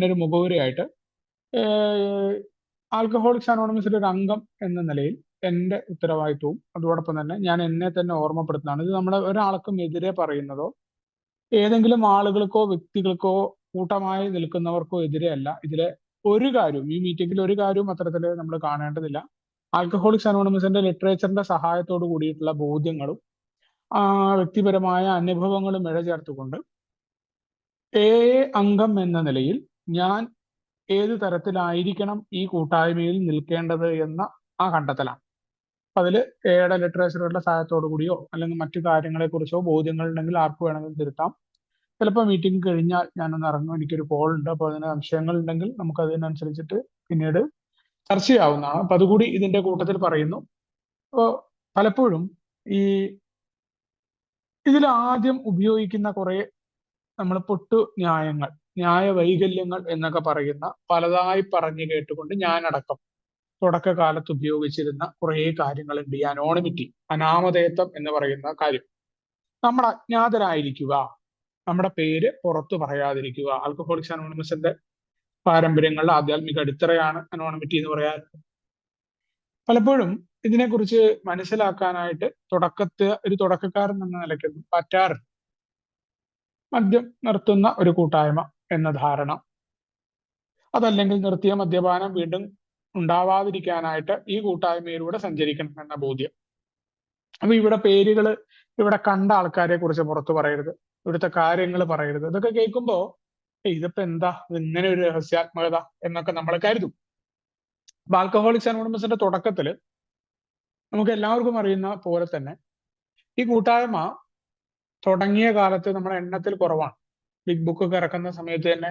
തന്നെ ഒരു മുഖവുരയായിട്ട് ആൽക്കഹോളിക്സ് അനോണിമസിന്റെ ഒരു അംഗം എന്ന നിലയിൽ എൻ്റെ ഉത്തരവാദിത്വവും അതോടൊപ്പം തന്നെ ഞാൻ എന്നെ തന്നെ ഓർമ്മപ്പെടുത്തുന്നതാണ്. ഇത് നമ്മളെ ഒരാൾക്കും എതിരെ പറയുന്നതോ ഏതെങ്കിലും ആളുകൾക്കോ വ്യക്തികൾക്കോ കൂട്ടമായി നിൽക്കുന്നവർക്കോ എതിരെയല്ല. ഇതിലെ ഒരു കാര്യവും ഈ മീറ്റിംഗിൽ ഒരു കാര്യവും അത്തരത്തിൽ നമ്മൾ കാണേണ്ടതില്ല. ആൽക്കഹോളിക്സ് അനോണിമസിന്റെ ലിറ്ററേച്ചറിന്റെ സഹായത്തോട് കൂടിയിട്ടുള്ള ബോധ്യങ്ങളും വ്യക്തിപരമായ അനുഭവങ്ങളും ഇഴചേർത്തുകൊണ്ട് അംഗം എന്ന നിലയിൽ ഞാൻ ഏത് തരത്തിലായിരിക്കണം ഈ കൂട്ടായ്മയിൽ നിൽക്കേണ്ടത് എന്ന ആ കണ്ടെത്തലാണ്. അതിൽ എയുടെ ലിറ്ററേച്ചറുകളുടെ സഹായത്തോടു കൂടിയോ അല്ലെങ്കിൽ മറ്റു കാര്യങ്ങളെക്കുറിച്ചോ ബോധ്യങ്ങൾ ഉണ്ടെങ്കിൽ ആർക്ക് വേണമെങ്കിലും തിരുത്താം. ചിലപ്പോൾ മീറ്റിംഗ് കഴിഞ്ഞാൽ ഞാനൊന്ന് ഇറങ്ങും, എനിക്കൊരു കോൾ ഉണ്ട്, അപ്പോൾ അതിന് സംശയങ്ങൾ ഉണ്ടെങ്കിൽ നമുക്ക് അതിനനുസരിച്ചിട്ട് പിന്നീട് ചർച്ച ചെയ്യാവുന്നതാണ്. അപ്പൊ അതുകൂടി ഇതിന്റെ കൂട്ടത്തിൽ പറയുന്നു. അപ്പോൾ പലപ്പോഴും ഈ ഇതിൽ ആദ്യം ഉപയോഗിക്കുന്ന കുറെ നമ്മൾ ന്യായങ്ങൾ, ന്യായ വൈകല്യങ്ങൾ എന്നൊക്കെ പറയുന്ന പലതായി പറഞ്ഞു കേട്ടുകൊണ്ട് ഞാനടക്കം തുടക്കകാലത്ത് ഉപയോഗിച്ചിരുന്ന കുറേ കാര്യങ്ങളുണ്ട്. ഈ അനോണിമിറ്റി, അനാമധേയത്വം എന്ന് പറയുന്ന കാര്യം. നമ്മൾ അജ്ഞാതരായിരിക്കുക, നമ്മുടെ പേര് പുറത്തു പറയാതിരിക്കുക. ആൽക്കഹോളിക്സ് അനോണിമസിന്റെ പാരമ്പര്യങ്ങളുടെ ആധ്യാത്മിക അടിത്തറയാണ് അനോണിമിറ്റി എന്ന് പറയാൻ. പലപ്പോഴും ഇതിനെക്കുറിച്ച് മനസ്സിലാക്കാനായിട്ട് ഒരു തുടക്കക്കാരൻ എന്ന നിലയ്ക്ക് പറ്റാറുണ്ട്. മദ്യം നിർത്തുന്ന ഒരു കൂട്ടായ്മ എന്ന ധാരണ, അതല്ലെങ്കിൽ നിർത്തിയ മദ്യപാനം വീണ്ടും ഉണ്ടാവാതിരിക്കാനായിട്ട് ഈ കൂട്ടായ്മയിലൂടെ സഞ്ചരിക്കണം എന്ന ബോധ്യം. അപ്പൊ ഇവിടെ പേരുകൾ, ഇവിടെ കണ്ട ആൾക്കാരെ കുറിച്ച് പുറത്തു പറയരുത്, ഇവിടുത്തെ കാര്യങ്ങൾ പറയരുത്. ഇതൊക്കെ കേൾക്കുമ്പോ ഇതിപ്പോ എന്താ, ഇങ്ങനെ ഒരു രഹസ്യാത്മകത എന്നൊക്കെ നമ്മൾ കരുതും. ആൽക്കഹോളിക്സ് അനോണിമസിന്റെ തുടക്കത്തില് നമുക്ക് എല്ലാവർക്കും അറിയുന്ന പോലെ തന്നെ ഈ കൂട്ടായ്മ തുടങ്ങിയ കാലത്ത് നമ്മുടെ എണ്ണത്തിൽ കുറവാണ്. ബിഗ് ബുക്ക് ഒക്കെ ഇറക്കുന്ന സമയത്ത് തന്നെ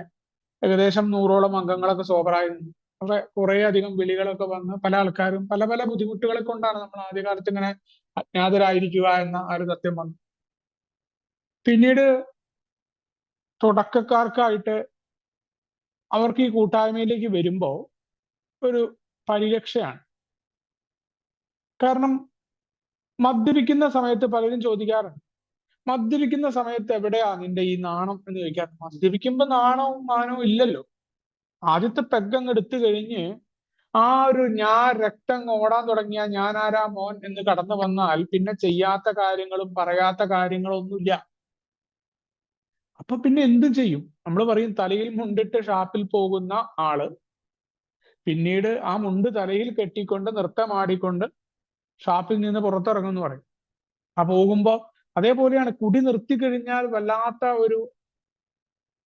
ഏകദേശം 100ഓളം അംഗങ്ങളൊക്കെ സോബറായിരുന്നു. അപ്പൊ കുറെ അധികം വിളികളൊക്കെ വന്ന് പല ആൾക്കാരും പല പല ബുദ്ധിമുട്ടുകളെ കൊണ്ടാണ് നമ്മൾ ആദ്യകാലത്ത് ഇങ്ങനെ അജ്ഞാതരായിരിക്കുക എന്ന ആ ഒരു സത്യം വന്നു. പിന്നീട് തുടക്കക്കാർക്കായിട്ട് അവർക്ക് ഈ കൂട്ടായ്മയിലേക്ക് വരുമ്പോൾ ഒരു പരിരക്ഷയാണ്. കാരണം മദ്യപിക്കുന്ന സമയത്ത് പലരും ചോദിക്കാറുണ്ട്, മദ്യപിക്കുന്ന സമയത്ത് എവിടെയാ നിന്റെ ഈ നാണം എന്ന് ചോദിക്കാൻ. മദ്യപിക്കുമ്പോ നാണവും മാനവും ഇല്ലല്ലോ. ആദ്യത്തെ പെഗ്ഗങ്ങ് എടുത്തു കഴിഞ്ഞ് ആ ഒരു ഞാൻ രക്തം ഓടാൻ തുടങ്ങിയ ഞാൻ ആരാ മോൻ എന്ന് കടന്നു വന്നാൽ പിന്നെ ചെയ്യാത്ത കാര്യങ്ങളും പറയാത്ത കാര്യങ്ങളും ഒന്നുമില്ല. അപ്പൊ പിന്നെ എന്തും ചെയ്യും. നമ്മൾ പറയും തലയിൽ മുണ്ടിട്ട് ഷാപ്പിൽ പോകുന്ന ആള് പിന്നീട് ആ മുണ്ട് തലയിൽ കെട്ടിക്കൊണ്ട് നൃത്തമാടിക്കൊണ്ട് ഷാപ്പിൽ നിന്ന് പുറത്തിറങ്ങുമെന്ന് പറയും. ആ പോകുമ്പോ അതേപോലെയാണ്, കുടി നിർത്തി കഴിഞ്ഞാൽ വല്ലാത്ത ഒരു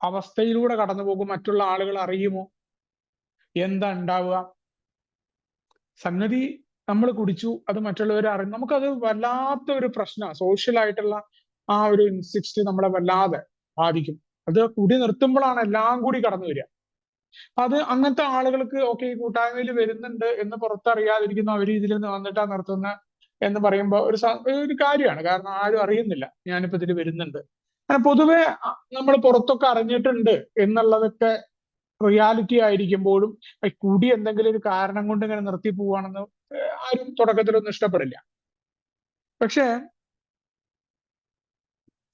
അവസ്ഥയിലൂടെ കടന്നു പോകും. മറ്റുള്ള ആളുകൾ അറിയുമോ, എന്താ ഉണ്ടാവുക? സംഗതി നമ്മൾ കുടിച്ചു, അത് മറ്റുള്ളവർ അറിയും, നമുക്കത് വല്ലാത്ത ഒരു പ്രശ്നമാണ്. സോഷ്യൽ ആയിട്ടുള്ള ആ ഒരു ഇൻസിസ്റ്റ് നമ്മളെ വല്ലാതെ ബാധിക്കും. അത് കുടി നിർത്തുമ്പോഴാണ് എല്ലാം കൂടി കടന്നു വരിക. അത് അങ്ങനത്തെ ആളുകൾക്ക് ഓക്കെ, ഈ കൂട്ടായ്മയിൽ വരുന്നുണ്ട് എന്ന് പുറത്തറിയാതിരിക്കുന്നു, അവർ ഇതിൽ നിന്ന് വന്നിട്ടാ നിർത്തുന്ന എന്ന് പറയുമ്പോൾ ഒരു കാര്യമാണ്. കാരണം ആരും അറിയുന്നില്ല ഞാനിപ്പോ ഇതിൽ വരുന്നുണ്ട്. പൊതുവെ നമ്മൾ പുറത്തൊക്കെ അറിഞ്ഞിട്ടുണ്ട് എന്നുള്ളതൊക്കെ റിയാലിറ്റി ആയിരിക്കുമ്പോഴും കുടി എന്തെങ്കിലും ഒരു കാരണം കൊണ്ട് ഇങ്ങനെ നിർത്തി പോവാണെന്ന് ആരും തുടക്കത്തിലൊന്നും ഇഷ്ടപ്പെടില്ല. പക്ഷെ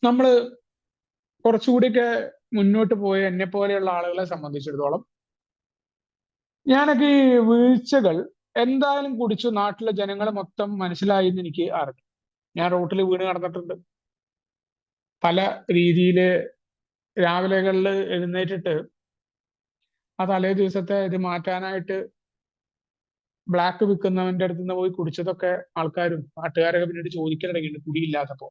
നമ്മൾ കുറച്ചുകൂടിയൊക്കെ മുന്നോട്ട് പോയ എന്നെ പോലെയുള്ള ആളുകളെ സംബന്ധിച്ചിടത്തോളം ഞാനൊക്കെ ഈ വീഴ്ചകൾ എന്തായാലും കുടിച്ചു നാട്ടിലെ ജനങ്ങൾ മൊത്തം മനസ്സിലായി എന്ന് എനിക്ക് അറിഞ്ഞു. ഞാൻ റോട്ടിൽ വീണ് നടന്നിട്ടുണ്ട്. പല രീതിയില് രാവിലെകളിൽ എഴുന്നേറ്റിട്ട് ആ തലേ ദിവസത്തെ ഇത് മാറ്റാനായിട്ട് ബ്ലാക്ക് വിൽക്കുന്നവന്റെ അടുത്ത് നിന്ന് പോയി കുടിച്ചതൊക്കെ ആൾക്കാരും നാട്ടുകാരൊക്കെ പിന്നീട് ചോദിക്കാൻ തുടങ്ങിയിട്ടുണ്ട് കുടിയില്ലാത്തപ്പോ.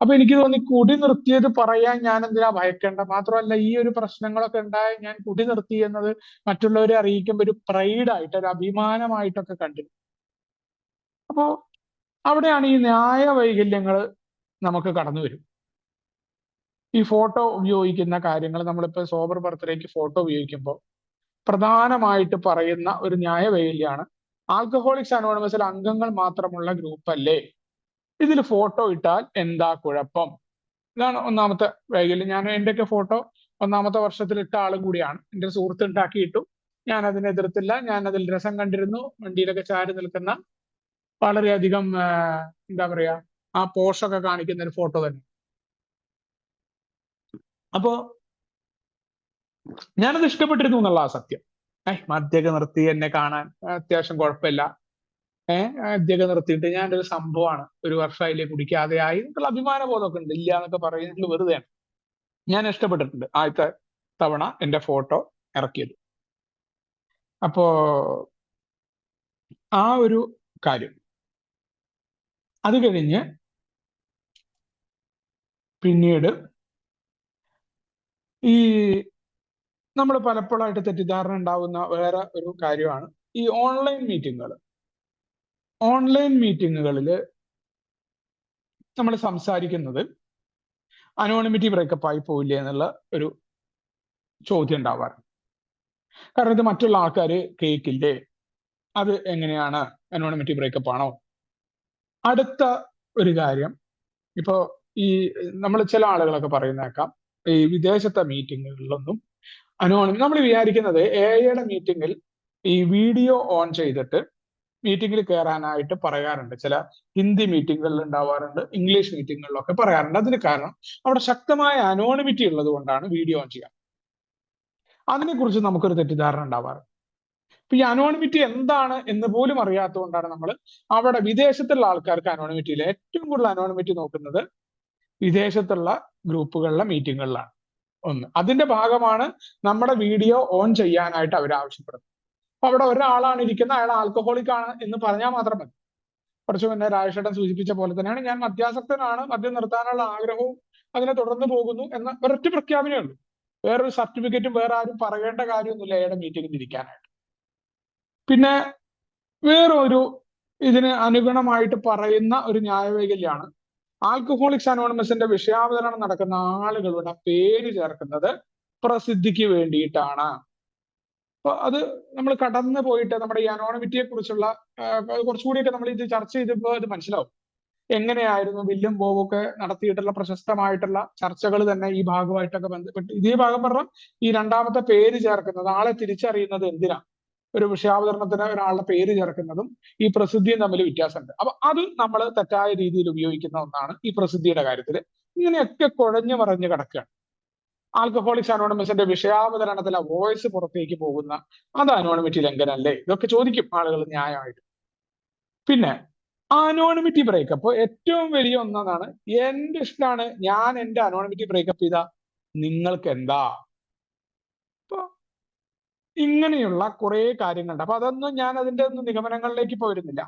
അപ്പൊ എനിക്ക് തോന്നി കുടി നിർത്തിയത് പറയാൻ ഞാൻ എന്തിനാ ഭയക്കേണ്ട. മാത്രമല്ല ഈ ഒരു പ്രശ്നങ്ങളൊക്കെ ഉണ്ടായി ഞാൻ കുടി നിർത്തി എന്നത് മറ്റുള്ളവരെ അറിയിക്കുമ്പോൾ ഒരു പ്രൈഡായിട്ട്, ഒരു അഭിമാനമായിട്ടൊക്കെ കണ്ടിരുന്നു. അപ്പോ അവിടെയാണ് ഈ ന്യായ വൈകല്യങ്ങൾ നമുക്ക് കടന്നു വരും. ഈ ഫോട്ടോ ഉപയോഗിക്കുന്ന കാര്യങ്ങൾ, നമ്മളിപ്പോ സോബർ ബർത്ത്ഡേക്ക് ഫോട്ടോ ഉപയോഗിക്കുമ്പോൾ പ്രധാനമായിട്ട് പറയുന്ന ഒരു ന്യായ വൈകല്യമാണ്, ആൽക്കഹോളിക്സ് അനോണിമസിൽ അംഗങ്ങൾ മാത്രമുള്ള ഗ്രൂപ്പ് അല്ലേ, ഇതിൽ ഫോട്ടോ ഇട്ടാൽ എന്താ കുഴപ്പം? ഇതാണ് ഒന്നാമത്തെ വൈകല്യം. ഞാൻ എന്റെയൊക്കെ ഫോട്ടോ ഒന്നാമത്തെ വർഷത്തിൽ ഇട്ട ആളും കൂടിയാണ്. എൻ്റെ സുഹൃത്ത് ഉണ്ടാക്കിയിട്ടു, ഞാൻ അതിനെ എതിർത്തില്ല. ഞാൻ അതിൽ രസം കണ്ടിരുന്നു. വണ്ടിയിലൊക്കെ ചാരി നിൽക്കുന്ന വളരെയധികം എന്താ പറയാ, ആ പോഷൊക്കെ കാണിക്കുന്ന ഒരു ഫോട്ടോ തന്നെ. അപ്പോ ഞാനത് ഇഷ്ടപ്പെട്ടിരുന്നു എന്നുള്ള സത്യം. മദ്യമൊക്കെ നിർത്തി എന്നെ കാണാൻ അത്യാവശ്യം കുഴപ്പമില്ല. മദ്യമൊക്കെ നിർത്തിയിട്ട് ഞാനൊരു സംഭവമാണ്, ഒരു വർഷമായില്ലേ കുടിക്കാതെ ആയി എന്നുള്ള അഭിമാന ബോധമൊക്കെ ഉണ്ട്. ഇല്ല എന്നൊക്കെ പറയുന്നത് വെറുതെയാണ്. ഞാൻ ഇഷ്ടപ്പെട്ടിട്ടുണ്ട് ആദ്യത്തെ തവണ എന്റെ ഫോട്ടോ ഇറക്കിയത്. അപ്പോ ആ ഒരു കാര്യം. അത് കഴിഞ്ഞ് പിന്നീട് ഈ നമ്മൾ പലപ്പോഴായിട്ട് തെറ്റിദ്ധാരണ ഉണ്ടാവുന്ന വേറെ ഒരു കാര്യമാണ് ഈ ഓൺലൈൻ മീറ്റിങ്ങുകൾ. ഓൺലൈൻ മീറ്റിങ്ങുകളിൽ നമ്മൾ സംസാരിക്കുന്നത് അനോണിമിറ്റി ബ്രേക്കപ്പ് ആയി പോയില്ലേ എന്നുള്ള ഒരു ചോദ്യം ഉണ്ടാവാറുണ്ട്. കാരണം ഇത് മറ്റുള്ള ആൾക്കാർ കേൾക്കില്ലേ, അത് എങ്ങനെയാണ്, അനോണിമിറ്റി ബ്രേക്കപ്പ് ആണോ? അടുത്ത ഒരു കാര്യം, ഇപ്പോ ഈ നമ്മൾ ചില ആളുകളൊക്കെ പറയുന്നേക്കാം ഈ വിദേശത്തെ മീറ്റിങ്ങുകളിലൊന്നും നമ്മൾ വിചാരിക്കുന്നത് എഐയുടെ മീറ്റിങ്ങിൽ ഈ വീഡിയോ ഓൺ ചെയ്തിട്ട് മീറ്റിങ്ങിൽ കയറാനായിട്ട് പറയാറുണ്ട്. ചില ഹിന്ദി മീറ്റിങ്ങുകളിൽ ഉണ്ടാവാറുണ്ട്, ഇംഗ്ലീഷ് മീറ്റിങ്ങുകളിലൊക്കെ പറയാറുണ്ട്. അതിന് കാരണം അവിടെ ശക്തമായ അനോണിമിറ്റി ഉള്ളത് കൊണ്ടാണ് വീഡിയോ ഓൺ ചെയ്യുക. അതിനെക്കുറിച്ച് നമുക്കൊരു തെറ്റിദ്ധാരണ ഉണ്ടാവാറുണ്ട്. ഇപ്പൊ ഈ അനോണിമിറ്റി എന്താണ് എന്ന് പോലും അറിയാത്തതുകൊണ്ടാണ് നമ്മൾ അവിടെ വിദേശത്തുള്ള ആൾക്കാർക്ക് അനോണിമിറ്റിയിൽ ഏറ്റവും കൂടുതൽ അനോണിമിറ്റി നോക്കുന്നത് വിദേശത്തുള്ള ഗ്രൂപ്പുകളിലെ മീറ്റിങ്ങുകളിലാണ്. ഒന്ന്, അതിന്റെ ഭാഗമാണ് നമ്മുടെ വീഡിയോ ഓൺ ചെയ്യാനായിട്ട് അവർ ആവശ്യപ്പെടുന്നത്. അപ്പൊ അവിടെ ഒരാളാണ് ഇരിക്കുന്നത്, അയാൾ ആൽക്കഹോളിക് ആണ് എന്ന് പറഞ്ഞാൽ മാത്രം മതി. കുറച്ചു മുന്നേ രാജേഷേട്ടൻ സൂചിപ്പിച്ച പോലെ തന്നെയാണ്, ഞാൻ മദ്യാസക്തനാണ്, മദ്യം നിർത്താനുള്ള ആഗ്രഹവും അതിനെ തുടർന്ന് പോകുന്നു എന്ന ഒരൊറ്റ പ്രഖ്യാപനമേ ഉള്ളൂ. വേറൊരു സർട്ടിഫിക്കറ്റും വേറെ ആരും പറയേണ്ട കാര്യമൊന്നുമില്ല അയാളുടെ മീറ്റിംഗിൽ ഇരിക്കാനായിട്ട്. പിന്നെ വേറൊരു ഇതിന് അനുഗുണമായിട്ട് പറയുന്ന ഒരു ന്യായവൈകല്യമാണ് ആൽക്കഹോളിക്സ് അനോണിമസിന്റെ വിഷയാവതരണം നടക്കുന്ന ആളുകളുടെ പേര് ചേർക്കുന്നത് പ്രസിദ്ധിക്ക് വേണ്ടിയിട്ടാണ്. അപ്പൊ അത് നമ്മൾ കടന്നു പോയിട്ട് നമ്മുടെ ഈ അനോണിമിറ്റിയെ കുറിച്ചുള്ള കുറച്ചുകൂടിയൊക്കെ നമ്മൾ ഇത് ചർച്ച ചെയ്തപ്പോൾ ഇത് മനസ്സിലാവും. എങ്ങനെയായിരുന്നു വില്യം ബോവൊക്കെ നടത്തിയിട്ടുള്ള പ്രശസ്തമായിട്ടുള്ള ചർച്ചകൾ തന്നെ ഈ ഭാഗമായിട്ടൊക്കെ ബന്ധപ്പെട്ട് ഇതേ ഭാഗം പറഞ്ഞാൽ ഈ രണ്ടാമത്തെ പേര് ചേർക്കുന്നത്, ആളെ തിരിച്ചറിയുന്നത് എന്തിനാ, ഒരു വിഷയാവതരണത്തിന് ഒരാളുടെ പേര് ചേർക്കുന്നതും ഈ പ്രസിദ്ധിയും തമ്മിൽ വ്യത്യാസമുണ്ട്. അപ്പൊ അത് നമ്മൾ തെറ്റായ രീതിയിൽ ഉപയോഗിക്കുന്ന ഒന്നാണ് ഈ പ്രസിദ്ധിയുടെ കാര്യത്തിൽ. ഇങ്ങനെയൊക്കെ കുഴഞ്ഞു മറിഞ്ഞ് കിടക്കുകയാണ്. ആൽക്കഹോളിക്സ് അനോണിമസിന്റെ വിഷയാവതരണത്തിലെ വോയിസ് പുറത്തേക്ക് പോകുന്ന അത് അനോണിമിറ്റി ലംഘനല്ലേ? ഇതൊക്കെ ചോദിക്കും ആളുകൾ ന്യായമായിട്ട്. പിന്നെ അനോണിമിറ്റി ബ്രേക്കപ്പ് ഏറ്റവും വലിയ ഒന്നാണ്, എന്റെ ഇഷ്ടമാണ്, ഞാൻ എന്റെ അനോണിമിറ്റി ബ്രേക്കപ്പ് ചെയ്താ നിങ്ങൾക്ക് എന്താ? ഇപ്പൊ ഇങ്ങനെയുള്ള കുറെ കാര്യങ്ങളുണ്ട്. അപ്പൊ അതൊന്നും ഞാൻ അതിന്റെ ഒന്നും നിഗമനങ്ങളിലേക്ക് പോരുന്നില്ല.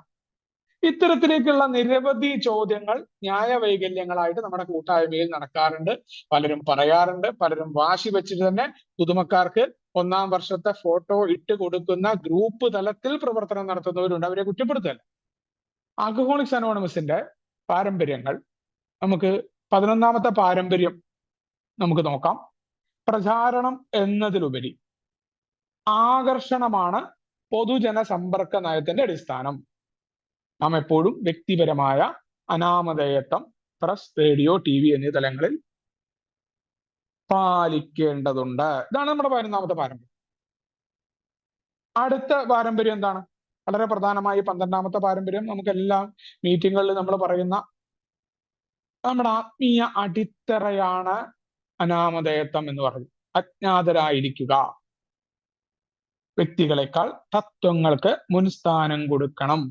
ഇത്തരത്തിലേക്കുള്ള നിരവധി ചോദ്യങ്ങൾ ന്യായവൈകല്യങ്ങളായിട്ട് നമ്മുടെ കൂട്ടായ്മയിൽ നടക്കാറുണ്ട്. പലരും പറയാറുണ്ട്, പലരും വാശി വെച്ചിട്ട് തന്നെ പുതുമക്കാർക്ക് 1-ാം വർഷത്തെ ഫോട്ടോ ഇട്ട് കൊടുക്കുന്ന ഗ്രൂപ്പ് തലത്തിൽ പ്രവർത്തനം നടത്തുന്നവരുണ്ട്. അവരെ കുറ്റപ്പെടുത്തല്ല. ആൽക്കഹോളിക്സ് അനോണിമസിന്റെ പാരമ്പര്യങ്ങൾ നമുക്ക് 11-ാമത്തെ പാരമ്പര്യം നമുക്ക് നോക്കാം. പ്രചാരണം എന്നതിലുപരി ആകർഷണമാണ് പൊതുജന സമ്പർക്ക നയത്തിന്റെ അടിസ്ഥാനം. നാം എപ്പോഴും വ്യക്തിപരമായ അനാമധേയത്വം പ്രസ്, റേഡിയോ, TV എന്നീ തലങ്ങളിൽ പാലിക്കേണ്ടതുണ്ട്. ഇതാണ് നമ്മുടെ 11-ാമത്തെ പാരമ്പര്യം. അടുത്ത പാരമ്പര്യം എന്താണ്? വളരെ പ്രധാനമായി 12-ാമത്തെ പാരമ്പര്യം നമുക്കെല്ലാം മീറ്റിങ്ങുകളിൽ നമ്മൾ പറയുന്ന നമ്മുടെ ആത്മീയ അടിത്തറയാണ് അനാമധേയത്വം എന്ന് പറയുന്നത്. അജ്ഞാതരായിരിക്കുക, വ്യക്തികളെക്കാൾ തത്വങ്ങൾക്ക് മുൻസ്ഥാനം കൊടുക്കണം.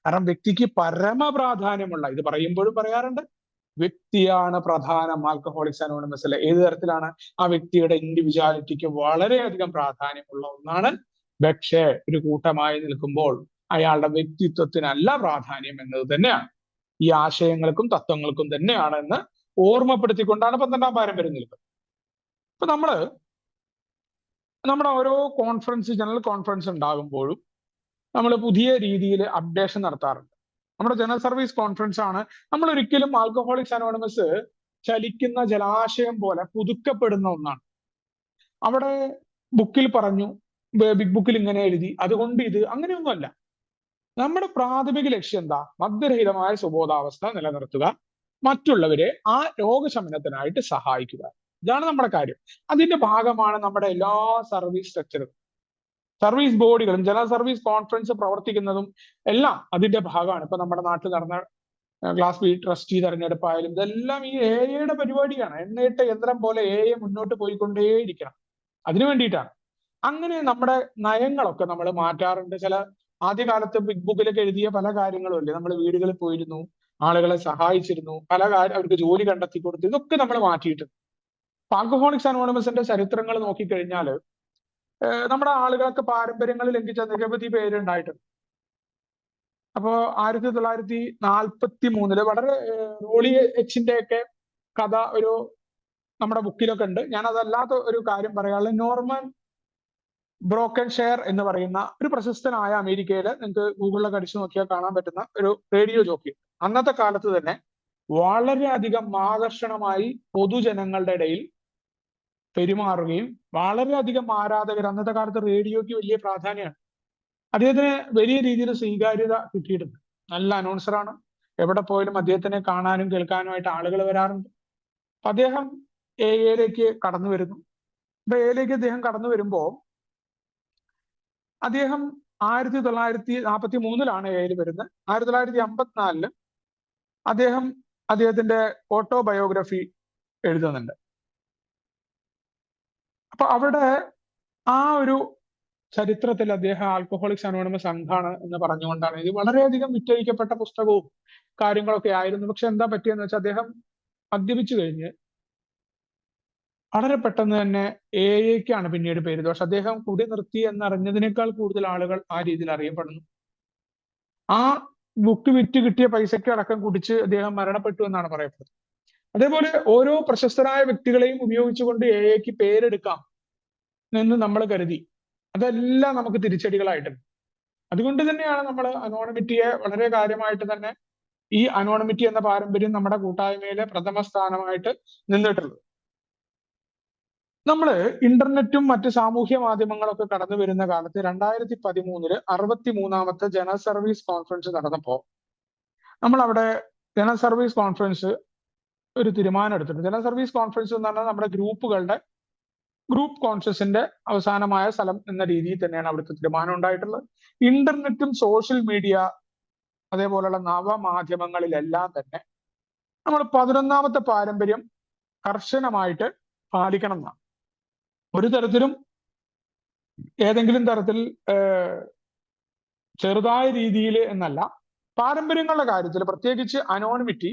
കാരണം വ്യക്തിക്ക് പരമപ്രാധാന്യമുള്ള, ഇത് പറയുമ്പോഴും പറയാറുണ്ട്, വ്യക്തിയാണ് പ്രധാനം. ആൽക്കഹോളിക്സ് അനോണിമസിലെ ഏത് തരത്തിലാണ് ആ വ്യക്തിയുടെ ഇൻഡിവിജ്വാലിറ്റിക്ക് വളരെയധികം പ്രാധാന്യമുള്ള ഒന്നാണ്. പക്ഷേ ഒരു കൂട്ടമായി നിൽക്കുമ്പോൾ അയാളുടെ വ്യക്തിത്വത്തിനല്ല പ്രാധാന്യം എന്നത് തന്നെയാണ്, ഈ ആശയങ്ങൾക്കും തത്വങ്ങൾക്കും തന്നെയാണ് എന്ന് ഓർമ്മപ്പെടുത്തിക്കൊണ്ടാണ് 12-ാം പാരമ്പര്യം നിൽക്കുന്നത്. ഇപ്പൊ നമ്മുടെ ഓരോ ജനറൽ കോൺഫറൻസ് ഉണ്ടാകുമ്പോഴും നമ്മൾ പുതിയ രീതിയിൽ അപ്ഡേഷൻ നടത്താറുണ്ട്. നമ്മുടെ ജനറൽ സർവീസ് കോൺഫറൻസ് ആണ്. നമ്മൾ ഒരിക്കലും ആൽക്കഹോളിക്സ് അനോണിമസ് ചലിക്കുന്ന ജലാശയം പോലെ പുതുക്കപ്പെടുന്ന ഒന്നാണ്. അവിടെ ബുക്കിൽ പറഞ്ഞു, ബിഗ് ബുക്കിൽ ഇങ്ങനെ എഴുതി, അതുകൊണ്ട് ഇത് അങ്ങനെയൊന്നുമല്ല. നമ്മുടെ പ്രാഥമിക ലക്ഷ്യം എന്താ? മദ്യരഹിതമായ സുബോധാവസ്ഥ നിലനിർത്തുക, മറ്റുള്ളവരെ ആ രോഗശമനത്തിനായിട്ട് സഹായിക്കുക. ഇതാണ് നമ്മുടെ കാര്യം. അതിന്റെ ഭാഗമാണ് നമ്മുടെ എല്ലാ സർവീസ് സ്ട്രക്ചറും, സർവീസ് ബോഡികളും ജനറൽ സർവീസ് കോൺഫറൻസ് പ്രവർത്തിക്കുന്നതും എല്ലാം അതിന്റെ ഭാഗമാണ്. ഇപ്പൊ നമ്മുടെ നാട്ടിൽ നടന്ന ക്ലാസ് ബി ട്രസ്റ്റി തെരഞ്ഞെടുപ്പായാലും ഇതെല്ലാം ഈ എയുടെ പരിപാടിയാണ്. എണ്ണയിട്ട യന്ത്രം പോലെ മുന്നോട്ട് പോയിക്കൊണ്ടേയിരിക്കണം. അതിനു വേണ്ടിയിട്ടാണ്. അങ്ങനെ നമ്മുടെ നയങ്ങളൊക്കെ നമ്മൾ മാറ്റാറുണ്ട്. ആദ്യകാലത്ത് ബിഗ് ബുക്കിലൊക്കെ എഴുതിയ പല കാര്യങ്ങളും ഇല്ലേ, നമ്മൾ വീടുകളിൽ പോയിരുന്നു, ആളുകളെ സഹായിച്ചിരുന്നു, പല കാര്യം അവർക്ക് ജോലി കണ്ടെത്തി കൊടുത്തു, ഇതൊക്കെ നമ്മൾ മാറ്റിയിട്ടുണ്ട്. ആൽക്കഹോളിക്സ് അനോണിമസിന്റെ ചരിത്രങ്ങൾ നോക്കിക്കഴിഞ്ഞാൽ നമ്മുടെ ആളുകൾക്ക് പാരമ്പര്യങ്ങൾ ലംഘിച്ച നിരവധി പേരുണ്ടായിട്ടുണ്ട്. അപ്പോ 1943 വളരെ റോളി എച്ചിന്റെ ഒക്കെ കഥ നമ്മുടെ ബുക്കിലൊക്കെ ഉണ്ട്. ഞാൻ അതല്ലാത്ത ഒരു കാര്യം പറയാനുള്ളത്, നോർമൻ ബ്രോക്കൻ ഷെയർ എന്ന് പറയുന്ന ഒരു പ്രശസ്തനായ അമേരിക്കയിലെ, നിങ്ങൾക്ക് ഗൂഗിളിലൊക്കെ അടിച്ചു നോക്കിയാൽ കാണാൻ പറ്റുന്ന ഒരു റേഡിയോ ജോക്കി. അന്നത്തെ കാലത്ത് തന്നെ വളരെയധികം ആകർഷണമായി പൊതുജനങ്ങളുടെ ഇടയിൽ പെരുമാറുകയും വളരെയധികം ആരാധകർ, അന്നത്തെ കാലത്ത് റേഡിയോയ്ക്ക് വലിയ പ്രാധാന്യമാണ്. അദ്ദേഹത്തിന് വലിയ രീതിയിൽ സ്വീകാര്യത കിട്ടിയിട്ടുണ്ട്. നല്ല അനൗൺസറാണ്. എവിടെ പോയാലും അദ്ദേഹത്തിനെ കാണാനും കേൾക്കാനുമായിട്ട് ആളുകൾ വരാറുണ്ട്. അദ്ദേഹം എയിലേക്ക് കടന്നു വരുന്നു. അപ്പൊ എയിലേക്ക് അദ്ദേഹം കടന്നു വരുമ്പോൾ അദ്ദേഹം 1943 എയിൽ വരുന്നത്. 1954 അദ്ദേഹത്തിന്റെ ഓട്ടോബയോഗ്രഫി എഴുതുന്നുണ്ട്. അപ്പൊ അവിടെ ആ ഒരു ചരിത്രത്തിൽ അദ്ദേഹം ആൽക്കഹോളിക്സ് അനോണിമസ് സംഘാണ് എന്ന് പറഞ്ഞുകൊണ്ടാണ്. ഇത് വളരെയധികം വിറ്റഴിക്കപ്പെട്ട പുസ്തകവും കാര്യങ്ങളൊക്കെ ആയിരുന്നു. പക്ഷെ എന്താ പറ്റിയെന്ന് വെച്ചാൽ അദ്ദേഹം മദ്യപിച്ചു കഴിഞ്ഞ് വളരെ പെട്ടെന്ന് തന്നെ എഐക്കാണ് പിന്നീട് പേര്. പക്ഷെ അദ്ദേഹം കുടി നിർത്തി എന്നറിഞ്ഞതിനേക്കാൾ കൂടുതൽ ആളുകൾ ആ രീതിയിൽ അറിയപ്പെടുന്നു. ആ ബുക്ക് വിറ്റ് കിട്ടിയ പൈസയ്ക്ക് അടക്കം കുടിച്ച് അദ്ദേഹം മരണപ്പെട്ടു എന്നാണ് പറയപ്പെടുന്നത്. അതേപോലെ ഓരോ പ്രശസ്തരായ വ്യക്തികളെയും ഉപയോഗിച്ചുകൊണ്ട് എഐക്ക് പേരെടുക്കാം എന്ന് നമ്മൾ കരുതി. അതെല്ലാം നമുക്ക് തിരിച്ചടികളായിട്ടുണ്ട്. അതുകൊണ്ട് തന്നെയാണ് നമ്മൾ അനോണിമിറ്റിയെ വളരെ കാര്യമായിട്ട് തന്നെ, ഈ അനോണിമിറ്റി എന്ന പാരമ്പര്യം നമ്മുടെ കൂട്ടായ്മയിലെ പ്രഥമ സ്ഥാനമായിട്ട് നിന്നിട്ടുള്ളത്. നമ്മൾ ഇന്റർനെറ്റും മറ്റ് സാമൂഹ്യ മാധ്യമങ്ങളൊക്കെ കടന്നു വരുന്ന കാലത്ത് 2013 63ാമത്തെ ജനറൽ സർവീസ് കോൺഫറൻസ് നടന്നപ്പോൾ നമ്മൾ അവിടെ ജനറൽ സർവീസ് കോൺഫറൻസ് ഒരു തീരുമാനം എടുത്തിട്ടുണ്ട്. ജനറൽ സർവീസ് കോൺഫറൻസ് എന്ന് പറഞ്ഞാൽ നമ്മുടെ ഗ്രൂപ്പ് കോൺഷ്യസിന്റെ അവസാനമായ സ്ഥലം എന്ന രീതിയിൽ തന്നെയാണ് അവിടുത്തെ തീരുമാനം ഉണ്ടായിട്ടുള്ളത്. ഇന്റർനെറ്റും സോഷ്യൽ മീഡിയ അതേപോലെയുള്ള നവമാധ്യമങ്ങളിലെല്ലാം തന്നെ നമ്മൾ 11ാമത്തെ പാരമ്പര്യം കർശനമായിട്ട് പാലിക്കണം എന്നാണ്. ഒരു തരത്തിലും ഏതെങ്കിലും തരത്തിൽ ചെറുതായ രീതിയിൽ എന്നല്ല, പാരമ്പര്യങ്ങളുടെ കാര്യത്തിൽ പ്രത്യേകിച്ച് അനോണിമിറ്റി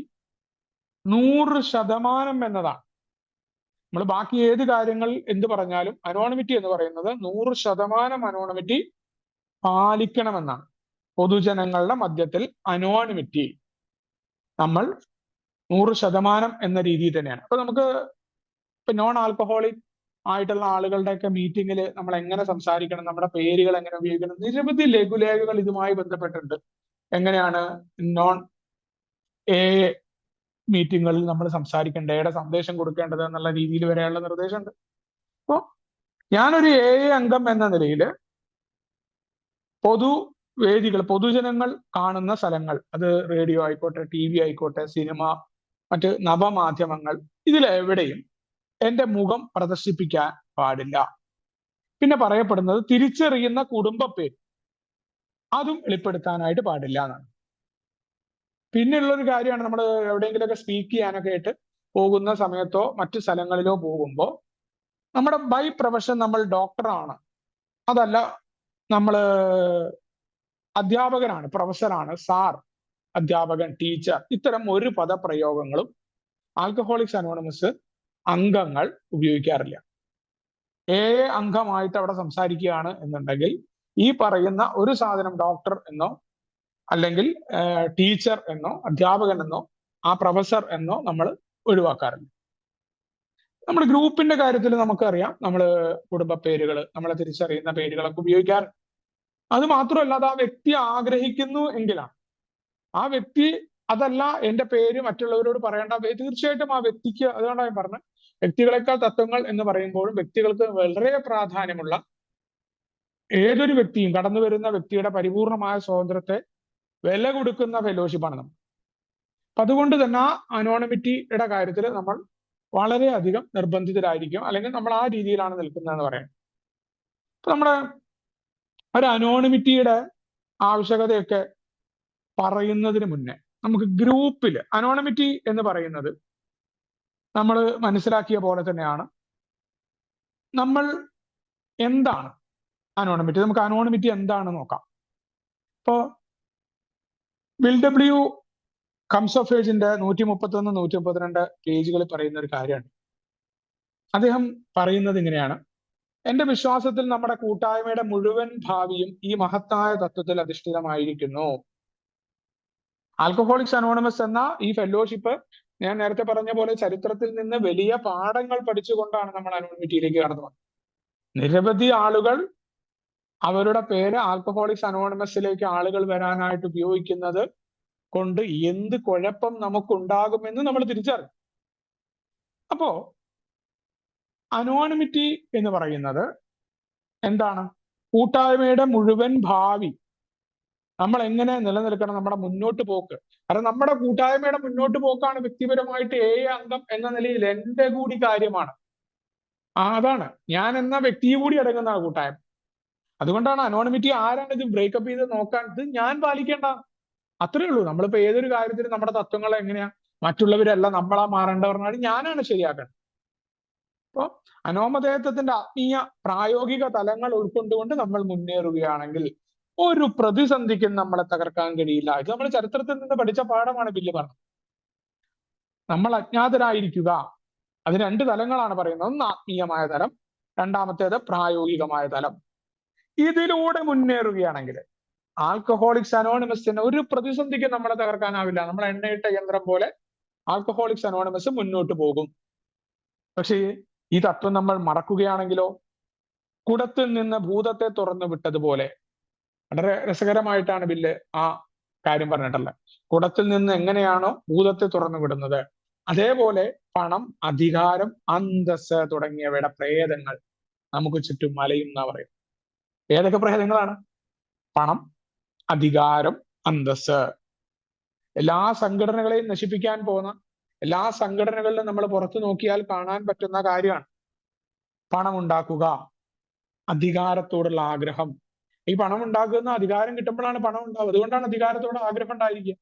100% എന്നതാണ്. നമ്മൾ ബാക്കി ഏത് കാര്യങ്ങൾ എന്ത് പറഞ്ഞാലും അനോണിമിറ്റി എന്ന് പറയുന്നത് 100% അനോണിമിറ്റി പാലിക്കണമെന്നാണ്. പൊതുജനങ്ങളുടെ മധ്യത്തിൽ അനോണിമിറ്റി നമ്മൾ 100% എന്ന രീതിയിൽ തന്നെയാണ്. അപ്പൊ നമുക്ക് ഇപ്പൊ നോൺ ആൽക്കഹോളിക് ആയിട്ടുള്ള ആളുകളുടെയൊക്കെ മീറ്റിങ്ങിൽ നമ്മൾ എങ്ങനെ സംസാരിക്കണം, നമ്മുടെ പേരുകൾ എങ്ങനെ ഉപയോഗിക്കണം, നിരവധി ലഘുലേഖകൾ ഇതുമായി ബന്ധപ്പെട്ടിട്ടുണ്ട്. എങ്ങനെയാണ് നോൺ എ മീറ്റിങ്ങുകളിൽ നമ്മൾ സംസാരിക്കേണ്ടത്, എയുടെ സന്ദേശം കൊടുക്കേണ്ടത് എന്നുള്ള രീതിയിൽ വരെയുള്ള നിർദ്ദേശമുണ്ട്. അപ്പോൾ ഞാനൊരു അംഗം എന്ന നിലയിൽ പൊതുജനങ്ങൾ കാണുന്ന സ്ഥലങ്ങൾ, അത് റേഡിയോ ആയിക്കോട്ടെ, TV ആയിക്കോട്ടെ, സിനിമ, മറ്റ് നവമാധ്യമങ്ങൾ, ഇതിലെവിടെയും എന്റെ മുഖം പ്രദർശിപ്പിക്കാൻ പാടില്ല. പിന്നെ പറയപ്പെടുന്നത് തിരിച്ചറിയുന്ന കുടുംബ പേര് അതും വെളിപ്പെടുത്താനായിട്ട് പാടില്ല എന്നാണ്. പിന്നെയുള്ളൊരു കാര്യമാണ്, നമ്മൾ എവിടെയെങ്കിലുമൊക്കെ സ്പീക്ക് ചെയ്യാനൊക്കെ ആയിട്ട് പോകുന്ന സമയത്തോ മറ്റു സ്ഥലങ്ങളിലോ പോകുമ്പോൾ നമ്മുടെ ബൈ പ്രൊഫഷൻ നമ്മൾ ഡോക്ടറാണ്, അതല്ല നമ്മൾ അധ്യാപകനാണ്, പ്രൊഫസറാണ്, സാർ, അധ്യാപകൻ, ടീച്ചർ, ഇത്തരം ഒരു പദപ്രയോഗങ്ങളും ആൽക്കഹോളിക്സ് അനോണിമസ് അംഗങ്ങൾ ഉപയോഗിക്കാറില്ല. അംഗമായിട്ട് അവിടെ സംസാരിക്കുകയാണ് എന്നുണ്ടെങ്കിൽ ഈ പറയുന്ന ഒരു സാധനം ഡോക്ടർ എന്നോ അല്ലെങ്കിൽ ടീച്ചർ എന്നോ അധ്യാപകൻ എന്നോ ആ പ്രൊഫസർ എന്നോ നമ്മൾ ഒഴിവാക്കാറില്ല. നമ്മുടെ ഗ്രൂപ്പിന്റെ കാര്യത്തിൽ നമുക്കറിയാം, നമ്മൾ കുടുംബ പേരുകൾ, നമ്മളെ തിരിച്ചറിയുന്ന പേരുകളൊക്കെ ഉപയോഗിക്കാറുണ്ട്. അത് മാത്രമല്ല, അത് ആ വ്യക്തി ആഗ്രഹിക്കുന്നു എങ്കിലാണ്. ആ വ്യക്തി അതല്ല എന്റെ പേര് മറ്റുള്ളവരോട് പറയേണ്ട, തീർച്ചയായിട്ടും ആ വ്യക്തിക്ക്, അതുകൊണ്ടാണ് ഞാൻ പറഞ്ഞത്, വ്യക്തികളെക്കാൾ തത്വങ്ങൾ എന്ന് പറയുമ്പോഴും വ്യക്തികൾക്ക് വളരെ പ്രാധാന്യമുള്ള ഏതൊരു വ്യക്തിയും, കടന്നു വരുന്ന വ്യക്തിയുടെ പരിപൂർണമായ സ്വാതന്ത്ര്യത്തെ വില കൊടുക്കുന്ന ഫെലോഷിപ്പാണ് നമ്മൾ. അപ്പൊ അതുകൊണ്ട് തന്നെ ആ അനോണിമിറ്റിയുടെ കാര്യത്തിൽ നമ്മൾ വളരെയധികം നിർബന്ധിതരായിരിക്കും, അല്ലെങ്കിൽ നമ്മൾ ആ രീതിയിലാണ് നിൽക്കുന്നതെന്ന് പറയാം. അപ്പൊ നമ്മുടെ ഒരു അനോണിമിറ്റിയുടെ ആവശ്യകതയൊക്കെ പറയുന്നതിന് മുന്നേ നമുക്ക് ഗ്രൂപ്പിൽ അനോണിമിറ്റി എന്ന് പറയുന്നത് നമ്മൾ മനസ്സിലാക്കിയ പോലെ തന്നെയാണ്, നമ്മൾ എന്താണ് അനോണിമിറ്റി? നമുക്ക് അനോണിമിറ്റി എന്താണെന്ന് നോക്കാം. ഇപ്പോ വിൽ ഡബ്ല്യു കംസ് ഓഫ് ഏജിന്റെ 131, 132 പേജുകളിൽ പറയുന്ന ഒരു കാര്യമാണ്. അദ്ദേഹം പറയുന്നത് ഇങ്ങനെയാണ്: എന്റെ വിശ്വാസത്തിൽ നമ്മുടെ കൂട്ടായ്മയുടെ മുഴുവൻ ഭാവിയും ഈ മഹത്തായ തത്വത്തിൽ അധിഷ്ഠിതമായിരിക്കുന്നു. ആൽക്കഹോളിക്സ് അനോണിമസ് എന്ന ഈ ഫെലോഷിപ്പ്, ഞാൻ നേരത്തെ പറഞ്ഞ പോലെ, ചരിത്രത്തിൽ നിന്ന് വലിയ പാഠങ്ങൾ പഠിച്ചുകൊണ്ടാണ് നമ്മൾ അനോണിമിറ്റിയിലേക്ക് കടന്നു വന്നത്. നിരവധി ആളുകൾ അവരുടെ പേര് ആൽക്കഹോളിക്സ് അനോണിമസിലേക്ക് ആളുകൾ വരാനായിട്ട് ഉപയോഗിക്കുന്നത് കൊണ്ട് എന്ത് കുഴപ്പം നമുക്കുണ്ടാകുമെന്ന് നമ്മൾ തിരിച്ചറിയും. അപ്പോ അനോണിമിറ്റി എന്ന് പറയുന്നത് എന്താണ്? കൂട്ടായ്മയുടെ മുഴുവൻ ഭാവി നമ്മൾ എങ്ങനെ നിലനിൽക്കണം, നമ്മുടെ മുന്നോട്ട് പോക്ക്. കാരണം നമ്മുടെ കൂട്ടായ്മയുടെ മുന്നോട്ട് പോക്കാണ് വ്യക്തിപരമായിട്ട് അംഗം എന്ന നിലയിൽ എന്റെ കൂടി കാര്യമാണ്. അതാണ് ഞാൻ എന്ന വ്യക്തിയെ കൂടി അടങ്ങുന്ന കൂട്ടായ്മ. അതുകൊണ്ടാണ് അനോണിമിറ്റി ആരാണ് ഇത് ബ്രേക്കപ്പ് ചെയ്ത് നോക്കാൻ, ഇത് ഞാൻ പാലിക്കേണ്ട, അത്രേ ഉള്ളൂ. നമ്മളിപ്പോ ഏതൊരു കാര്യത്തിനും നമ്മുടെ തത്വങ്ങൾ എങ്ങനെയാ, മറ്റുള്ളവരല്ല നമ്മളാ മാറേണ്ടവർ, ഞാനാണ് ശരിയാക്കേണ്ടത്. അപ്പോ അനോമദേയത്വത്തിന്റെ ആത്മീയ പ്രായോഗിക തലങ്ങൾ ഉൾക്കൊണ്ടുകൊണ്ട് നമ്മൾ മുന്നേറുകയാണെങ്കിൽ ഒരു പ്രതിസന്ധിക്കും നമ്മളെ തകർക്കാൻ കഴിയില്ല. ഇത് നമ്മൾ ചരിത്രത്തിൽ നിന്ന് പഠിച്ച പാഠമാണ് ബില്ല് പറഞ്ഞത്. നമ്മൾ അജ്ഞാതരായിരിക്കുക. അത് 2 തലങ്ങളാണ് പറയുന്നത്. ഒന്ന് ആത്മീയമായ തലം, രണ്ടാമത്തേത് പ്രായോഗികമായ തലം. ഇതിലൂടെ മുന്നേറുകയാണെങ്കിൽ ആൽക്കഹോളിക്സ് അനോണിമസിന് ഒരു പ്രതിസന്ധിക്ക് നമ്മളെ തകർക്കാനാവില്ല. നമ്മൾ എണ്ണയിട്ട യന്ത്രം പോലെ ആൽക്കഹോളിക്സ് അനോണിമസ് മുന്നോട്ട് പോകും. പക്ഷേ ഈ തത്വം നമ്മൾ മറക്കുകയാണെങ്കിലോ, കുടത്തിൽ നിന്ന് ഭൂതത്തെ തുറന്നു വിട്ടതുപോലെ, വളരെ രസകരമായിട്ടാണ് ബില്ല് ആ കാര്യം പറഞ്ഞിട്ടുള്ളത്. കുടത്തിൽ നിന്ന് എങ്ങനെയാണോ ഭൂതത്തെ തുറന്നു വിടുന്നത്, അതേപോലെ പണം, അധികാരം, അന്തസ്സ് തുടങ്ങിയവയുടെ പ്രേതങ്ങൾ നമുക്ക് ചുറ്റും മലയും എന്നാ പറയും. ഏതൊക്കെ പ്രേതങ്ങളാണ്? പണം, അധികാരം, അന്തസ്സ്. എല്ലാ സംഘടനകളെയും നശിപ്പിക്കാൻ പോകുന്ന, എല്ലാ സംഘടനകളിലും നമ്മൾ പുറത്തു നോക്കിയാൽ കാണാൻ പറ്റുന്ന കാര്യമാണ് പണം ഉണ്ടാക്കുക, അധികാരത്തോടുള്ള ആഗ്രഹം. ഈ പണം ഉണ്ടാക്കുന്ന, അധികാരം കിട്ടുമ്പോഴാണ് പണം ഉണ്ടാവുക. അതുകൊണ്ടാണ് അധികാരത്തോട് ആഗ്രഹം ഉണ്ടായിരിക്കുക.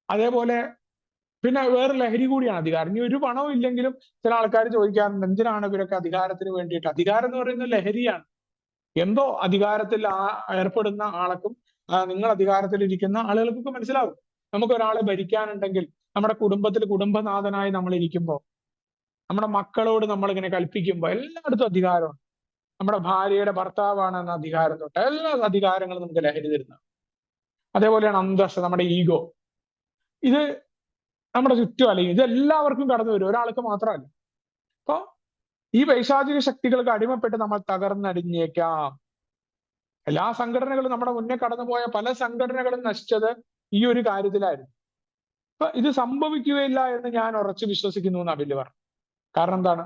അതേപോലെ പിന്നെ വേറെ ലഹരി കൂടിയാണ് അധികാരം. ഇനി ഒരു പണവും ഇല്ലെങ്കിലും ചില ആൾക്കാർ ചോദിക്കാറുണ്ട്, എന്തിനാണ് ഇവരൊക്കെ അധികാരത്തിന് വേണ്ടിയിട്ട്? അധികാരം എന്ന് പറയുന്നത് ലഹരിയാണ്. എന്തോ അധികാരത്തിൽ ഏർപ്പെടുന്ന ആൾക്കും നിങ്ങൾ അധികാരത്തിലിരിക്കുന്ന ആളുകൾക്കൊക്കെ മനസ്സിലാവും. നമുക്ക് ഒരാളെ ഭരിക്കാനുണ്ടെങ്കിൽ, നമ്മുടെ കുടുംബത്തിൽ കുടുംബനാഥനായി നമ്മൾ ഇരിക്കുമ്പോൾ, നമ്മുടെ മക്കളോട് നമ്മൾ ഇങ്ങനെ കൽപ്പിക്കുമ്പോൾ എല്ലായിടത്തും അധികാരമാണ്. നമ്മുടെ ഭാര്യയുടെ ഭർത്താവാണ് എന്ന അധികാരം തൊട്ട് എല്ലാ അധികാരങ്ങളും നമുക്ക് ലഹരി തരുന്ന. അതേപോലെയാണ് അന്തസ്സ്, നമ്മുടെ ഈഗോ. ഇത് നമ്മുടെ ചുറ്റും അല്ലെങ്കിൽ ഇത് എല്ലാവർക്കും കടന്നു വരും, ഒരാൾക്ക് മാത്രമല്ല. അപ്പൊ ഈ പൈശാചിക ശക്തികൾക്ക് അടിമപ്പെട്ട് നമ്മൾ തകർന്നടിഞ്ഞേക്കാം. എല്ലാ സംഘടനകളും, നമ്മുടെ മുന്നേ കടന്നുപോയ പല സംഘടനകളും നശിച്ചത് ഈ ഒരു കാര്യത്തിലായിരുന്നു. അപ്പൊ ഇത് സംഭവിക്കുകയില്ല എന്ന് ഞാൻ ഉറച്ചു വിശ്വസിക്കുന്നു എന്നാ ബില്ല് പറഞ്ഞു. കാരണം എന്താണ്?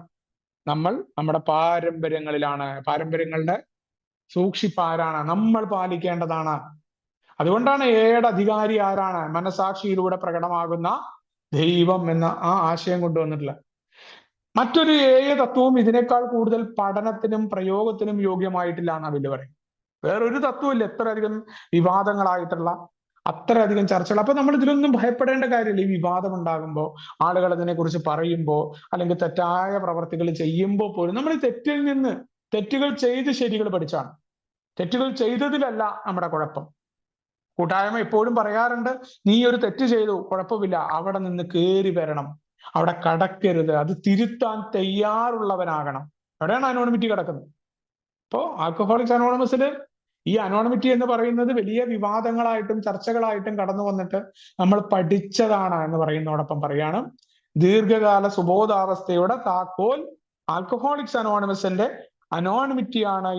നമ്മൾ നമ്മുടെ പാരമ്പര്യങ്ങളിലാണ്, പാരമ്പര്യങ്ങളുടെ സൂക്ഷിപ്പാരാണ്, നമ്മൾ പാലിക്കേണ്ടതാണ്. അതുകൊണ്ടാണ് എയുടെ അധികാരി ആരാണ്? മനസാക്ഷിയിലൂടെ പ്രകടമാകുന്ന ദൈവം എന്ന ആ ആശയം കൊണ്ടുവന്നിട്ടുള്ളത്. മറ്റൊരു തത്വവും ഇതിനേക്കാൾ കൂടുതൽ പഠനത്തിനും പ്രയോഗത്തിനും യോഗ്യമായിട്ടില്ല എന്നാ ബില്ല് പറയും. വേറൊരു തത്വമില്ല എത്രയധികം വിവാദങ്ങളായിട്ടുള്ള, അത്രയധികം ചർച്ചകൾ. അപ്പൊ നമ്മൾ ഇതിലൊന്നും ഭയപ്പെടേണ്ട കാര്യമില്ല. ഈ വിവാദം ഉണ്ടാകുമ്പോൾ, ആളുകൾ അതിനെക്കുറിച്ച് പറയുമ്പോൾ, അല്ലെങ്കിൽ തെറ്റായ പ്രവർത്തികൾ ചെയ്യുമ്പോൾ പോലും നമ്മൾ ഈ തെറ്റുകൾ ചെയ്ത് ശരികൾ പഠിച്ചാണ്. തെറ്റുകൾ ചെയ്തതിലല്ല നമ്മുടെ കുഴപ്പം. കൂട്ടായ്മ എപ്പോഴും പറയാറുണ്ട്, നീ ഒരു തെറ്റ് ചെയ്തു, കുഴപ്പമില്ല, അവിടെ നിന്ന് കയറി വരണം, അവിടെ കടക്കരുത്, അത് തിരുത്താൻ തയ്യാറുള്ളവനാകണം. അവിടെയാണ് അനോണിമിറ്റി കിടക്കുന്നത്. ഇപ്പോ ആൽക്കഹോളിക്സ് അനോണിമസിൽ ഈ അനോണിമിറ്റി എന്ന് പറയുന്നത് വലിയ വിവാദങ്ങളായിട്ടും ചർച്ചകളായിട്ടും കടന്നു വന്നിട്ട് നമ്മൾ പഠിച്ചതാണ് എന്ന് പറയുന്നതോടൊപ്പം പറയാണ്, ദീർഘകാല സുബോധാവസ്ഥയുടെ താക്കോൽ ആൽക്കഹോളിക്സ് അനോണിമസിന്റെ അനോണിമിറ്റിയാണ്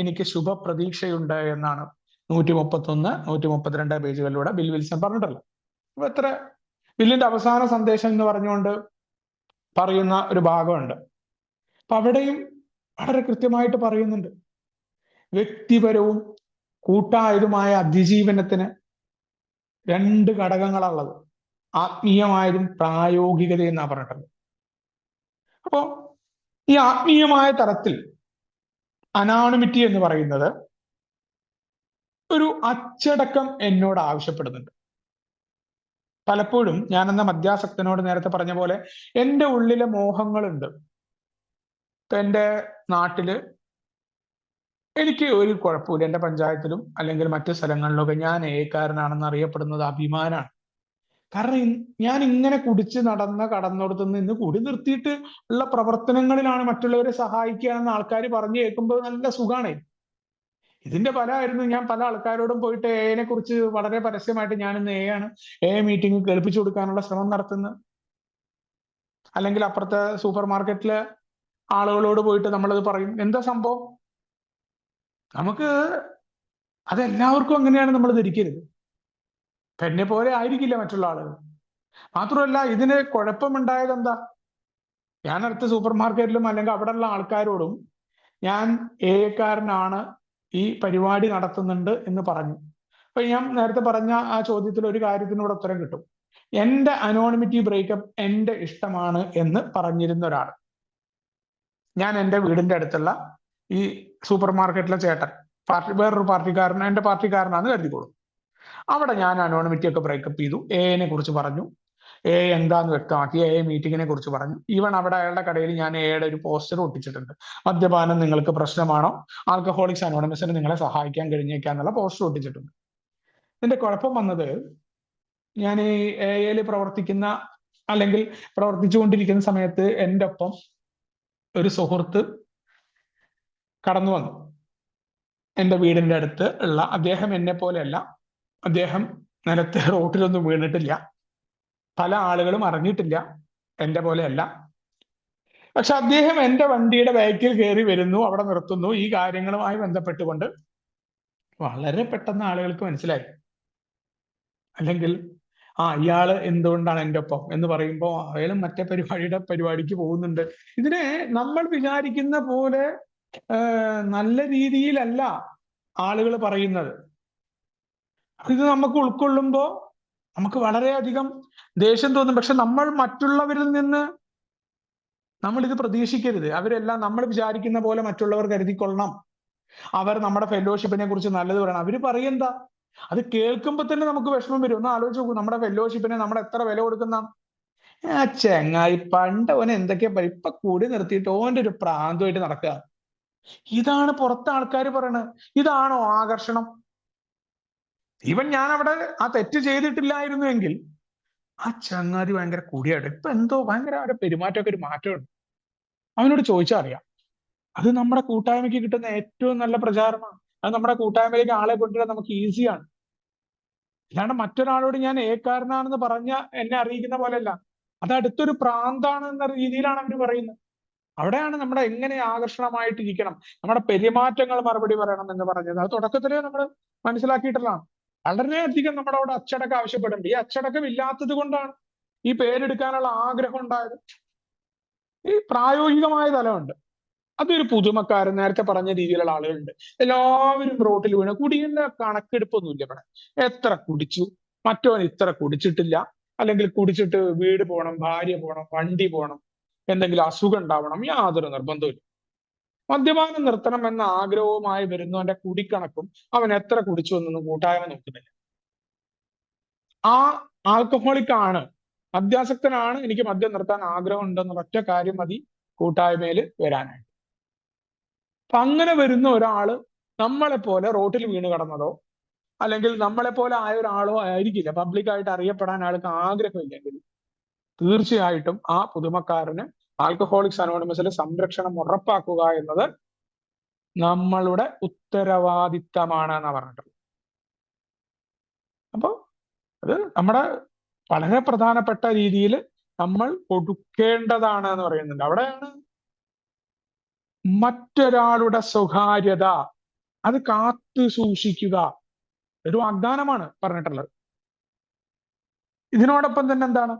എനിക്ക് ശുഭപ്രതീക്ഷയുണ്ട് എന്നാണ് 131, 132 പേജുകളിലൂടെ ബിൽ വിൽസൺ പറഞ്ഞിട്ടുള്ളത്. അപ്പൊ എത്ര ബില്ലിന്റെ അവസാന സന്ദേശം എന്ന് പറഞ്ഞുകൊണ്ട് പറയുന്ന ഒരു ഭാഗമുണ്ട്. അപ്പൊ അവിടെയും വളരെ കൃത്യമായിട്ട് പറയുന്നുണ്ട്, വ്യക്തിപരവും കൂട്ടായതുമായ അതിജീവനത്തിന് 2 ഘടകങ്ങളാണുള്ളത്, ആത്മീയമായതും പ്രായോഗികതയും എന്നാ പറഞ്ഞിട്ടുള്ളത്. അപ്പോ ഈ ആത്മീയമായ തലത്തിൽ അനോണിമിറ്റി എന്ന് പറയുന്നത് ഒരു അച്ചടക്കം എന്നോട് ആവശ്യപ്പെടുന്നുണ്ട്. പലപ്പോഴും ഞാൻ എന്ന മദ്യാസക്തനോട് നേരത്തെ പറഞ്ഞ പോലെ എൻ്റെ ഉള്ളിലെ മോഹങ്ങളുണ്ട്. ഇപ്പൊ എൻ്റെ നാട്ടില് എനിക്ക് ഒരു കുഴപ്പമില്ല. എന്റെ പഞ്ചായത്തിലും അല്ലെങ്കിൽ മറ്റു സ്ഥലങ്ങളിലൊക്കെ ഞാൻ എക്കാരനാണെന്ന് അറിയപ്പെടുന്നത് അഭിമാനമാണ്. കാരണം ഞാൻ ഇങ്ങനെ കുടിച്ച് നടന്ന കടന്നിടത്തുനിന്ന് ഇന്ന് കുടി നിർത്തിയിട്ട് ഉള്ള പ്രവർത്തനങ്ങളിലാണ് മറ്റുള്ളവരെ സഹായിക്കുകയാണെന്ന് ആൾക്കാർ പറഞ്ഞു കേൾക്കുമ്പോൾ നല്ല സുഖാണേ. ഇതിന്റെ ഫലമായിരുന്നു ഞാൻ പല ആൾക്കാരോടും പോയിട്ട് എനെ കുറിച്ച് വളരെ പരസ്യമായിട്ട് ഞാൻ ഇന്ന് ആണ് മീറ്റിംഗ് കേൾപ്പിച്ചു കൊടുക്കാനുള്ള ശ്രമം നടത്തുന്നത്. അല്ലെങ്കിൽ അപ്പുറത്തെ സൂപ്പർ മാർക്കറ്റിലെ ആളുകളോട് പോയിട്ട് നമ്മളത് പറയും. എന്താ സംഭവം? നമുക്ക് അതെല്ലാവർക്കും അങ്ങനെയാണ് നമ്മൾ ധരിക്കരുത്. എന്നെ പോലെ ആയിരിക്കില്ല മറ്റുള്ള ആളുകൾ. മാത്രമല്ല ഇതിന് കുഴപ്പമുണ്ടായത് എന്താ? ഞാൻ അടുത്ത സൂപ്പർ മാർക്കറ്റിലും അല്ലെങ്കിൽ അവിടെയുള്ള ആൾക്കാരോടും ഞാൻ എക്കാരനാണ്, ഈ പരിപാടി നടത്തുന്നുണ്ട് എന്ന് പറഞ്ഞു. അപ്പൊ ഞാൻ നേരത്തെ പറഞ്ഞ ആ ചോദ്യത്തിൽ ഒരു കാര്യത്തിനൂടെ ഉത്തരം കിട്ടും. എന്റെ അനോണിമിറ്റി ബ്രേക്കപ്പ് എന്റെ ഇഷ്ടമാണ് എന്ന് പറഞ്ഞിരുന്ന ഒരാൾ, ഞാൻ എന്റെ വീടിന്റെ അടുത്തുള്ള ഈ സൂപ്പർ മാർക്കറ്റിലെ ചേട്ടൻ, വേറൊരു പാർട്ടിക്കാരൻ, എന്റെ പാർട്ടിക്കാരനാണെന്ന് കരുതിക്കോളൂ. അവിടെ ഞാൻ അനോണിമിറ്റി ഒക്കെ ബ്രേക്കപ്പ് ചെയ്തു, എനെ കുറിച്ച് പറഞ്ഞു, എന്താന്ന് വ്യക്തമാക്കി, മീറ്റിങ്ങിനെ കുറിച്ച് പറഞ്ഞു. ഈവൻ അവിടെ അയാളുടെ കടയിൽ ഞാൻ എയുടെ ഒരു പോസ്റ്റർ ഒട്ടിച്ചിട്ടുണ്ട്. മദ്യപാനം നിങ്ങൾക്ക് പ്രശ്നമാണോ, ആൽക്കഹോളിക്സ് അനോണിമസിന് നിങ്ങളെ സഹായിക്കാൻ കഴിഞ്ഞേക്കാന്നുള്ള പോസ്റ്റർ ഒട്ടിച്ചിട്ടുണ്ട്. ഇതിന്റെ കുഴപ്പം വന്നത്, ഞാൻ ഈ എയിൽ പ്രവർത്തിക്കുന്ന അല്ലെങ്കിൽ പ്രവർത്തിച്ചുകൊണ്ടിരിക്കുന്ന സമയത്ത് എൻ്റെ ഒപ്പം ഒരു സുഹൃത്ത് കടന്നു വന്നു. എൻ്റെ വീടിന്റെ അടുത്ത് ഉള്ള അദ്ദേഹം എന്നെ പോലെയല്ല, അദ്ദേഹം നിലത്ത് റോട്ടിലൊന്നും വീണിട്ടില്ല, പല ആളുകളും അറിഞ്ഞിട്ടില്ല, എന്റെ പോലെയല്ല. പക്ഷെ അദ്ദേഹം എന്റെ വണ്ടിയുടെ ബാക്കിൽ കയറി വരുന്നു, അവിടെ നിർത്തുന്നു. ഈ കാര്യങ്ങളുമായി ബന്ധപ്പെട്ടുകൊണ്ട് വളരെ പെട്ടെന്ന് ആളുകൾക്ക് മനസ്സിലായി. അല്ലെങ്കിൽ ഇയാള് എന്തുകൊണ്ടാണ് എൻ്റെ ഒപ്പം എന്ന് പറയുമ്പോൾ അയാളും മറ്റേ പരിപാടിക്ക് പോകുന്നുണ്ട്. ഇതിനെ നമ്മൾ വിചാരിക്കുന്ന പോലെ നല്ല രീതിയിലല്ല ആളുകൾ പറയുന്നത്. ഇത് നമുക്ക് ഉൾക്കൊള്ളുമ്പോ നമുക്ക് വളരെയധികം ദേഷ്യം തോന്നും. പക്ഷെ നമ്മൾ മറ്റുള്ളവരിൽ നിന്ന് നമ്മൾ ഇത് പ്രതീക്ഷിക്കരുത്. അവരെല്ലാം നമ്മൾ വിചാരിക്കുന്ന പോലെ മറ്റുള്ളവർ കരുതിക്കൊള്ളണം, അവർ നമ്മുടെ ഫെലോഷിപ്പിനെ കുറിച്ച് നല്ലത് പറയണം. അവര് പറയെന്താ, അത് കേൾക്കുമ്പോ തന്നെ നമുക്ക് വിഷമം വരും. ഒന്ന് ആലോചിച്ച് നോക്കൂ, നമ്മുടെ ഫെലോഷിപ്പിനെ നമ്മൾ എത്ര വില കൊടുക്കുന്ന ചെങ്ങായി. പണ്ട് ഓനെ എന്തൊക്കെയാ ഇപ്പൊ കൂടി നിർത്തിയിട്ട് ഓന്റെ ഒരു പ്രാന്തമായിട്ട് നടക്കുക. ഇതാണ് പുറത്തെ ആൾക്കാർ പറയണത്. ഇതാണോ ആകർഷണം? ഈവൻ ഞാൻ അവിടെ ആ തെറ്റ് ചെയ്തിട്ടില്ലായിരുന്നുവെങ്കിൽ ആ ചങ്ങാതി ഭയങ്കര കൂടിയായിട്ട് ഇപ്പൊ എന്തോ ഭയങ്കര അവരുടെ പെരുമാറ്റമൊക്കെ ഒരു മാറ്റമുണ്ട്. അവനോട് ചോദിച്ചാൽ അറിയാം. അത് നമ്മുടെ കൂട്ടായ്മയ്ക്ക് കിട്ടുന്ന ഏറ്റവും നല്ല പ്രചാരണമാണ്. അത് നമ്മുടെ കൂട്ടായ്മയിലേക്ക് ആളെ കൊണ്ടുവരാൻ നമുക്ക് ഈസിയാണ്. അല്ലാണ്ട് മറ്റൊരാളോട് ഞാൻ ഏക്കാരനാണെന്ന് പറഞ്ഞ എന്നെ അറിയിക്കുന്ന പോലെയല്ല, അത് അടുത്തൊരു പ്രാന്താണ് എന്ന രീതിയിലാണ് അവർ പറയുന്നത്. അവിടെയാണ് നമ്മുടെ എങ്ങനെ ആകർഷണമായിട്ടിരിക്കണം, നമ്മുടെ പെരുമാറ്റങ്ങൾ മറുപടി പറയണം എന്ന് പറഞ്ഞത്. അത് തുടക്കത്തിലേ നമ്മൾ മനസ്സിലാക്കിയിട്ടുള്ളതാണ്. വളരെയധികം നമ്മുടെ അവിടെ അച്ചടക്കം ആവശ്യപ്പെടുന്നുണ്ട്. ഈ അച്ചടക്കം ഇല്ലാത്തത് കൊണ്ടാണ് ഈ പേരെടുക്കാനുള്ള ആഗ്രഹം ഉണ്ടായത്. ഈ പ്രായോഗികമായ തലമുണ്ട്. അതൊരു പുതുമക്കാരൻ, നേരത്തെ പറഞ്ഞ രീതിയിലുള്ള ആളുകളുണ്ട്. എല്ലാവരും റോട്ടിൽ വീണ് കുടിയുടെ കണക്കെടുപ്പൊന്നുമില്ല ഇവിടെ. എത്ര കുടിച്ചു, മറ്റവൻ ഇത്ര കുടിച്ചിട്ടില്ല, അല്ലെങ്കിൽ കുടിച്ചിട്ട് വീട് പോകണം, ഭാര്യ പോകണം, വണ്ടി പോകണം, എന്തെങ്കിലും അസുഖം ഉണ്ടാവണം, യാതൊരു നിർബന്ധവും. മദ്യപാനം നിർത്തണം എന്ന ആഗ്രഹവുമായി വരുന്നവന്റെ കുടിക്കണക്കും അവൻ എത്ര കുടിച്ചു എന്നൊന്നും കൂട്ടായ്മ നോക്കുന്നില്ല. ആ ആൽക്കഹോളിക് ആണ്, മദ്യാസക്തനാണ്, എനിക്ക് മദ്യം നിർത്താൻ ആഗ്രഹം ഉണ്ടെന്നുള്ള ഒറ്റ കാര്യം മതി കൂട്ടായ്മയിൽ വരാനായിട്ട്. അപ്പൊ അങ്ങനെ വരുന്ന ഒരാള് നമ്മളെ പോലെ റോട്ടിൽ വീണ് കിടന്നതോ അല്ലെങ്കിൽ നമ്മളെ പോലെ ആയ ഒരാളോ ആയിരിക്കില്ല. പബ്ലിക്കായിട്ട് അറിയപ്പെടാൻ ആൾക്ക് ആഗ്രഹമില്ലെങ്കിൽ തീർച്ചയായിട്ടും ആ പുതുമക്കാരന് ആൽക്കഹോളിക്സ് അനോണിമസിൽ സംരക്ഷണം ഉറപ്പാക്കുക എന്നത് നമ്മളുടെ ഉത്തരവാദിത്തമാണ് എന്നാ പറഞ്ഞിട്ടുള്ളത്. അപ്പൊ അത് നമ്മുടെ വളരെ പ്രധാനപ്പെട്ട രീതിയിൽ നമ്മൾ കൊടുക്കേണ്ടതാണ് എന്ന് പറയുന്നുണ്ട്. അവിടെയാണ് മറ്റൊരാളുടെ സ്വകാര്യത അത് കാത്തു സൂക്ഷിക്കുക ഒരു വാഗ്ദാനമാണ് പറഞ്ഞിട്ടുള്ളത്. ഇതിനോടൊപ്പം തന്നെ എന്താണ്,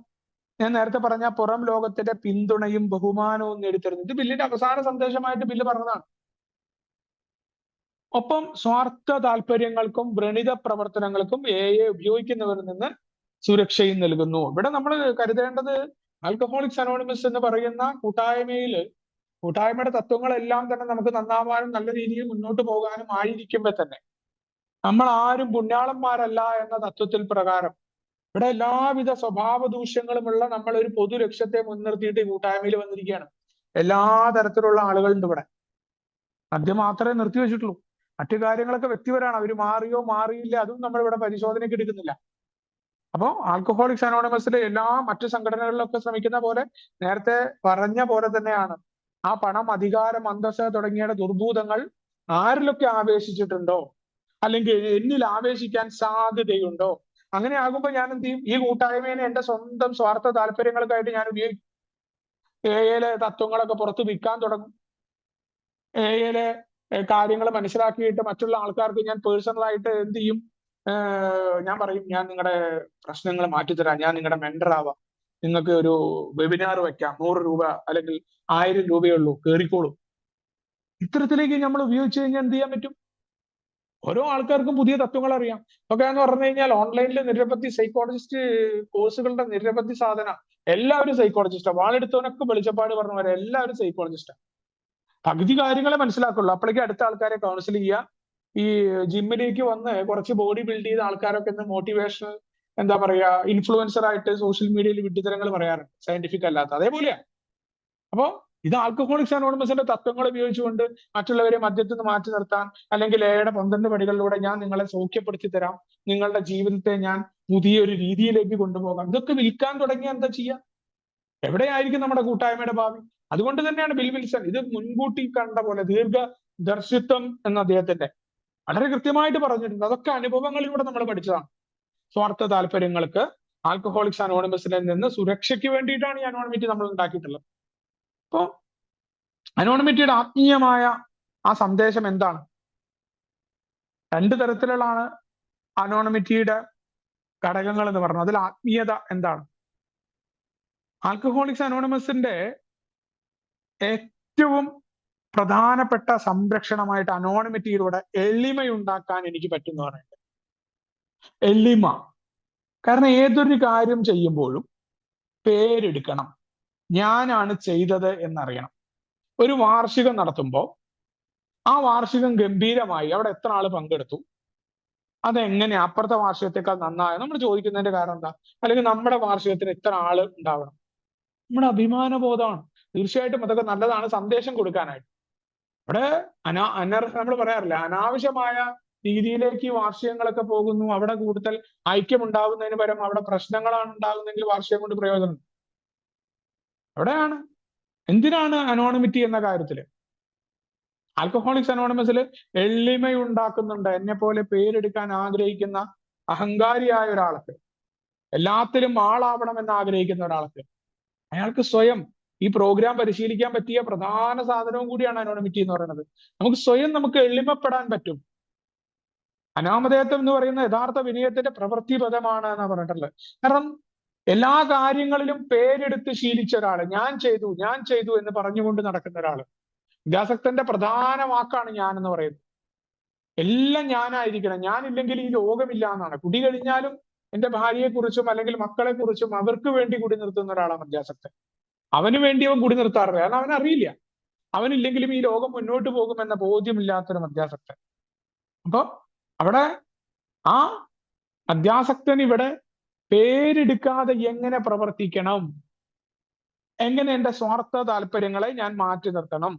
ഞാൻ നേരത്തെ പറഞ്ഞ പുറം ലോകത്തിന്റെ പിന്തുണയും ബഹുമാനവും നേടിത്തരുന്നത്. ഇത് ബില്ലിന്റെ അവസാന സന്ദേശമായിട്ട് ബില്ല് പറഞ്ഞതാണ്. ഒപ്പം സ്വാർത്ഥ താല്പര്യങ്ങൾക്കും വ്രണിത പ്രവർത്തനങ്ങൾക്കും ഉപയോഗിക്കുന്നവരിൽ നിന്ന് സുരക്ഷയും നൽകുന്നു. ഇവിടെ നമ്മൾ കരുതേണ്ടത് ആൽക്കഹോളിക്സ് അനോണിമസ് എന്ന് പറയുന്ന കൂട്ടായ്മയുടെ തത്വങ്ങളെല്ലാം തന്നെ നമുക്ക് നന്നാവാനും നല്ല രീതിയിൽ മുന്നോട്ട് പോകാനും ആയിരിക്കുമ്പോൾ തന്നെ നമ്മൾ ആരും പുണ്യാളന്മാരല്ല എന്ന തത്വത്തിൽ പ്രകാരം ഇവിടെ എല്ലാവിധ സ്വഭാവ ദൂഷ്യങ്ങളുമുള്ള നമ്മൾ ഒരു പൊതു ലക്ഷ്യത്തെ മുൻനിർത്തിയിട്ട് കൂട്ടായ്മയിൽ വന്നിരിക്കുകയാണ്. എല്ലാ തരത്തിലുള്ള ആളുകളുണ്ട് ഇവിടെ. മദ്യം മാത്രമേ നിർത്തിവെച്ചിട്ടുള്ളൂ. മറ്റു കാര്യങ്ങളൊക്കെ വ്യക്തിപരമാണ്. അവർ മാറിയോ മാറിയില്ല അതും നമ്മളിവിടെ പരിശോധനയ്ക്ക് എടുക്കുന്നില്ല. അപ്പോൾ ആൽക്കഹോളിക്സ് അനോണിമസിലെ എല്ലാ മറ്റു സംഘടനകളിലൊക്കെ ശ്രമിക്കുന്ന പോലെ നേരത്തെ പറഞ്ഞ പോലെ തന്നെയാണ്. ആ പണം, അധികാരം, അന്തസ്സ് തുടങ്ങിയ ദുർഭൂതങ്ങൾ ആരിലൊക്കെ ആവേശിച്ചിട്ടുണ്ടോ, അല്ലെങ്കിൽ എന്നിൽ ആവേശിക്കാൻ സാധ്യതയുണ്ടോ, അങ്ങനെ ആകുമ്പോൾ ഞാൻ എന്ത് ചെയ്യും? ഈ കൂട്ടായ്മയെ എന്റെ സ്വന്തം സ്വാർത്ഥ താല്പര്യങ്ങൾക്കായിട്ട് ഞാൻ ഉപയോഗിക്കും. എയിലെ തത്വങ്ങളൊക്കെ പുറത്ത് വിൽക്കാൻ തുടങ്ങും. എയിലെ കാര്യങ്ങൾ മനസ്സിലാക്കിയിട്ട് മറ്റുള്ള ആൾക്കാർക്ക് ഞാൻ പേഴ്സണലായിട്ട് എന്ത് ചെയ്യും? ഞാൻ പറയും, ഞാൻ നിങ്ങളുടെ പ്രശ്നങ്ങൾ മാറ്റിത്തരാം, ഞാൻ നിങ്ങളുടെ മെന്റർ ആവാം, നിങ്ങൾക്ക് ഒരു വെബിനാർ വെക്കാം, 100 രൂപ അല്ലെങ്കിൽ 1000 രൂപയേ ഉള്ളൂ, കയറിക്കോളൂ. ഇത്തരത്തിലേക്ക് നമ്മൾ ഉപയോഗിച്ചു കഴിഞ്ഞാൽ എന്ത് ചെയ്യാൻ പറ്റും? ഓരോ ആൾക്കാർക്കും പുതിയ തത്വങ്ങൾ അറിയാം. ഒക്കെ എന്ന് പറഞ്ഞു കഴിഞ്ഞാൽ ഓൺലൈനിൽ നിരവധി സൈക്കോളജിസ്റ്റ് കോഴ്സുകളുടെ നിരവധി സാധന. എല്ലാവരും സൈക്കോളജിസ്റ്റാണ്. വാളെടുത്തവനൊക്കെ വെളിച്ചപ്പാട് പറഞ്ഞവരെ എല്ലാവരും സൈക്കോളജിസ്റ്റാണ്. പകുതി കാര്യങ്ങളെ മനസ്സിലാക്കുള്ളൂ. അപ്പോഴേക്കും അടുത്ത ആൾക്കാരെ കൗൺസിൽ ചെയ്യുക. ഈ ജിമ്മിലേക്ക് വന്ന് കുറച്ച് ബോഡി ബിൽഡ് ചെയ്ത ആൾക്കാരൊക്കെ ഇന്ന് മോട്ടിവേഷണൽ, എന്താ പറയാ, ഇൻഫ്ലുവൻസർ ആയിട്ട് സോഷ്യൽ മീഡിയയിൽ വിഡ്ഢിത്തരങ്ങൾ പറയാറുണ്ട്, സയന്റിഫിക് അല്ലാത്ത. അതേപോലെയാ. അപ്പോ ഇത് ആൽക്കഹോളിക്സ് അനോണിമസിന്റെ തത്വങ്ങൾ ഉപയോഗിച്ചുകൊണ്ട് മറ്റുള്ളവരെ മദ്യത്തിൽ നിന്ന് മാറ്റി നിർത്താൻ, അല്ലെങ്കിൽ ഏഴ് 12 പടികളിലൂടെ ഞാൻ നിങ്ങളെ സൗഖ്യപ്പെടുത്തി തരാം, നിങ്ങളുടെ ജീവിതത്തെ ഞാൻ പുതിയൊരു രീതിയിലേക്ക് കൊണ്ടുപോകാം, ഇതൊക്കെ വിൽക്കാൻ തുടങ്ങിയാൽ എന്താ ചെയ്യാ? എവിടെയായിരിക്കും നമ്മുടെ കൂട്ടായ്മയുടെ ഭാവി? അതുകൊണ്ട് തന്നെയാണ് ബിൽ വിൽസൺ ഇത് മുൻകൂട്ടി കണ്ട പോലെ ദീർഘദർശിത്വം എന്ന അദ്ദേഹത്തിന്റെ വളരെ കൃത്യമായിട്ട് പറഞ്ഞിട്ടുണ്ട്. അതൊക്കെ അനുഭവങ്ങളിലൂടെ നമ്മൾ പഠിച്ചതാണ്. സ്വാർത്ഥ താല്പര്യങ്ങൾക്ക് ആൽക്കഹോളിക്സ് അനോണിമസിൽ നിന്ന് സുരക്ഷയ്ക്ക് വേണ്ടിയിട്ടാണ് ഈ അനോണിമിറ്റി നമ്മൾ ഉണ്ടാക്കിയിട്ടുള്ളത്. അപ്പോ അനോണിമിറ്റിയുടെ ആത്മീയമായ ആ സന്ദേശം എന്താണ്? 2 തരത്തിലുള്ളതാണ് അനോണിമിറ്റിയുടെ ഘടകങ്ങൾ എന്ന് പറഞ്ഞത്. അതിൽ ആത്മീയത എന്താണ്? ആൽക്കഹോളിക്സ് അനോണിമസിന്റെ ഏറ്റവും പ്രധാനപ്പെട്ട സംരക്ഷണമായിട്ട് അനോണിമിറ്റിയിലൂടെ എളിമയുണ്ടാക്കാൻ എനിക്ക് പറ്റുന്ന പറയുന്നത് എളിമ. കാരണം ഏതൊരു കാര്യം ചെയ്യുമ്പോഴും പേരെടുക്കണം, ഞാനാണ് ചെയ്തത് എന്നറിയണം. ഒരു വാർഷികം നടത്തുമ്പോൾ ആ വാർഷികം ഗംഭീരമായി, അവിടെ എത്ര ആള് പങ്കെടുത്തു, അതെങ്ങനെ അപ്പുറത്തെ വാർഷികത്തെക്കാൾ നന്നായോ നമ്മൾ ചോദിക്കുന്നതിന്റെ കാരണം എന്താ? അല്ലെങ്കിൽ നമ്മുടെ വാർഷികത്തിന് എത്ര ആള് ഉണ്ടാവണം? നമ്മുടെ അഭിമാനബോധമാണ്. തീർച്ചയായിട്ടും അതൊക്കെ നല്ലതാണ് സന്ദേശം കൊടുക്കാനായിട്ട്. അവിടെ നമ്മൾ പറയാറില്ല, അനാവശ്യമായ രീതിയിലേക്ക് വാർഷികങ്ങളൊക്കെ പോകുന്നു. അവിടെ കൂടുതൽ ഐക്യം ഉണ്ടാകുന്നതിന് പകരം അവിടെ പ്രശ്നങ്ങളാണ് ഉണ്ടാകുന്നതെങ്കിൽ വാർഷികം കൊണ്ട് പ്രയോജനം അവിടെയാണ്. എന്തിനാണ് അനോണിമിറ്റി എന്ന കാര്യത്തില്? ആൽക്കഹോളിക്സ് അനോണിമസിൽ എളിമയുണ്ടാക്കുന്നുണ്ട്. എന്നെ പോലെ പേരെടുക്കാൻ ആഗ്രഹിക്കുന്ന അഹങ്കാരിയായ ഒരാൾക്ക്, എല്ലാത്തിലും ആളാവണമെന്ന് ആഗ്രഹിക്കുന്ന ഒരാൾക്ക്, അയാൾക്ക് സ്വയം ഈ പ്രോഗ്രാം പരിശീലിക്കാൻ പറ്റിയ പ്രധാന സാധനവും കൂടിയാണ് അനോണിമിറ്റി എന്ന് പറയുന്നത്. നമുക്ക് എളിമപ്പെടാൻ പറ്റും. അനാമധേയത്വം എന്ന് പറയുന്ന യഥാർത്ഥ വിനയത്തിന്റെ പ്രവൃത്തിപദമാണ് എന്നാണ് പറഞ്ഞിട്ടുള്ളത്. കാരണം എല്ലാ കാര്യങ്ങളിലും പേരെടുത്ത് ശീലിച്ച ഒരാള്, ഞാൻ ചെയ്തു എന്ന് പറഞ്ഞുകൊണ്ട് നടക്കുന്ന ഒരാള്. വിദ്യാസക്തന്റെ പ്രധാന വാക്കാണ് ഞാൻ എന്ന് പറയുന്നത്. എല്ലാം ഞാനായിരിക്കണം, ഞാനില്ലെങ്കിൽ ഈ ലോകമില്ല എന്നാണ്. കുടി കഴിഞ്ഞാലും എന്റെ ഭാര്യയെക്കുറിച്ചും അല്ലെങ്കിൽ മക്കളെ കുറിച്ചും അവർക്ക് വേണ്ടി കുടി നിർത്തുന്ന ഒരാളാണ് വിദ്യാസക്തൻ. അവന് വേണ്ടി അവൻ കുടി നിർത്താറില്ല, കാരണം അവനറിയില്ല അവനില്ലെങ്കിലും ഈ ലോകം മുന്നോട്ട് പോകുമെന്ന ബോധ്യമില്ലാത്തൊരു മദ്യാസക്തൻ. അപ്പൊ അവിടെ ആ മദ്യാസക്തൻ ഇവിടെ പേരെടുക്കാതെ എങ്ങനെ പ്രവർത്തിക്കണം, എങ്ങനെ എന്റെ സ്വാർത്ഥ താല്പര്യങ്ങളെ ഞാൻ മാറ്റി നിർത്തണം.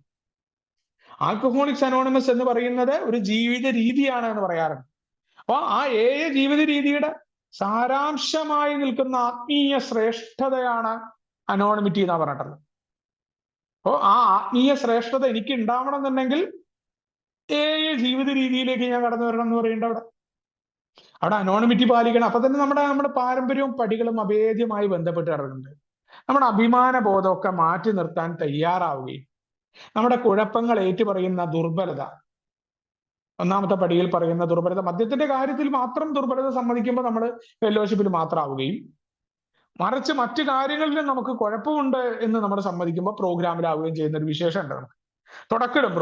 ആൽക്കഹോളിക്സ് അനോണിമസ് എന്ന് പറയുന്നത് ഒരു ജീവിത രീതിയാണ് എന്ന് പറയാറുണ്ട്. അപ്പൊ ആ ജീവിത രീതിയുടെ സാരാംശമായി നിൽക്കുന്ന ആത്മീയ ശ്രേഷ്ഠതയാണ് അനോണിമിറ്റി എന്നാ പറഞ്ഞിട്ടുള്ളത്. അപ്പോ ആ ആത്മീയ ശ്രേഷ്ഠത എനിക്ക് ഉണ്ടാവണം എന്നുണ്ടെങ്കിൽ ജീവിത രീതിയിലേക്ക് ഞാൻ കടന്നു വരണം എന്ന് പറയേണ്ട അവിടെ അനോണിമിറ്റി പാലിക്കണം. അപ്പൊ തന്നെ നമ്മുടെ പാരമ്പര്യവും പടികളും അഭേദ്യമായി ബന്ധപ്പെട്ട് കിടക്കുന്നുണ്ട്. നമ്മുടെ അഭിമാന ബോധമൊക്കെ മാറ്റി നിർത്താൻ തയ്യാറാവുകയും നമ്മുടെ കുഴപ്പങ്ങൾ ഏറ്റുപറയുന്ന ദുർബലത, ഒന്നാമത്തെ പടിയിൽ പറയുന്ന ദുർബലത, മദ്യത്തിന്റെ കാര്യത്തിൽ മാത്രം ദുർബലത സമ്മതിക്കുമ്പോൾ നമ്മൾ ഫെലോഷിപ്പിൽ മാത്രമാവുകയും, മറിച്ച് മറ്റു കാര്യങ്ങളിലും നമുക്ക് കുഴപ്പമുണ്ട് എന്ന് നമ്മൾ സമ്മതിക്കുമ്പോൾ പ്രോഗ്രാമിലാവുകയും ചെയ്യുന്ന ഒരു വിശേഷം ഉണ്ട്. നമുക്ക് തുടക്കം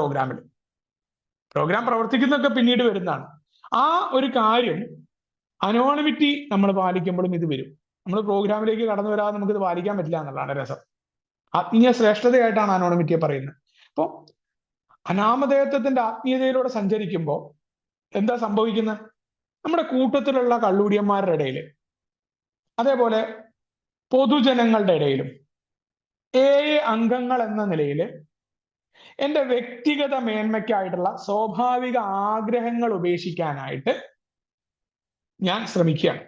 പ്രോഗ്രാം പ്രവർത്തിക്കുന്നതൊക്കെ പിന്നീട് വരുന്നതാണ്. ആ ഒരു കാര്യം അനോണിമിറ്റി നമ്മൾ പാലിക്കുമ്പോഴും ഇത് വരും. നമ്മൾ പ്രോഗ്രാമിലേക്ക് കടന്നു വരാതെ നമുക്കിത് പാലിക്കാൻ പറ്റില്ല എന്നുള്ളതാണ് രസം. ആത്മീയ ശ്രേഷ്ഠതയായിട്ടാണ് അനോണിമിറ്റിയെ പറയുന്നത്. അപ്പോ അനാമധേയത്വത്തിന്റെ ആത്മീയതയിലൂടെ സഞ്ചരിക്കുമ്പോൾ എന്താ സംഭവിക്കുന്നത്? നമ്മുടെ കൂട്ടത്തിലുള്ള കള്ളുടിയന്മാരുടെ ഇടയിൽ, അതേപോലെ പൊതുജനങ്ങളുടെ ഇടയിലും 7 അംഗങ്ങൾ എന്ന നിലയിൽ എൻ്റെ വ്യക്തിഗത മേന്മയ്ക്കായിട്ടുള്ള സ്വാഭാവിക ആഗ്രഹങ്ങൾ ഉപേക്ഷിക്കാനായിട്ട് ഞാൻ ശ്രമിക്കുകയാണ്.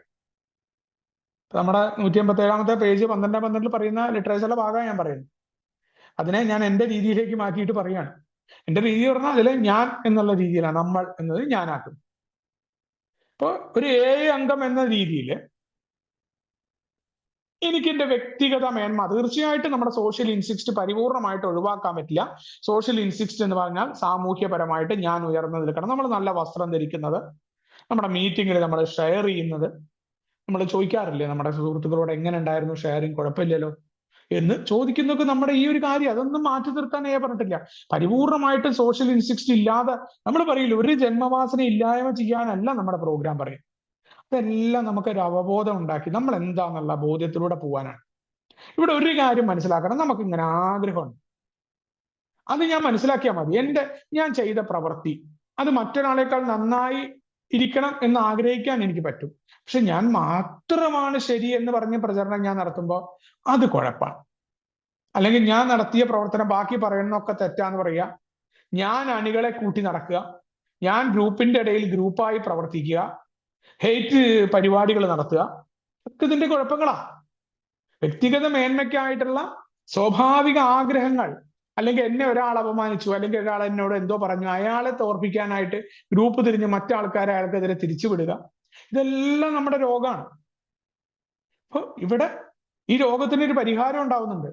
നമ്മുടെ 157 പേജ് 12 പറയുന്ന ലിറ്ററേച്ചറിലെ ഭാഗമാണ് ഞാൻ പറയുന്നത്. അതിനെ ഞാൻ എൻ്റെ രീതിയിലേക്ക് മാറ്റിയിട്ട് പറയാണ്. എൻ്റെ രീതി പറഞ്ഞാൽ അതിൽ ഞാൻ എന്നുള്ള രീതിയിലാണ്, നമ്മൾ എന്നത് ഞാനാക്കും. അപ്പോൾ ഒരു 7 അംഗം എന്ന രീതിയിൽ എനിക്ക് എൻ്റെ വ്യക്തിഗത മേന്മ, തീർച്ചയായിട്ടും നമ്മുടെ സോഷ്യൽ ഇൻസിസ്റ്റ് പരിപൂർണമായിട്ട് ഒഴിവാക്കാൻ പറ്റില്ല. സോഷ്യൽ ഇൻസിസ്റ്റ് എന്ന് പറഞ്ഞാൽ സാമൂഹ്യപരമായിട്ട് ഞാൻ ഉയർന്നു നിൽക്കണം. നമ്മൾ നല്ല വസ്ത്രം ധരിക്കുന്നത്, നമ്മുടെ മീറ്റിങ്ങിൽ നമ്മൾ ഷെയർ ചെയ്യുന്നത്, നമ്മൾ ചോദിക്കാറില്ലേ നമ്മുടെ സുഹൃത്തുക്കളോട് എങ്ങനെ ഉണ്ടായിരുന്നു ഷെയറിങ്, കുഴപ്പമില്ലല്ലോ എന്ന് ചോദിക്കുന്നതൊക്കെ നമ്മുടെ ഈ ഒരു കാര്യം. അതൊന്നും മാറ്റി നിർത്താനേ പറഞ്ഞിട്ടില്ല. പരിപൂർണമായിട്ടും സോഷ്യൽ ഇൻസിസ്റ്റ് ഇല്ലാതെ നമ്മൾ പറയില്ല, ഒരു ജന്മവാസന ഇല്ലായ്മ ചെയ്യാനല്ല നമ്മുടെ പ്രോഗ്രാം പറയും. ഇതെല്ലാം നമുക്കൊരു അവബോധം ഉണ്ടാക്കി നമ്മൾ എന്താന്നുള്ള ബോധ്യത്തിലൂടെ പോകാനാണ്. ഇവിടെ ഒരു കാര്യം മനസ്സിലാക്കണം, നമുക്ക് ഇങ്ങനെ ആഗ്രഹമുണ്ട്, അത് ഞാൻ മനസ്സിലാക്കിയാൽ മതി. ഞാൻ ചെയ്ത പ്രവൃത്തി അത് മറ്റൊരാളെക്കാൾ നന്നായി ഇരിക്കണം എന്ന് ആഗ്രഹിക്കാൻ എനിക്ക് പറ്റും. പക്ഷെ ഞാൻ മാത്രമാണ് ശരി എന്ന് പറഞ്ഞ് പ്രചരണം ഞാൻ നടത്തുമ്പോൾ അത് കുഴപ്പമാണ്. അല്ലെങ്കിൽ ഞാൻ നടത്തിയ പ്രവർത്തനം ബാക്കി പറയുന്നതൊക്കെ തെറ്റാന്ന് പറയുക, ഞാൻ അണികളെ കൂട്ടി നടക്കുക, ഞാൻ ഗ്രൂപ്പിന്റെ ഇടയിൽ ഗ്രൂപ്പായി പ്രവർത്തിക്കുക, ഹെയ്റ്റ് പരിപാടികൾ നടത്തുക, ഒക്കെ ഇതിന്റെ കുഴപ്പങ്ങളാ. വ്യക്തിഗത മേന്മയ്ക്കായിട്ടുള്ള സ്വാഭാവിക ആഗ്രഹങ്ങൾ, അല്ലെങ്കിൽ എന്നെ ഒരാൾ അപമാനിച്ചു, അല്ലെങ്കിൽ ഒരാൾ എന്നോട് എന്തോ പറഞ്ഞു, അയാളെ തോർപ്പിക്കാനായിട്ട് ഗ്രൂപ്പ് തിരിഞ്ഞ് മറ്റാൾക്കാരെ അയാൾക്കെതിരെ തിരിച്ചുവിടുക, ഇതെല്ലാം നമ്മുടെ രോഗമാണ്. അപ്പൊ ഇവിടെ ഈ രോഗത്തിന് ഒരു പരിഹാരം ഉണ്ടാവുന്നുണ്ട്.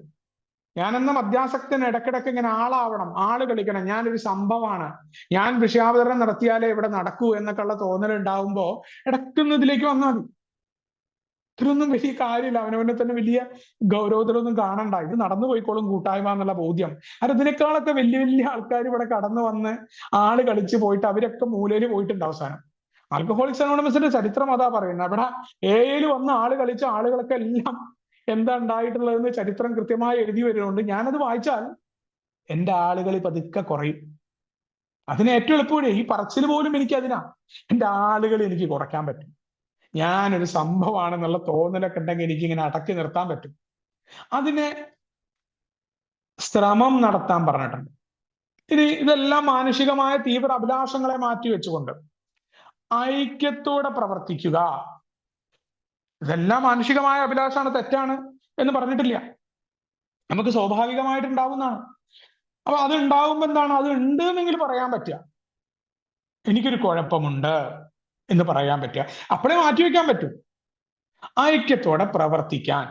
ഞാനെന്ന മദ്യാസക്തൻ ഇടക്കിടക്ക് ഇങ്ങനെ ആളാവണം, ആള് കളിക്കണം, ഞാനൊരു സംഭവമാണ്, ഞാൻ വിഷയാവതരണം നടത്തിയാലേ ഇവിടെ നടക്കൂ എന്നൊക്കെ ഉള്ള തോന്നൽ ഉണ്ടാവുമ്പോ ഇടയ്ക്കൊന്നും ഇതിലേക്ക് വന്നാൽ മതി. ഇത്രയൊന്നും വലിയ കാര്യമില്ല, അവനവനെ തന്നെ വലിയ ഗൗരവത്തിലൊന്നും കാണണ്ട, ഇത് നടന്നു പോയിക്കോളും കൂട്ടായ്മ എന്നുള്ള ബോധ്യം. അത് ഇതിനേക്കാളൊക്കെ വലിയ വലിയ ആൾക്കാർ ഇവിടെ കടന്നു വന്ന് ആള് കളിച്ച് പോയിട്ട് അവരൊക്കെ മൂലയിൽ പോയിട്ടുണ്ട് അവസാനം. ആൽക്കഹോളിക്സ് അനോണിമസിന്റെ ചരിത്രം അതാ പറയുന്നത്. അവിടെ ഏയിൽ വന്ന് ആള് കളിച്ച ആളുകളൊക്കെ എല്ലാം എന്താ ഉണ്ടായിട്ടുള്ളതെന്ന് ചരിത്രം കൃത്യമായി എഴുതി വരുന്നുണ്ട്. ഞാനത് വായിച്ചാൽ എൻ്റെ ആളുകൾ പതുക്കെ കുറയും. അതിന് ഏറ്റവും എളുപ്പമാണ് ഈ പറച്ചിൽ പോലും എനിക്ക് അതിനാ, എൻ്റെ ആളുകൾ എനിക്ക് കുറയ്ക്കാൻ പറ്റും. ഞാനൊരു സംഭവമാണെന്നുള്ള തോന്നലൊക്കെ ഉണ്ടെങ്കിൽ എനിക്ക് ഇങ്ങനെ അടക്കി നിർത്താൻ പറ്റും. അതിന് ശ്രമം നടത്താൻ പറഞ്ഞിട്ടുണ്ട്. ഇനി ഇതെല്ലാം മാനുഷികമായ തീവ്ര അഭിലാഷങ്ങളെ മാറ്റി വെച്ചുകൊണ്ട് ഐക്യത്തോടെ പ്രവർത്തിക്കുക. ഇതെല്ലാം മാനുഷികമായ അഭിലാഷമാണ്, തെറ്റാണ് എന്ന് പറഞ്ഞിട്ടില്ല, നമുക്ക് സ്വാഭാവികമായിട്ട് ഉണ്ടാവുന്നതാണ്. അപ്പൊ അത് ഉണ്ടാവുമ്പോ എന്താണ്, അത് ഉണ്ട് എന്നെങ്കിലും പറയാൻ പറ്റുക, എനിക്കൊരു കുഴപ്പമുണ്ട് എന്ന് പറയാൻ പറ്റുക, അപ്പോഴേ മാറ്റിവെക്കാൻ പറ്റൂ. ഐക്യത്തോടെ പ്രവർത്തിക്കാൻ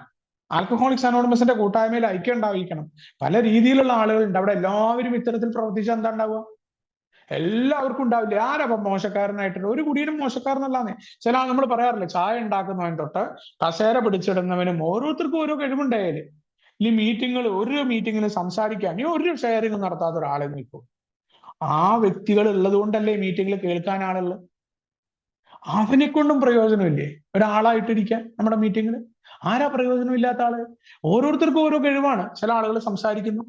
ആൽക്കഹോളിക്സ് അനോണിമസിന്റെ കൂട്ടായ്മയിൽ ഐക്യം ഉണ്ടായിരിക്കണം. പല രീതിയിലുള്ള ആളുകളുണ്ട് അവിടെ. എല്ലാവരും ഇത്തരത്തിൽ പ്രവർത്തിച്ചാൽ എന്താ ഉണ്ടാവുക? എല്ലാവർക്കും ഉണ്ടാവില്ല. ആരപ്പം മോശക്കാരനായിട്ടുള്ള ഒരു കുടിയനും മോശക്കാരനല്ലാന്നേ. ചില ആൾ നമ്മൾ പറയാറില്ലേ, ചായ ഉണ്ടാക്കുന്നവൻ തൊട്ട് കസേര പിടിച്ചിടുന്നവനും ഓരോരുത്തർക്കും ഓരോ കഴിവുണ്ടായാല് ഈ ഒരു മീറ്റിങ്ങിൽ സംസാരിക്കാൻ ഒരു ഷെയറിംഗ് നടത്താത്ത ഒരാളെ നിൽക്കും. ആ വ്യക്തികൾ ഉള്ളത് കൊണ്ടല്ലേ മീറ്റിങ്ങിൽ കേൾക്കാൻ ആളുള്ളത്. അവനെ കൊണ്ടും പ്രയോജനമില്ലേ ഒരാളായിട്ടിരിക്കാൻ നമ്മുടെ മീറ്റിങ്ങിൽ? ആരാ പ്രയോജനമില്ലാത്ത ആള്? ഓരോരുത്തർക്കും ഓരോ കഴിവാണ്. ചില ആളുകൾ സംസാരിക്കുന്നു,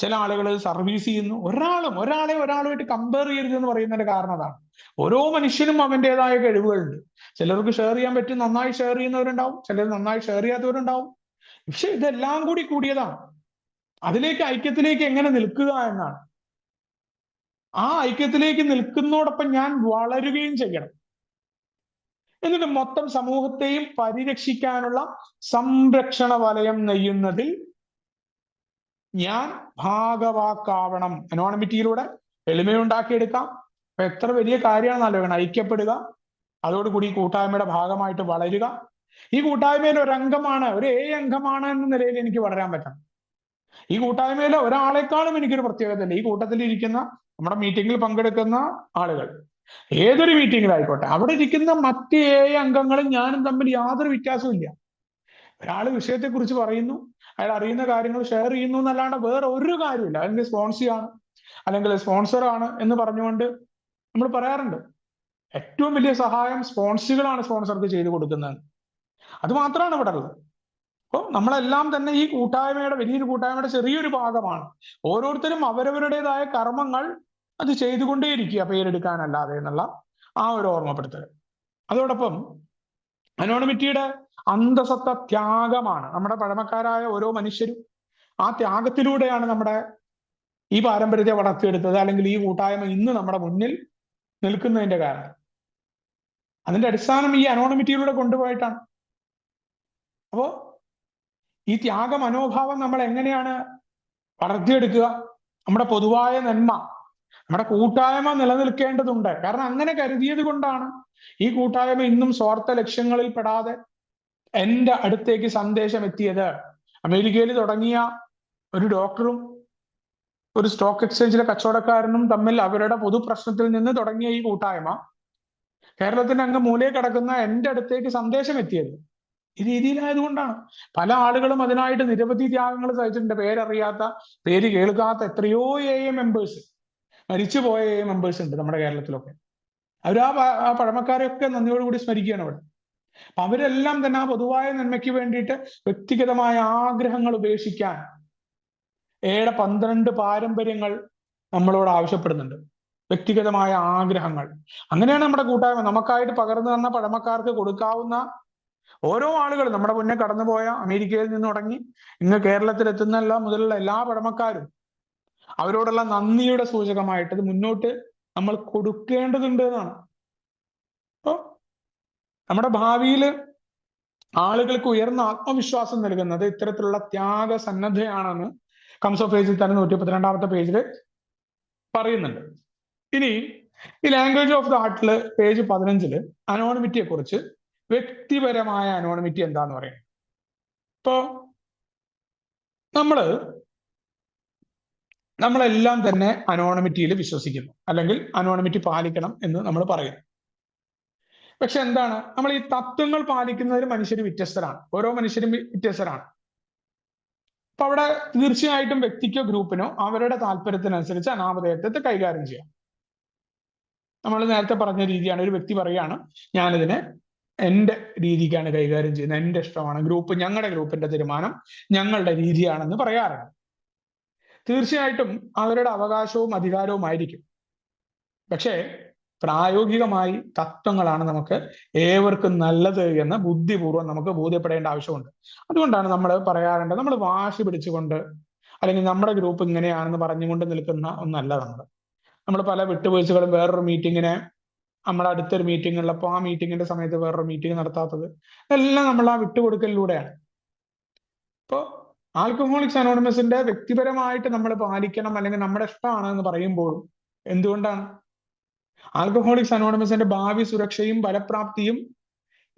ചില ആളുകൾ സർവീസ് ചെയ്യുന്നു. ഒരാളുമായിട്ട് കമ്പയർ ചെയ്യരുത് എന്ന് പറയുന്നതിന്റെ കാരണം അതാണ്. ഓരോ മനുഷ്യനും അവൻ്റെതായ കഴിവുകളുണ്ട്. ചിലർക്ക് ഷെയർ ചെയ്യാൻ പറ്റും, നന്നായി ഷെയർ ചെയ്യുന്നവരുണ്ടാവും, ചിലർ നന്നായി ഷെയർ ചെയ്യാത്തവരുണ്ടാവും. പക്ഷെ ഇതെല്ലാം കൂടിയതാണ്. അതിലേക്ക് ഐക്യത്തിലേക്ക് എങ്ങനെ നിൽക്കുക എന്നാണ്. ആ ഐക്യത്തിലേക്ക് നിൽക്കുന്നതോടൊപ്പം ഞാൻ വളരുകയും ചെയ്യണം. എന്നിട്ട് മൊത്തം സമൂഹത്തെയും പരിരക്ഷിക്കാനുള്ള സംരക്ഷണ വലയം നെയ്യുന്നതിൽ ഞാൻ ഭാഗവാക്കാവണം. അനോണിമിറ്റിയിലൂടെ എളിമയുണ്ടാക്കിയെടുക്കാം. അപ്പൊ എത്ര വലിയ കാര്യമാണെന്ന് ആലോചിക്കണം. ഐക്യപ്പെടുക, അതോടുകൂടി കൂട്ടായ്മയുടെ ഭാഗമായിട്ട് വളരുക. ഈ കൂട്ടായ്മയിൽ ഒരംഗമാണ്, ഒരു അംഗമാണ് എന്ന നിലയിൽ എനിക്ക് വളരാൻ പറ്റണം. ഈ കൂട്ടായ്മയിലെ ഒരാളെക്കാളും എനിക്കൊരു പ്രത്യേകത ഉണ്ട്. ഈ കൂട്ടത്തിൽ ഇരിക്കുന്ന നമ്മുടെ മീറ്റിങ്ങിൽ പങ്കെടുക്കുന്ന ആളുകൾ, ഏതൊരു മീറ്റിങ്ങിലായിക്കോട്ടെ, അവിടെ ഇരിക്കുന്ന മറ്റ് 7 അംഗങ്ങളും ഞാനും തമ്മിൽ യാതൊരു വ്യത്യാസവും ഇല്ല. ഒരാൾ വിഷയത്തെക്കുറിച്ച് പറയുന്നു, അയാൾ അറിയുന്ന കാര്യങ്ങൾ ഷെയർ ചെയ്യുന്നു എന്നല്ലാണ്ട് വേറെ ഒരു കാര്യമില്ല. അല്ലെങ്കിൽ സ്പോൺസിയാണ്, അല്ലെങ്കിൽ സ്പോൺസറാണ് എന്ന് പറഞ്ഞുകൊണ്ട് നമ്മൾ പറയാറുണ്ട്. ഏറ്റവും വലിയ സഹായം സ്പോൺസികളാണ് സ്പോൺസർക്ക് ചെയ്തു കൊടുക്കുന്നത്. അത് മാത്രമാണ് ഇവിടെ ഉള്ളത്. അപ്പോൾ നമ്മളെല്ലാം തന്നെ ഈ കൂട്ടായ്മയുടെ, വലിയൊരു കൂട്ടായ്മയുടെ ചെറിയൊരു ഭാഗമാണ്. ഓരോരുത്തരും അവരവരുടേതായ കർമ്മങ്ങൾ അത് ചെയ്തുകൊണ്ടേയിരിക്കുക, പേരെടുക്കാനല്ലാതെ എന്നുള്ള ആ ഒരു ഓർമ്മപ്പെടുത്തൽ. അതോടൊപ്പം അനോണിമിറ്റിയുടെ അന്തസത്ത ത്യാഗമാണ്. നമ്മുടെ പഴമക്കാരായ ഓരോ മനുഷ്യരും ആ ത്യാഗത്തിലൂടെയാണ് നമ്മുടെ ഈ പാരമ്പര്യത്തെ വളർത്തിയെടുത്തത്, അല്ലെങ്കിൽ ഈ കൂട്ടായ്മ ഇന്ന് നമ്മുടെ മുന്നിൽ നിൽക്കുന്നതിന്റെ കാരണം അതിന്റെ അടിസ്ഥാനം ഈ അനോണിമിറ്റിയിലൂടെ കൊണ്ടുപോയിട്ടാണ്. അപ്പോ ഈ ത്യാഗ മനോഭാവം നമ്മൾ എങ്ങനെയാണ് വളർത്തിയെടുക്കുക? നമ്മുടെ പൊതുവായ നന്മ, നമ്മുടെ കൂട്ടായ്മ നിലനിൽക്കേണ്ടതുണ്ട്. കാരണം അങ്ങനെ കരുതിയത് കൊണ്ടാണ് ഈ കൂട്ടായ്മ ഇന്നും സ്വാർത്ഥ ലക്ഷ്യങ്ങളിൽ പെടാതെ എന്റെ അടുത്തേക്ക് സന്ദേശം എത്തിയത്. അമേരിക്കയിൽ തുടങ്ങിയ ഒരു ഡോക്ടറും ഒരു സ്റ്റോക്ക് എക്സ്ചേഞ്ചിലെ കച്ചവടക്കാരനും തമ്മിൽ അവരുടെ പൊതുപ്രശ്നത്തിൽ നിന്ന് തുടങ്ങിയ ഈ കൂട്ടായ്മ കേരളത്തിന്റെ അങ്ങ് മൂലയിൽ കിടക്കുന്ന എന്റെ അടുത്തേക്ക് സന്ദേശം എത്തിയത് ഈ രീതിയിലായതുകൊണ്ടാണ്. പല ആളുകളും അതിനായിട്ട് നിരവധി ത്യാഗങ്ങൾ സഹിച്ചിട്ടുണ്ട്. പേരറിയാത്ത, പേര് കേൾക്കാത്ത എത്രയോ AA മെമ്പേഴ്സ്, മരിച്ചുപോയ AA മെമ്പേഴ്സ് ഉണ്ട് നമ്മുടെ കേരളത്തിലൊക്കെ. ആ പഴമക്കാരെയൊക്കെ നന്ദിയോടുകൂടി സ്മരിക്കുകയാണ് അവിടെ. അപ്പൊ അവരെല്ലാം തന്നെ ആ പൊതുവായ നന്മയ്ക്ക് വേണ്ടിയിട്ട് വ്യക്തിഗതമായ ആഗ്രഹങ്ങൾ ഉപേക്ഷിക്കാൻ 12 പാരമ്പര്യങ്ങൾ നമ്മളോട് ആവശ്യപ്പെടുന്നുണ്ട്. വ്യക്തിഗതമായ ആഗ്രഹങ്ങൾ. അങ്ങനെയാണ് നമ്മുടെ കൂട്ടായ്മ. നമുക്കായിട്ട് പകർന്നു തന്ന പഴമക്കാർക്ക് കൊടുക്കാവുന്ന ഓരോ ആളുകളും, നമ്മുടെ മുന്നേ കടന്നുപോയ അമേരിക്കയിൽ നിന്ന് തുടങ്ങി ഇന്ന് കേരളത്തിലെത്തുന്ന മുതലുള്ള എല്ലാ പഴമക്കാരും, അവരോടുള്ള നന്ദിയുടെ സൂചകമായിട്ട് ഇത് മുന്നോട്ട് നമ്മൾ കൊടുക്കേണ്ടതുണ്ട് എന്നാണ്. അപ്പോ നമ്മുടെ ഭാവിയിൽ ആളുകൾക്ക് ഉയർന്ന ആത്മവിശ്വാസം നൽകുന്നത് ഇത്തരത്തിലുള്ള ത്യാഗസന്നദ്ധയാണെന്ന് കംസ് ഓഫ് ഏജിൽ തന്നെ 132ാമത്തെ പേജിൽ പറയുന്നുണ്ട്. ഇനി ഈ ലാംഗ്വേജ് ഓഫ് ദ ആർട്ടില് പേജ് 15 അനോണിമിറ്റിയെ കുറിച്ച്, വ്യക്തിപരമായ അനോണിമിറ്റി എന്താന്ന് പറയും. ഇപ്പോ നമ്മളെല്ലാം തന്നെ അനോണിമിറ്റിയിൽ വിശ്വസിക്കുന്നു, അല്ലെങ്കിൽ അനോണിമിറ്റി പാലിക്കണം എന്ന് നമ്മൾ പറയും. പക്ഷെ എന്താണ്, നമ്മൾ ഈ തത്വങ്ങൾ പാലിക്കുന്നതിൽ മനുഷ്യർ വ്യത്യസ്തരാണ്. ഓരോ മനുഷ്യരും വ്യത്യസ്തരാണ്. അപ്പൊ അവിടെ തീർച്ചയായിട്ടും വ്യക്തിക്കോ ഗ്രൂപ്പിനോ അവരുടെ താല്പര്യത്തിനനുസരിച്ച് അനാമധേയത്വത്തെ കൈകാര്യം ചെയ്യാം. നമ്മൾ നേരത്തെ പറഞ്ഞ രീതിയാണ്. ഒരു വ്യക്തി പറയാണ്, ഞാനിതിനെ എന്റെ രീതിക്കാണ് കൈകാര്യം ചെയ്യുന്നത്, എന്റെ ഇഷ്ടമാണ്, ഞങ്ങളുടെ ഗ്രൂപ്പിന്റെ തീരുമാനം, ഞങ്ങളുടെ രീതിയാണെന്ന് പറയാറുണ്ട്. തീർച്ചയായിട്ടും അവരുടെ അവകാശവും അധികാരവുമായിരിക്കും. പക്ഷേ പ്രായോഗികമായി തത്വങ്ങളാണ് നമുക്ക് ഏവർക്കും നല്ലത് എന്ന് ബുദ്ധിപൂർവ്വം നമുക്ക് ബോധ്യപ്പെടേണ്ട ആവശ്യമുണ്ട്. അതുകൊണ്ടാണ് നമ്മൾ പറയാറുണ്ട്, നമ്മൾ വാശി പിടിച്ചുകൊണ്ട് അല്ലെങ്കിൽ നമ്മുടെ ഗ്രൂപ്പ് ഇങ്ങനെയാണെന്ന് പറഞ്ഞുകൊണ്ട് നിൽക്കുന്ന ഒന്നല്ല നമ്മൾ പല വിട്ടുവീഴ്ചകളും, വേറൊരു മീറ്റിങ്ങിനെ നമ്മുടെ അടുത്തൊരു മീറ്റിംഗ് ഉള്ളപ്പോൾ ആ മീറ്റിങ്ങിന്റെ സമയത്ത് വേറൊരു മീറ്റിംഗ് നടത്താത്തത്, എല്ലാം നമ്മൾ ആ വിട്ടുകൊടുക്കലിലൂടെയാണ്. ഇപ്പോൾ ആൽക്കഹോളിക്സ് അനോണിമസിന്റെ വ്യക്തിപരമായിട്ട് നമ്മൾ പാലിക്കണം, അല്ലെങ്കിൽ നമ്മുടെ ഇഷ്ടമാണ് എന്ന് പറയുമ്പോഴും എന്തുകൊണ്ടാണ്? ആൽക്കഹോളിക്സ് അനോണിമസിന്റെ ഭാവി സുരക്ഷയും ഫലപ്രാപ്തിയും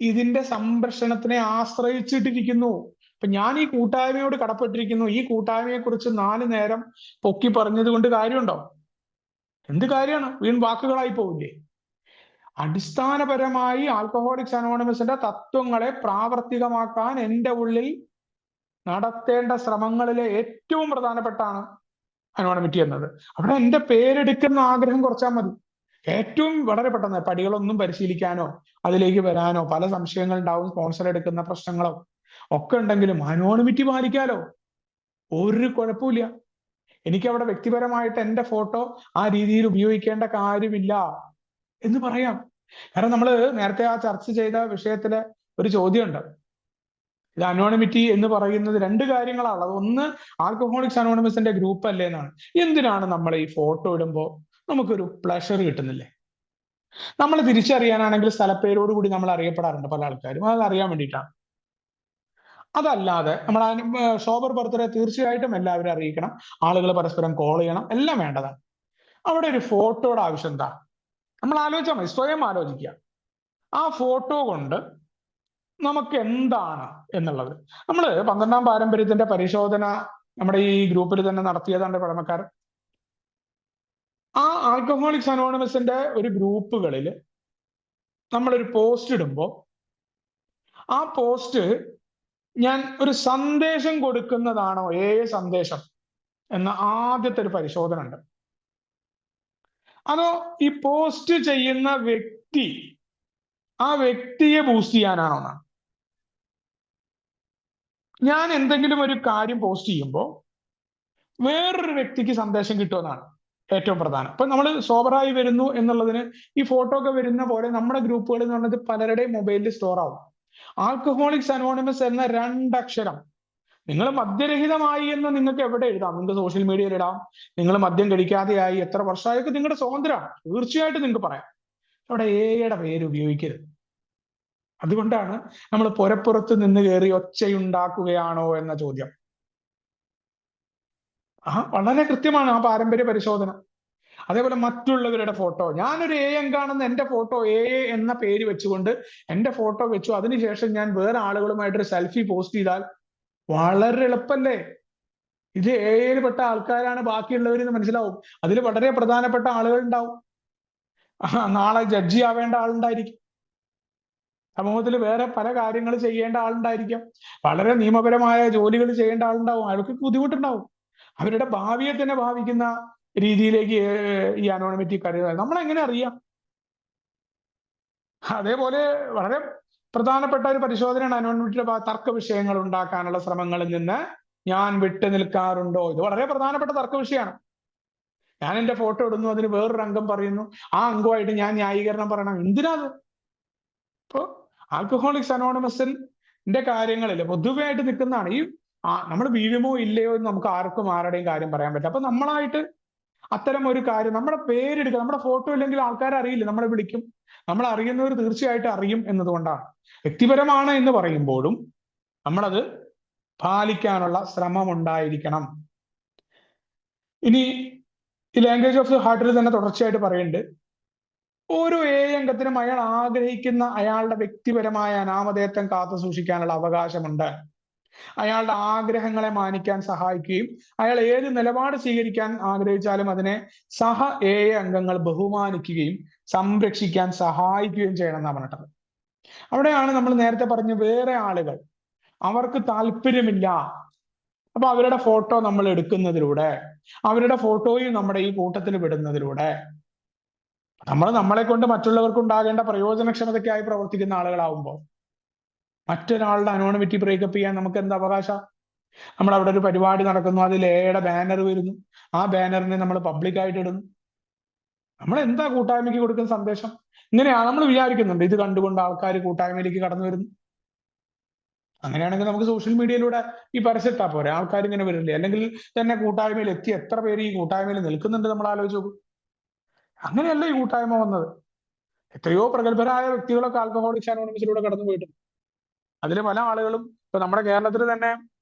ഇതിന്റെ സംരക്ഷണത്തിനെ ആശ്രയിച്ചിട്ടിരിക്കുന്നു. ഇപ്പൊ ഞാൻ ഈ കൂട്ടായ്മയോട് കടപ്പെട്ടിരിക്കുന്നു. ഈ കൂട്ടായ്മയെ കുറിച്ച് 4 നേരം പൊക്കി പറഞ്ഞത് കൊണ്ട് കാര്യമുണ്ടോ? എന്ത് കാര്യമാണ്? വാക്കുകളായി പോവില്ലേ? അടിസ്ഥാനപരമായി ആൽക്കഹോളിക്സ് അനോണിമസിന്റെ തത്വങ്ങളെ പ്രാവർത്തികമാക്കാൻ എൻ്റെ ഉള്ളിൽ നടത്തേണ്ട ശ്രമങ്ങളിലെ ഏറ്റവും പ്രധാനപ്പെട്ടാണ് അനോണിമിറ്റി എന്നത്. അവിടെ എൻ്റെ പേരെടുക്കുന്ന ആഗ്രഹം കുറച്ചാൽ മതി. ഏറ്റവും വളരെ പെട്ടെന്ന് പടികളൊന്നും പരിശീലിക്കാനോ അതിലേക്ക് വരാനോ, പല സംശയങ്ങൾ ഉണ്ടാവും, സ്പോൺസർ എടുക്കുന്ന പ്രശ്നങ്ങളോ ഒക്കെ ഉണ്ടെങ്കിലും അനോണിമിറ്റി പാലിക്കാലോ, ഒരു കുഴപ്പമില്ല. എനിക്കവിടെ വ്യക്തിപരമായിട്ട് എൻ്റെ ഫോട്ടോ ആ രീതിയിൽ ഉപയോഗിക്കേണ്ട കാര്യമില്ല എന്ന് പറയാം. കാരണം നമ്മൾ നേരത്തെ ആ ചർച്ച ചെയ്ത വിഷയത്തിലെ ഒരു ചോദ്യമുണ്ട്, ഇത് അനോണിമിറ്റി എന്ന് പറയുന്നത് 2 കാര്യങ്ങളാണ്. ഒന്ന്, ആൽക്കഹോളിക്സ് അനോണിമസിന്റെ ഗ്രൂപ്പ് അല്ലേ എന്നാണ്. എന്തിനാണ് നമ്മൾ ഈ ഫോട്ടോ ഇടുമ്പോൾ നമുക്കൊരു പ്ലഷർ കിട്ടുന്നില്ലേ? നമ്മൾ തിരിച്ചറിയാനാണെങ്കിൽ സ്ഥലപ്പേരോടുകൂടി നമ്മൾ അറിയപ്പെടാറുണ്ട് പല ആൾക്കാരും, അത് അറിയാൻ വേണ്ടിയിട്ടാണ്. അതല്ലാതെ നമ്മൾ സോബർ ബർത്ത്ഡേ തീർച്ചയായിട്ടും എല്ലാവരും അറിയിക്കണം, ആളുകൾ പരസ്പരം കോൾ ചെയ്യണം, എല്ലാം വേണ്ടതാണ്. അവിടെ ഒരു ഫോട്ടോയുടെ ആവശ്യം എന്താ? നമ്മൾ ആലോചിച്ചാൽ മതി, സ്വയം ആലോചിക്കുക. ആ ഫോട്ടോ കൊണ്ട് നമുക്ക് എന്താണ് എന്നുള്ളത്. നമ്മൾ 12ാം പാരമ്പര്യത്തിന്റെ പരിശോധന നമ്മുടെ ഈ ഗ്രൂപ്പിൽ തന്നെ നടത്തിയതാണ് പഴമക്കാർ. ആ ആൽക്കഹോളിക്സ് അനോണിമസിന്റെ ഒരു ഗ്രൂപ്പുകളിൽ നമ്മളൊരു പോസ്റ്റ് ഇടുമ്പോൾ ആ പോസ്റ്റ് ഞാൻ ഒരു സന്ദേശം കൊടുക്കുന്നതാണോ സന്ദേശം എന്ന ആദ്യത്തെ ഒരു പരിശോധന ഉണ്ട്. അതോ ഈ പോസ്റ്റ് ചെയ്യുന്ന വ്യക്തി ആ വ്യക്തിയെ ബൂസ്റ്റ് ചെയ്യാനാണോ എന്നാണ്. ഞാൻ എന്തെങ്കിലും ഒരു കാര്യം പോസ്റ്റ് ചെയ്യുമ്പോൾ വേറൊരു വ്യക്തിക്ക് സന്ദേശം കിട്ടുമെന്നാണ് ഏറ്റവും പ്രധാനം. ഇപ്പൊ നമ്മൾ സോബറായി വരുന്നു എന്നുള്ളതിന് ഈ ഫോട്ടോ ഒക്കെ വരുന്ന പോലെ നമ്മുടെ ഗ്രൂപ്പുകൾ എന്ന് പറഞ്ഞത് പലരുടെയും മൊബൈലിൽ സ്റ്റോർ ആവും. ആൽക്കഹോളിക്സ് അനോണിമസ് എന്ന 2 അക്ഷരം നിങ്ങൾ മദ്യരഹിതമായി എന്ന് നിങ്ങൾക്ക് എവിടെ എഴുതാം? നിങ്ങൾക്ക് സോഷ്യൽ മീഡിയയിൽ ഇടാം. നിങ്ങൾ മദ്യം കഴിക്കാതെയായി എത്ര വർഷമായൊക്കെ നിങ്ങളുടെ സ്വാതന്ത്ര്യമാണ്, തീർച്ചയായിട്ടും നിങ്ങൾക്ക് പറയാം. അവിടെ എയുടെ പേര് ഉപയോഗിക്കരുത്. അതുകൊണ്ടാണ് നമ്മൾ പുരപ്പുറത്ത് നിന്ന് കയറി ഒച്ചയുണ്ടാക്കുകയാണോ എന്ന ചോദ്യം. വളരെ കൃത്യമാണ് ആ പാരമ്പര്യ പരിശോധന. അതേപോലെ മറ്റുള്ളവരുടെ ഫോട്ടോ, ഞാനൊരു അംഗാണെന്ന് എന്റെ ഫോട്ടോ എന്ന പേര് വെച്ചുകൊണ്ട് എന്റെ ഫോട്ടോ വെച്ചു, അതിനുശേഷം ഞാൻ വേറെ ആളുകളുമായിട്ടൊരു സെൽഫി പോസ്റ്റ് ചെയ്താൽ വളരെ എളുപ്പല്ലേ? ഇത് യിൽ പെട്ട ആൾക്കാരാണ് ബാക്കിയുള്ളവരെന്ന് മനസ്സിലാവും. അതിൽ വളരെ പ്രധാനപ്പെട്ട ആളുകൾ ഉണ്ടാവും. നാളെ ജഡ്ജി ആവേണ്ട ആളുണ്ടായിരിക്കും, സമൂഹത്തിൽ വേറെ പല കാര്യങ്ങൾ ചെയ്യേണ്ട ആളുണ്ടായിരിക്കാം, വളരെ നിയമപരമായ ജോലികൾ ചെയ്യേണ്ട ആളുണ്ടാവും. അവർക്ക് ബുദ്ധിമുട്ടുണ്ടാവും. അവരുടെ ഭാവിയെ തന്നെ ബാധിക്കുന്ന രീതിയിലേക്ക് ഈ അനോണിമിറ്റി കരുതൽ നമ്മൾ എങ്ങനെ അറിയാം? അതേപോലെ വളരെ പ്രധാനപ്പെട്ട ഒരു പരിശോധനയാണ് അനോണിമിറ്റിയുടെ തർക്ക വിഷയങ്ങൾ ഉണ്ടാക്കാനുള്ള ശ്രമങ്ങളിൽ നിന്ന് ഞാൻ വിട്ടു നിൽക്കാറുണ്ടോ? ഇത് വളരെ പ്രധാനപ്പെട്ട തർക്ക വിഷയമാണ്. ഞാൻ എന്റെ ഫോട്ടോ ഇടുന്നു, അതിന് വേറൊരു അംഗം പറയുന്നു, ആ അംഗമായിട്ട് ഞാൻ ന്യായീകരണം പറയണം. എന്തിനാത്? ഇപ്പോ ആൽക്കഹോളിക്സ് അനോണിമസിന്റെ കാര്യങ്ങളിൽ പൊതുവെയായിട്ട് നിൽക്കുന്നതാണ് ഈ നമ്മൾ വീഴുമോ ഇല്ലയോ എന്ന് നമുക്ക് ആർക്കും ആരുടെയും കാര്യം പറയാൻ പറ്റില്ല. അപ്പൊ നമ്മളായിട്ട് അത്തരം ഒരു കാര്യം, നമ്മുടെ പേരെടുക്കുക, നമ്മുടെ ഫോട്ടോ ഇല്ലെങ്കിൽ ആൾക്കാർ അറിയില്ല, നമ്മളെ വിളിക്കും. നമ്മൾ അറിയുന്നവർ തീർച്ചയായിട്ടും അറിയും എന്നതുകൊണ്ടാണ്. വ്യക്തിപരമാണ് എന്ന് പറയുമ്പോഴും നമ്മളത് പാലിക്കാനുള്ള ശ്രമം ഉണ്ടായിരിക്കണം. ഇനി ഈ ലാംഗ്വേജ് ഓഫ് ദി ഹാർട്ടിൽ തന്നെ തുടർച്ചയായിട്ട് പറയുന്നുണ്ട്, ഓരോ അംഗത്തിനും അയാൾ ആഗ്രഹിക്കുന്ന അയാളുടെ വ്യക്തിപരമായ അനാമധേയത്വം കാത്തു സൂക്ഷിക്കാനുള്ള അവകാശമുണ്ട്. അയാളുടെ ആഗ്രഹങ്ങളെ മാനിക്കാൻ സഹായിക്കുകയും അയാൾ ഏത് നിലപാട് സ്വീകരിക്കാൻ ആഗ്രഹിച്ചാലും അതിനെ സഹ അംഗങ്ങൾ ബഹുമാനിക്കുകയും സംരക്ഷിക്കാൻ സഹായിക്കുകയും ചെയ്യണം എന്നാണ് പറഞ്ഞിട്ടത്. അവിടെയാണ് നമ്മൾ നേരത്തെ പറഞ്ഞ വേറെ ആളുകൾ അവർക്ക് താല്പര്യമില്ല, അപ്പൊ അവരുടെ ഫോട്ടോ നമ്മൾ എടുക്കുന്നതിലൂടെ, അവരുടെ ഫോട്ടോയും നമ്മുടെ ഈ കൂട്ടത്തിൽ വിടുന്നതിലൂടെ നമ്മൾ നമ്മളെ കൊണ്ട് മറ്റുള്ളവർക്ക് ഉണ്ടാകേണ്ട പ്രയോജനക്ഷമതയ്ക്കായി പ്രവർത്തിക്കുന്ന ആളുകളാവുമ്പോൾ മറ്റൊരാളുടെ അനോണിമിറ്റി ബ്രേക്കപ്പ് ചെയ്യാൻ നമുക്ക് എന്ത് അവകാശം? നമ്മൾ അവിടെ ഒരു പരിപാടി നടക്കുന്നു, അതിൽ എയുടെ ബാനർ വരുന്നു, ആ ബാനറിനെ നമ്മൾ പബ്ലിക്കായിട്ട് ഇടുന്നു. നമ്മൾ എന്താ കൂട്ടായ്മയ്ക്ക് കൊടുക്കുന്ന സന്ദേശം? ഇങ്ങനെയാണ് നമ്മൾ വിചാരിക്കുന്നുണ്ട്, ഇത് കണ്ടുകൊണ്ട് ആൾക്കാർ കൂട്ടായ്മയിലേക്ക് കടന്നു വരുന്നു. അങ്ങനെയാണെങ്കിൽ നമുക്ക് സോഷ്യൽ മീഡിയയിലൂടെ ഈ പരസ്യത്താ പോരെ, ആൾക്കാർ ഇങ്ങനെ വരില്ലേ? അല്ലെങ്കിൽ തന്നെ കൂട്ടായ്മയിൽ എത്തി എത്ര പേര് ഈ കൂട്ടായ്മയിൽ നിൽക്കുന്നുണ്ട് നമ്മൾ ആലോചിച്ച് നോക്കും. അങ്ങനെയല്ല ഈ കൂട്ടായ്മ വന്നത്. എത്രയോ പ്രഗത്ഭരായ വ്യക്തികളൊക്കെ ആൽക്കഹോളിക്സ് അനോണിമസിലൂടെ കടന്നു പോയിട്ടുണ്ട്. അതിൽ പല ആളുകളും, ഇപ്പൊ നമ്മുടെ കേരളത്തിൽ തന്നെ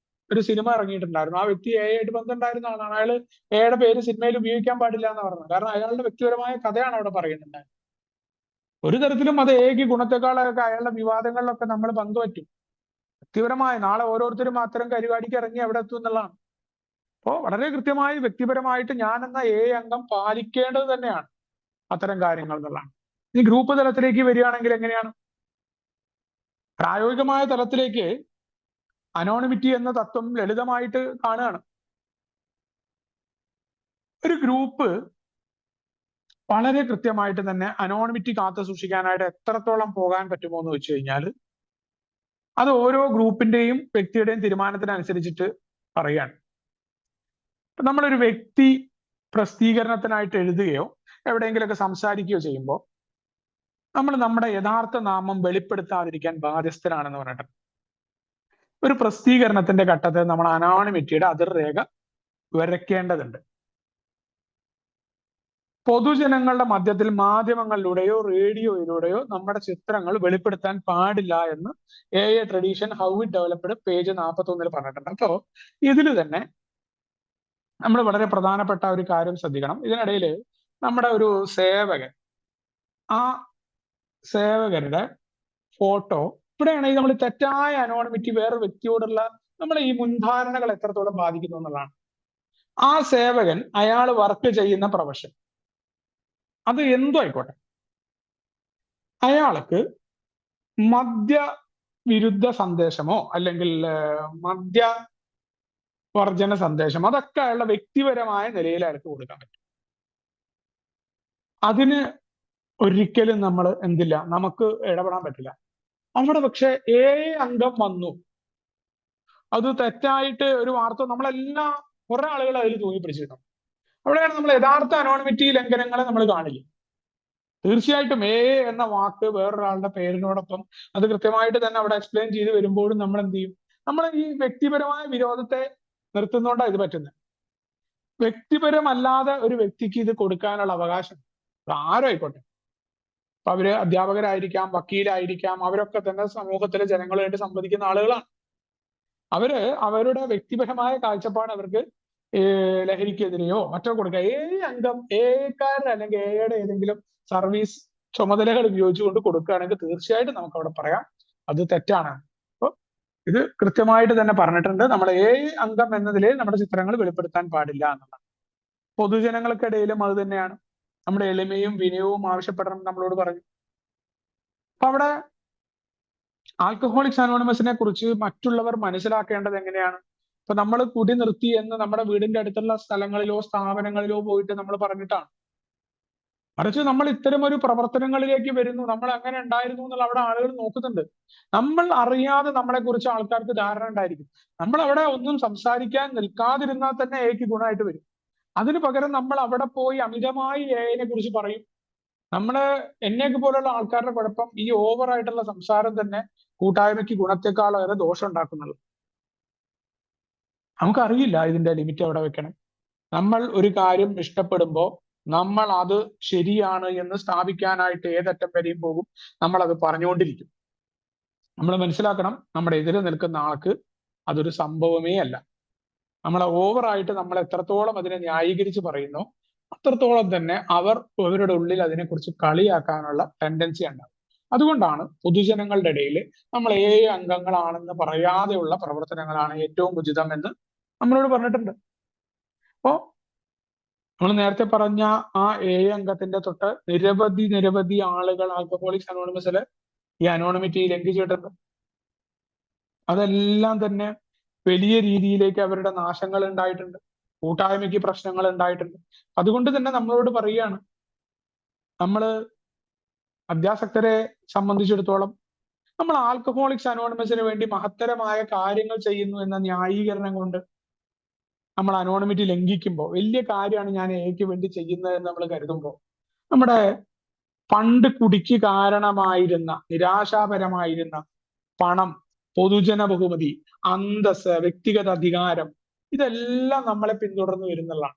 ഒരു സിനിമ ഇറങ്ങിയിട്ടുണ്ടായിരുന്നു, ആ വ്യക്തി ആയിട്ട് ബന്ധമുണ്ടായിരുന്ന ആളാണ്. അയാൾ എയുടെ പേര് സിനിമയിൽ ഉപയോഗിക്കാൻ പാടില്ല എന്ന് പറഞ്ഞത്. കാരണം അയാളുടെ വ്യക്തിപരമായ കഥയാണ് അവിടെ പറയുന്നുണ്ട്. ഒരു തരത്തിലും അത് എക്ക് ഗുണത്തെക്കാളൊക്കെ അയാളുടെ വിവാദങ്ങളിലൊക്കെ നമ്മൾ പങ്കുവറ്റും. വ്യക്തിപരമായ നാളെ ഓരോരുത്തരും അത്തരം പരിപാടിക്ക് ഇറങ്ങി എവിടെ എത്തും എന്നുള്ളതാണ്. അപ്പോൾ വളരെ കൃത്യമായി വ്യക്തിപരമായിട്ട് ഞാൻ എന്ന അംഗം പാലിക്കേണ്ടത് തന്നെയാണ് അത്തരം കാര്യങ്ങൾ എന്നുള്ളതാണ്. ഈ ഗ്രൂപ്പ് തലത്തിലേക്ക് വരികയാണെങ്കിൽ എങ്ങനെയാണ്? പ്രായോഗികമായ തലത്തിലേക്ക് അനോണിമിറ്റി എന്ന തത്വം ലളിതമായിട്ട് കാണുകയാണ്. ഒരു ഗ്രൂപ്പ് വളരെ കൃത്യമായിട്ട് തന്നെ അനോണിമിറ്റി കാത്തു സൂക്ഷിക്കാനായിട്ട് എത്രത്തോളം പോകാൻ പറ്റുമോ എന്ന് വെച്ച് കഴിഞ്ഞാൽ അത് ഓരോ ഗ്രൂപ്പിന്റെയും വ്യക്തിയുടെയും തീരുമാനത്തിനനുസരിച്ചിട്ട് പറയുകയാണ്. നമ്മളൊരു വ്യക്തി പ്രസിദ്ധീകരണത്തിനായിട്ട് എഴുതുകയോ എവിടെയെങ്കിലുമൊക്കെ സംസാരിക്കുകയോ ചെയ്യുമ്പോൾ നമ്മൾ നമ്മുടെ യഥാർത്ഥ നാമം വെളിപ്പെടുത്താതിരിക്കാൻ ബാധ്യസ്ഥരാണെന്ന് പറഞ്ഞിട്ട് ഒരു പ്രസിദ്ധീകരണത്തിന്റെ ഘട്ടത്തിൽ നമ്മൾ അനോണിമിറ്റിയുടെ അതിർരേഖ വരയ്ക്കേണ്ടതുണ്ട്. പൊതുജനങ്ങളുടെ മധ്യത്തിൽ മാധ്യമങ്ങളിലൂടെയോ റേഡിയോയിലൂടെയോ നമ്മുടെ ചിത്രങ്ങൾ വെളിപ്പെടുത്താൻ പാടില്ല എന്ന് tradition how it developed page 41 പറഞ്ഞിട്ടുണ്ട്. അപ്പോ ഇതിൽ തന്നെ നമ്മൾ വളരെ പ്രധാനപ്പെട്ട ഒരു കാര്യം ശ്രദ്ധിക്കണം. ഇതിനിടയിൽ നമ്മുടെ ഒരു സേവകൻ, ആ സേവകരുടെ ഫോട്ടോ ഇവിടെയാണെങ്കിൽ നമ്മൾ തെറ്റായ അനോണിമിറ്റി വേറൊരു വ്യക്തിയോടുള്ള നമ്മളെ ഈ മുൻധാരണകൾ എത്രത്തോളം ബാധിക്കുന്നു എന്നുള്ളതാണ്. ആ സേവകൻ അയാൾ വർക്ക് ചെയ്യുന്ന പ്രൊഫഷൻ അത് എന്തോ ആയിക്കോട്ടെ, അയാൾക്ക് മദ്യവിരുദ്ധ സന്ദേശമോ അല്ലെങ്കിൽ മദ്യവർജന സന്ദേശം അതൊക്കെ അയാളുടെ വ്യക്തിപരമായ നിലയിൽ അയാൾക്ക് കൊടുക്കാൻ പറ്റും. അതിന് ഒരിക്കലും നമ്മൾ എന്തില്ല, നമുക്ക് ഇടപെടാൻ പറ്റില്ല. അവിടെ പക്ഷെ അംഗം വന്നു, അത് തെറ്റായിട്ട് ഒരു വാർത്ത നമ്മളെല്ലാം കുറെ ആളുകൾ അതിൽ തൂങ്ങിപ്പിടിച്ചിട്ടുണ്ട്. അവിടെയാണ് നമ്മൾ യഥാർത്ഥ അനോണിമിറ്റി ലംഘനങ്ങളെ നമ്മൾ കാണില്ല. തീർച്ചയായിട്ടും എന്ന വാക്ക് വേറൊരാളുടെ പേരിനോടൊപ്പം അത് കൃത്യമായിട്ട് തന്നെ അവിടെ എക്സ്പ്ലെയിൻ ചെയ്ത് വരുമ്പോഴും നമ്മൾ എന്ത് ചെയ്യും? നമ്മൾ ഈ വ്യക്തിപരമായ വിരോധത്തെ നിർത്തുന്നോണ്ടാണ് ഇത് പറ്റുന്നത്. വ്യക്തിപരമല്ലാതെ ഒരു വ്യക്തിക്ക് ഇത് കൊടുക്കാനുള്ള അവകാശം ആരും ആയിക്കോട്ടെ. അപ്പൊ അവര് അധ്യാപകരായിരിക്കാം, വക്കീലായിരിക്കാം, അവരൊക്കെ തന്നെ സമൂഹത്തിലെ ജനങ്ങളുമായിട്ട് സംവദിക്കുന്ന ആളുകളാണ്. അവര് അവരുടെ വ്യക്തിപരമായ കാഴ്ചപ്പാട് അവർക്ക് ലഹരിക്കെതിരെയോ മറ്റോ കൊടുക്കുക. അംഗം എക്കാരൻ അല്ലെങ്കിൽ എയുടെ ഏതെങ്കിലും സർവീസ് ചുമതലകൾ ഉപയോഗിച്ചുകൊണ്ട് കൊടുക്കുകയാണെങ്കിൽ തീർച്ചയായിട്ടും നമുക്ക് അവിടെ പറയാം അത് തെറ്റാണ്. അപ്പൊ ഇത് കൃത്യമായിട്ട് തന്നെ പറഞ്ഞിട്ടുണ്ട്. നമ്മുടെ അംഗം എന്ന നിലയിൽ നമ്മുടെ ചിത്രങ്ങൾ വെളിപ്പെടുത്താൻ പാടില്ല എന്നുള്ളത്. പൊതുജനങ്ങൾക്കിടയിലും അത് തന്നെയാണ്. നമ്മുടെ എളിമയും വിനയവും ആവശ്യപ്പെടണം നമ്മളോട് പറഞ്ഞു. അപ്പൊ അവിടെ ആൽക്കഹോളിക്സ് അനോണിമസിനെ കുറിച്ച് മറ്റുള്ളവർ മനസ്സിലാക്കേണ്ടത് എങ്ങനെയാണ്? ഇപ്പൊ നമ്മൾ കുടി നിർത്തി എന്ന് നമ്മുടെ വീടിന്റെ അടുത്തുള്ള സ്ഥലങ്ങളിലോ സ്ഥാപനങ്ങളിലോ പോയിട്ട് നമ്മൾ പറഞ്ഞിട്ടാണ്. മറിച്ച് നമ്മൾ ഇത്തരം ഒരു പ്രവർത്തനങ്ങളിലേക്ക് വരുന്നു, നമ്മൾ അങ്ങനെ ഉണ്ടായിരുന്നു എന്നുള്ള അവിടെ ആളുകൾ നോക്കുന്നുണ്ട്. നമ്മൾ അറിയാതെ നമ്മളെ കുറിച്ച് ആൾക്കാർക്ക് ധാരണ ഉണ്ടായിരിക്കും. നമ്മൾ അവിടെ ഒന്നും സംസാരിക്കാൻ നിൽക്കാതിരുന്നാൽ തന്നെ എക്ക് ഗുണമായിട്ട് വരും. അതിനു പകരം നമ്മൾ അവിടെ പോയി അമിതമായി എനെ കുറിച്ച് പറയും. എന്നെയൊക്കെ പോലുള്ള ആൾക്കാരുടെ കുഴപ്പം ഈ ഓവറായിട്ടുള്ള സംസാരം തന്നെ കൂട്ടായ്മയ്ക്ക് ഗുണത്തെക്കാളേറെ ദോഷം ഉണ്ടാക്കുന്നുള്ളൂ. നമുക്കറിയില്ല ഇതിന്റെ ലിമിറ്റ് എവിടെ വെക്കണം. നമ്മൾ ഒരു കാര്യം ഇഷ്ടപ്പെടുമ്പോൾ നമ്മൾ അത് ശരിയാണ് എന്ന് സ്ഥാപിക്കാനായിട്ട് ഏതറ്റം വരെയും പോകും. നമ്മൾ അത് പറഞ്ഞുകൊണ്ടിരിക്കും. നമ്മൾ മനസ്സിലാക്കണം, നമ്മുടെ എതിരെ നിൽക്കുന്ന ആൾക്ക് അതൊരു സംഭവമേ അല്ല. ഓവറായിട്ട് നമ്മൾ എത്രത്തോളം അതിനെ ന്യായീകരിച്ച് പറയുന്നു അത്രത്തോളം തന്നെ അവരുടെ ഉള്ളിൽ അതിനെക്കുറിച്ച് കളിയാക്കാനുള്ള ടെൻഡൻസി ഉണ്ടാകും. അതുകൊണ്ടാണ് പൊതുജനങ്ങളുടെ ഇടയിൽ നമ്മൾ അംഗങ്ങളാണെന്ന് പറയാതെയുള്ള പ്രവർത്തനങ്ങളാണ് ഏറ്റവും ഉചിതം എന്ന് നമ്മളോട് പറഞ്ഞിട്ടുണ്ട്. അപ്പോ നമ്മൾ നേരത്തെ പറഞ്ഞ ആ അംഗത്തിന്റെ തൊട്ട് നിരവധി ആളുകൾ ആൽക്കഹോളിക്സ് അനോണിമസില് ഈ അനോണിമിറ്റി ലംഘിച്ചിട്ടുണ്ട്. അതെല്ലാം തന്നെ വലിയ രീതിയിലേക്ക് അവരുടെ നാശങ്ങൾ ഉണ്ടായിട്ടുണ്ട്, കൂട്ടായ്മയ്ക്ക് പ്രശ്നങ്ങൾ ഉണ്ടായിട്ടുണ്ട്. അതുകൊണ്ട് തന്നെ നമ്മളോട് പറയുകയാണ്, നമ്മള് അത്യാസക്തരെ സംബന്ധിച്ചിടത്തോളം നമ്മൾ ആൽക്കഹോളിക്സ് അനോണിമസിന് വേണ്ടി മഹത്തരമായ കാര്യങ്ങൾ ചെയ്യുന്നു എന്ന ന്യായീകരണം കൊണ്ട് നമ്മൾ അനോണിമിറ്റി ലംഘിക്കുമ്പോൾ വലിയ കാര്യമാണ് ഞാൻ എക്ക് വേണ്ടി ചെയ്യുന്നത് എന്ന് നമ്മൾ കരുതുമ്പോൾ നമ്മുടെ പണ്ട് കുടിക്ക് കാരണമായിരുന്ന നിരാശാപരമായിരുന്ന പണം, പൊതുജന ബഹുമതി, അന്തസ്, വ്യക്തിഗത അധികാരം, ഇതെല്ലാം നമ്മളെ പിന്തുടർന്ന് വരുന്നുള്ളതാണ്.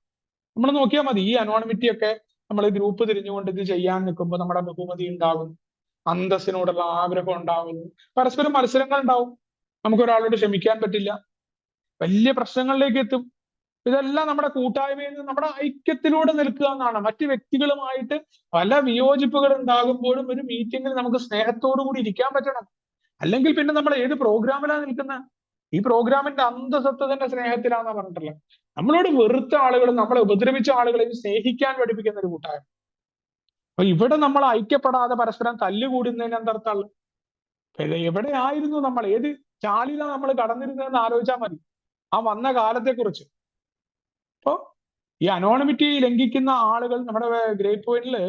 നമ്മൾ നോക്കിയാൽ മതി, ഈ അനോണിമിറ്റി ഒക്കെ നമ്മൾ ഗ്രൂപ്പ് തിരിഞ്ഞുകൊണ്ട് ഇത് ചെയ്യാൻ നിൽക്കുമ്പോൾ നമ്മുടെ ബഹുമതി ഉണ്ടാകും, അന്തസ്സിനോടുള്ള ആഗ്രഹം ഉണ്ടാകുന്നു, പരസ്പരം മത്സരങ്ങൾ ഉണ്ടാവും, നമുക്കൊരാളോട് ക്ഷമിക്കാൻ പറ്റില്ല, വലിയ പ്രശ്നങ്ങളിലേക്ക് എത്തും. ഇതെല്ലാം നമ്മുടെ കൂട്ടായ്മയിൽ നിന്ന് നമ്മുടെ ഐക്യത്തിലൂടെ നിൽക്കുക എന്നാണ്. മറ്റു വ്യക്തികളുമായിട്ട് പല വിയോജിപ്പുകൾ ഉണ്ടാകുമ്പോഴും ഒരു മീറ്റിംഗിൽ നമുക്ക് സ്നേഹത്തോടു കൂടി ഇരിക്കാൻ പറ്റണം. അല്ലെങ്കിൽ പിന്നെ നമ്മൾ ഏത് പ്രോഗ്രാമിലാണ് നിൽക്കുന്നത്? ഈ പ്രോഗ്രാമിന്റെ അന്തസത്ത തന്നെ സ്നേഹത്തിലാണെന്നാ പറഞ്ഞിട്ടുള്ളത്. നമ്മളോട് വെറുത്ത ആളുകളും നമ്മളെ ഉപദ്രവിച്ച ആളുകളെയും സ്നേഹിക്കാൻ പഠിപ്പിക്കുന്ന ഒരു കൂട്ടായ്മ. അപ്പൊ ഇവിടെ നമ്മൾ ഐക്യപ്പെടാതെ പരസ്പരം തല്ലുകൂടുന്നതിന് എന്തർത്ഥമുള്ളു? എവിടെയായിരുന്നു നമ്മൾ? ഏത് ചാലിലാണ് നമ്മൾ കടന്നിരുന്നതെന്ന് ആലോചിച്ചാൽ മതി ആ വന്ന കാലത്തെക്കുറിച്ച്. അപ്പോ ഈ അനോണിമിറ്റി ലംഘിക്കുന്ന ആളുകൾ നമ്മുടെ ഗ്രേപ്പ് പോയിന്റില്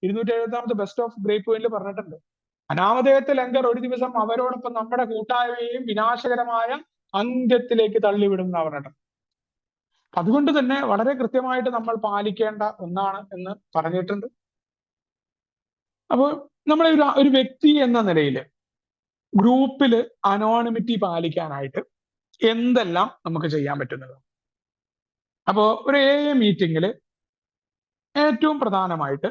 270 ബെസ്റ്റ് ഓഫ് ഗ്രേപ്പ് പോയിന്റിൽ പറഞ്ഞിട്ടുണ്ട്. അനാമധേയത്തെ ലംഘർ ഒരു ദിവസം അവരോടൊപ്പം നമ്മുടെ കൂട്ടായ്മയെയും വിനാശകരമായ അന്ത്യത്തിലേക്ക് തള്ളിവിടുന്ന പറഞ്ഞിട്ടുണ്ട്. അതുകൊണ്ട് തന്നെ വളരെ കൃത്യമായിട്ട് നമ്മൾ പാലിക്കേണ്ട ഒന്നാണ് എന്ന് പറഞ്ഞിട്ടുണ്ട്. അപ്പോൾ നമ്മൾ ഒരു വ്യക്തി എന്ന നിലയിൽ ഗ്രൂപ്പില് അനോണിമിറ്റി പാലിക്കാനായിട്ട് എന്തെല്ലാം നമുക്ക് ചെയ്യാൻ പറ്റുന്നത്? അപ്പോ ഒരു മീറ്റിംഗിൽ ഏറ്റവും പ്രധാനമായിട്ട്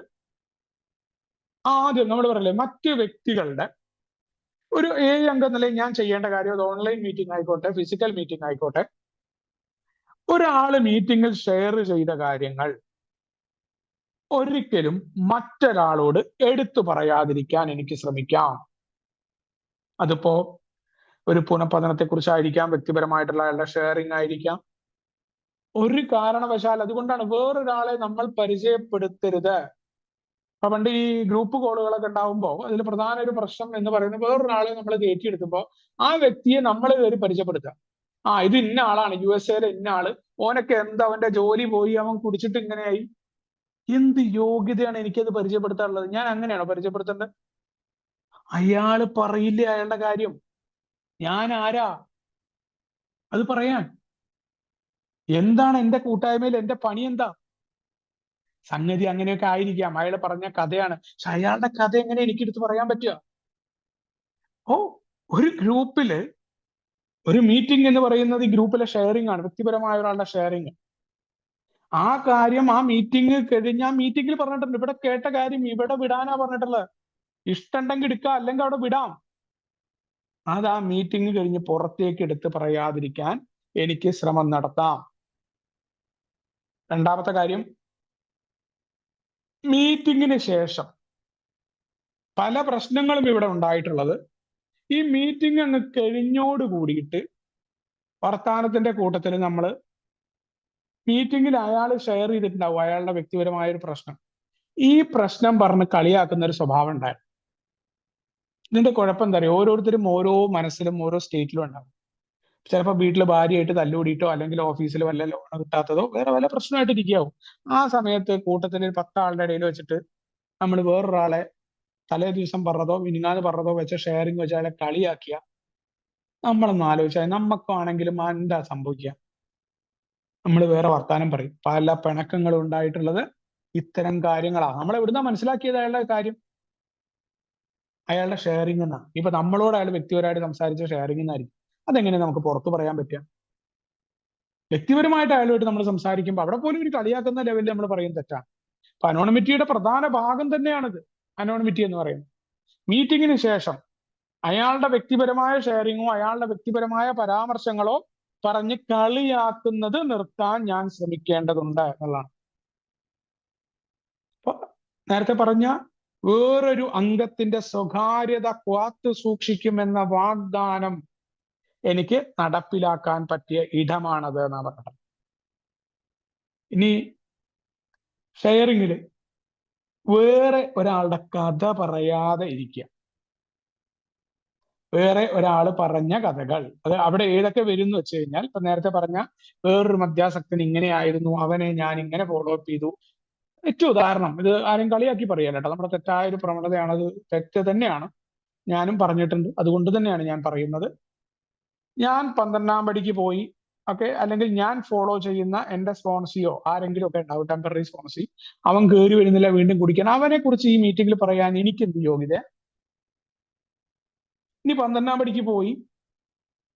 ആദ്യം നമ്മൾ പറയില്ലേ, മറ്റ് വ്യക്തികളുടെ ഒരു അംഗ നിലയിൽ ഞാൻ ചെയ്യേണ്ട കാര്യം, അത് ഓൺലൈൻ മീറ്റിംഗ് ആയിക്കോട്ടെ, ഫിസിക്കൽ മീറ്റിംഗ് ആയിക്കോട്ടെ, ഒരാള് മീറ്റിംഗിൽ ഷെയർ ചെയ്ത കാര്യങ്ങൾ ഒരിക്കലും മറ്റൊരാളോട് എടുത്തു പറയാതിരിക്കാൻ എനിക്ക് ശ്രമിക്കാം. അതിപ്പോ ഒരു പുനഃപതനത്തെ കുറിച്ചായിരിക്കാം, വ്യക്തിപരമായിട്ടുള്ള അയാളുടെ ഷെയറിംഗ് ആയിരിക്കാം. ഒരു കാരണവശാൽ അതുകൊണ്ടാണ് വേറൊരാളെ നമ്മൾ പരിചയപ്പെടുത്തരുത്. അപ്പൊ പണ്ട് ഈ ഗ്രൂപ്പ് കോളുകളൊക്കെ ഉണ്ടാവുമ്പോൾ അതിൽ പ്രധാന ഒരു പ്രശ്നം എന്ന് പറയുന്നത്, വേറൊരാളെ നമ്മൾ കയറ്റിയെടുക്കുമ്പോൾ ആ വ്യക്തിയെ നമ്മൾ കയറി പരിചയപ്പെടുത്തുക. ഇത് ഇന്ന ആളാണ്, USA ഇന്ന ആള്, ഓനൊക്കെ എന്താ അവന്റെ ജോലി പോയി, അവൻ കുടിച്ചിട്ട് ഇങ്ങനെയായി. എന്ത് യോഗ്യതയാണ് എനിക്കത് പരിചയപ്പെടുത്താനുള്ളത്? ഞാൻ അങ്ങനെയാണോ പരിചയപ്പെടുത്തേണ്ടത്? അയാള് പറയില്ലേ അയാളുടെ കാര്യം? ഞാൻ ആരാ അത് പറയാൻ? എന്താണ് എന്റെ കൂട്ടായ്മയിൽ എന്റെ പണി എന്താ? സംഗതി അങ്ങനെയൊക്കെ ആയിരിക്കാം, അയാൾ പറഞ്ഞ കഥയാണ്. പക്ഷെ അയാളുടെ കഥ എങ്ങനെ എനിക്കെടുത്ത് പറയാൻ പറ്റുക? ഒരു ഗ്രൂപ്പില് ഒരു മീറ്റിംഗ് എന്ന് പറയുന്നത് ഈ ഗ്രൂപ്പിലെ ഷെയറിംഗ് ആണ്, വ്യക്തിപരമായ ഒരാളുടെ ഷെയറിംഗ്. ആ കാര്യം ആ മീറ്റിംഗ് കഴിഞ്ഞ് ആ മീറ്റിംഗിൽ പറഞ്ഞിട്ടുണ്ട്, ഇവിടെ കേട്ട കാര്യം ഇവിടെ വിടാനാ പറഞ്ഞിട്ടുള്ളത്. ഇഷ്ടമുണ്ടെങ്കിൽ എടുക്കാം, അല്ലെങ്കിൽ അവിടെ വിടാം. അത് ആ മീറ്റിംഗ് കഴിഞ്ഞ് പുറത്തേക്ക് എടുത്ത് പറയാതിരിക്കാൻ എനിക്ക് ശ്രമം നടത്താം. രണ്ടാമത്തെ കാര്യം, മീറ്റിംഗിന് ശേഷം പല പ്രശ്നങ്ങളും ഇവിടെ ഉണ്ടായിട്ടുള്ളത് ഈ മീറ്റിംഗ് അങ്ങ് കഴിഞ്ഞോട് കൂടിയിട്ട് വർത്താനത്തിന്റെ കൂട്ടത്തിൽ നമ്മൾ മീറ്റിംഗിൽ അയാൾ ഷെയർ ചെയ്തിട്ടുണ്ടാവും അയാളുടെ വ്യക്തിപരമായ ഒരു പ്രശ്നം. ഈ പ്രശ്നം പറഞ്ഞ് കളിയാക്കുന്ന ഒരു സ്വഭാവം ഉണ്ടായിരുന്നു. ഇതിന്റെ കുഴപ്പം എന്താ പറയുക, ഓരോരുത്തരും ഓരോ മനസ്സിലും ഓരോ സ്റ്റേറ്റിലും ഉണ്ടാവും. ചിലപ്പോൾ വീട്ടിൽ ഭാര്യയായിട്ട് തല്ലുകൂടിയിട്ടോ അല്ലെങ്കിൽ ഓഫീസിൽ വല്ല ലോൺ കിട്ടാത്തതോ വേറെ വല്ല പ്രശ്നമായിട്ട് ഇരിക്കാവും. ആ സമയത്ത് കൂട്ടത്തിൽ ഒരു 10 ആളുടെ ഇടയിൽ വെച്ചിട്ട് നമ്മൾ വേറൊരാളെ തലേ ദിവസം പറഞ്ഞതോ മിനിങ്ങാന്ന് പറഞ്ഞതോ വെച്ച ഷെയറിങ് വെച്ച് അയാളെ കളിയാക്കിയ, നമ്മളൊന്ന് ആലോചിച്ചാൽ നമുക്കാണെങ്കിലും എന്താ സംഭവിക്കുക? നമ്മൾ വേറെ വർത്താനം പറയും. പല പിണക്കങ്ങളും ഉണ്ടായിട്ടുള്ളത് ഇത്തരം കാര്യങ്ങളാണ്. നമ്മൾ എവിടുന്നാ മനസ്സിലാക്കിയത് അയാളുടെ കാര്യം? അയാളുടെ ഷെയറിംഗ് എന്നാണ്. ഇപ്പൊ നമ്മളോട് അയാൾ വ്യക്തിപരമായിട്ട് സംസാരിച്ച ഷെയറിംഗ് എന്നായിരിക്കും. അതെങ്ങനെ നമുക്ക് പുറത്തു പറയാൻ പറ്റുക? വ്യക്തിപരമായിട്ട് അയാളുമായിട്ട് നമ്മൾ സംസാരിക്കുമ്പോൾ അവിടെ പോലും ഒരു കളിയാക്കുന്ന ലെവലിൽ നമ്മൾ പറയും തെറ്റാണ്. അപ്പൊ അനോണിമിറ്റിയുടെ പ്രധാന ഭാഗം തന്നെയാണിത്, അനോണിമിറ്റി എന്ന് പറയുന്നത്. മീറ്റിംഗിന് ശേഷം അയാളുടെ വ്യക്തിപരമായ ഷെയറിങ്ങോ അയാളുടെ വ്യക്തിപരമായ പരാമർശങ്ങളോ പറഞ്ഞ് കളിയാക്കുന്നത് നിർത്താൻ ഞാൻ ശ്രമിക്കേണ്ടതുണ്ട് എന്നുള്ളതാണ്. അപ്പൊ നേരത്തെ പറഞ്ഞ വേറൊരു അംഗത്തിന്റെ സ്വകാര്യത കാത്തു സൂക്ഷിക്കുമെന്ന വാഗ്ദാനം എനിക്ക് നടപ്പിലാക്കാൻ പറ്റിയ ഇടമാണത് എന്നാണ് പറഞ്ഞത്. ഇനി ഷെയറിങ്ങില് വേറെ ഒരാളുടെ കഥ പറയാതെ ഇരിക്കുക. വേറെ ഒരാൾ പറഞ്ഞ കഥകൾ, അത് അവിടെ ഏതൊക്കെ വരും എന്ന് വെച്ച് കഴിഞ്ഞാൽ, ഇപ്പൊ നേരത്തെ പറഞ്ഞ വേറൊരു മദ്യാസക്തൻ ഇങ്ങനെയായിരുന്നു, അവനെ ഞാൻ ഇങ്ങനെ ഫോളോ അപ്പ് ചെയ്തു. ഏറ്റവും ഉദാഹരണം, ഇത് ആരും കളിയാക്കി പറയല്ല കേട്ടോ, നമ്മുടെ തെറ്റായ ഒരു പ്രവണതയാണ്, അത് തെറ്റ് തന്നെയാണ്, ഞാനും പറഞ്ഞിട്ടുണ്ട്, അതുകൊണ്ട് തന്നെയാണ് ഞാൻ പറയുന്നത്. ഞാൻ 12ാം പടിക്ക് പോയി, ഓക്കെ, അല്ലെങ്കിൽ ഞാൻ ഫോളോ ചെയ്യുന്ന എന്റെ സ്പോൺസിയോ ആരെങ്കിലും ഒക്കെ ഉണ്ടാവും, ടെമ്പററി സ്പോൺസി, അവൻ കയറി വരുന്നില്ല വീണ്ടും കുടിക്കാൻ, അവനെ കുറിച്ച് ഈ മീറ്റിംഗിൽ പറയാൻ എനിക്ക് എന്ത് യോഗ്യത? ഇനി 12ാം പടിക്ക് പോയി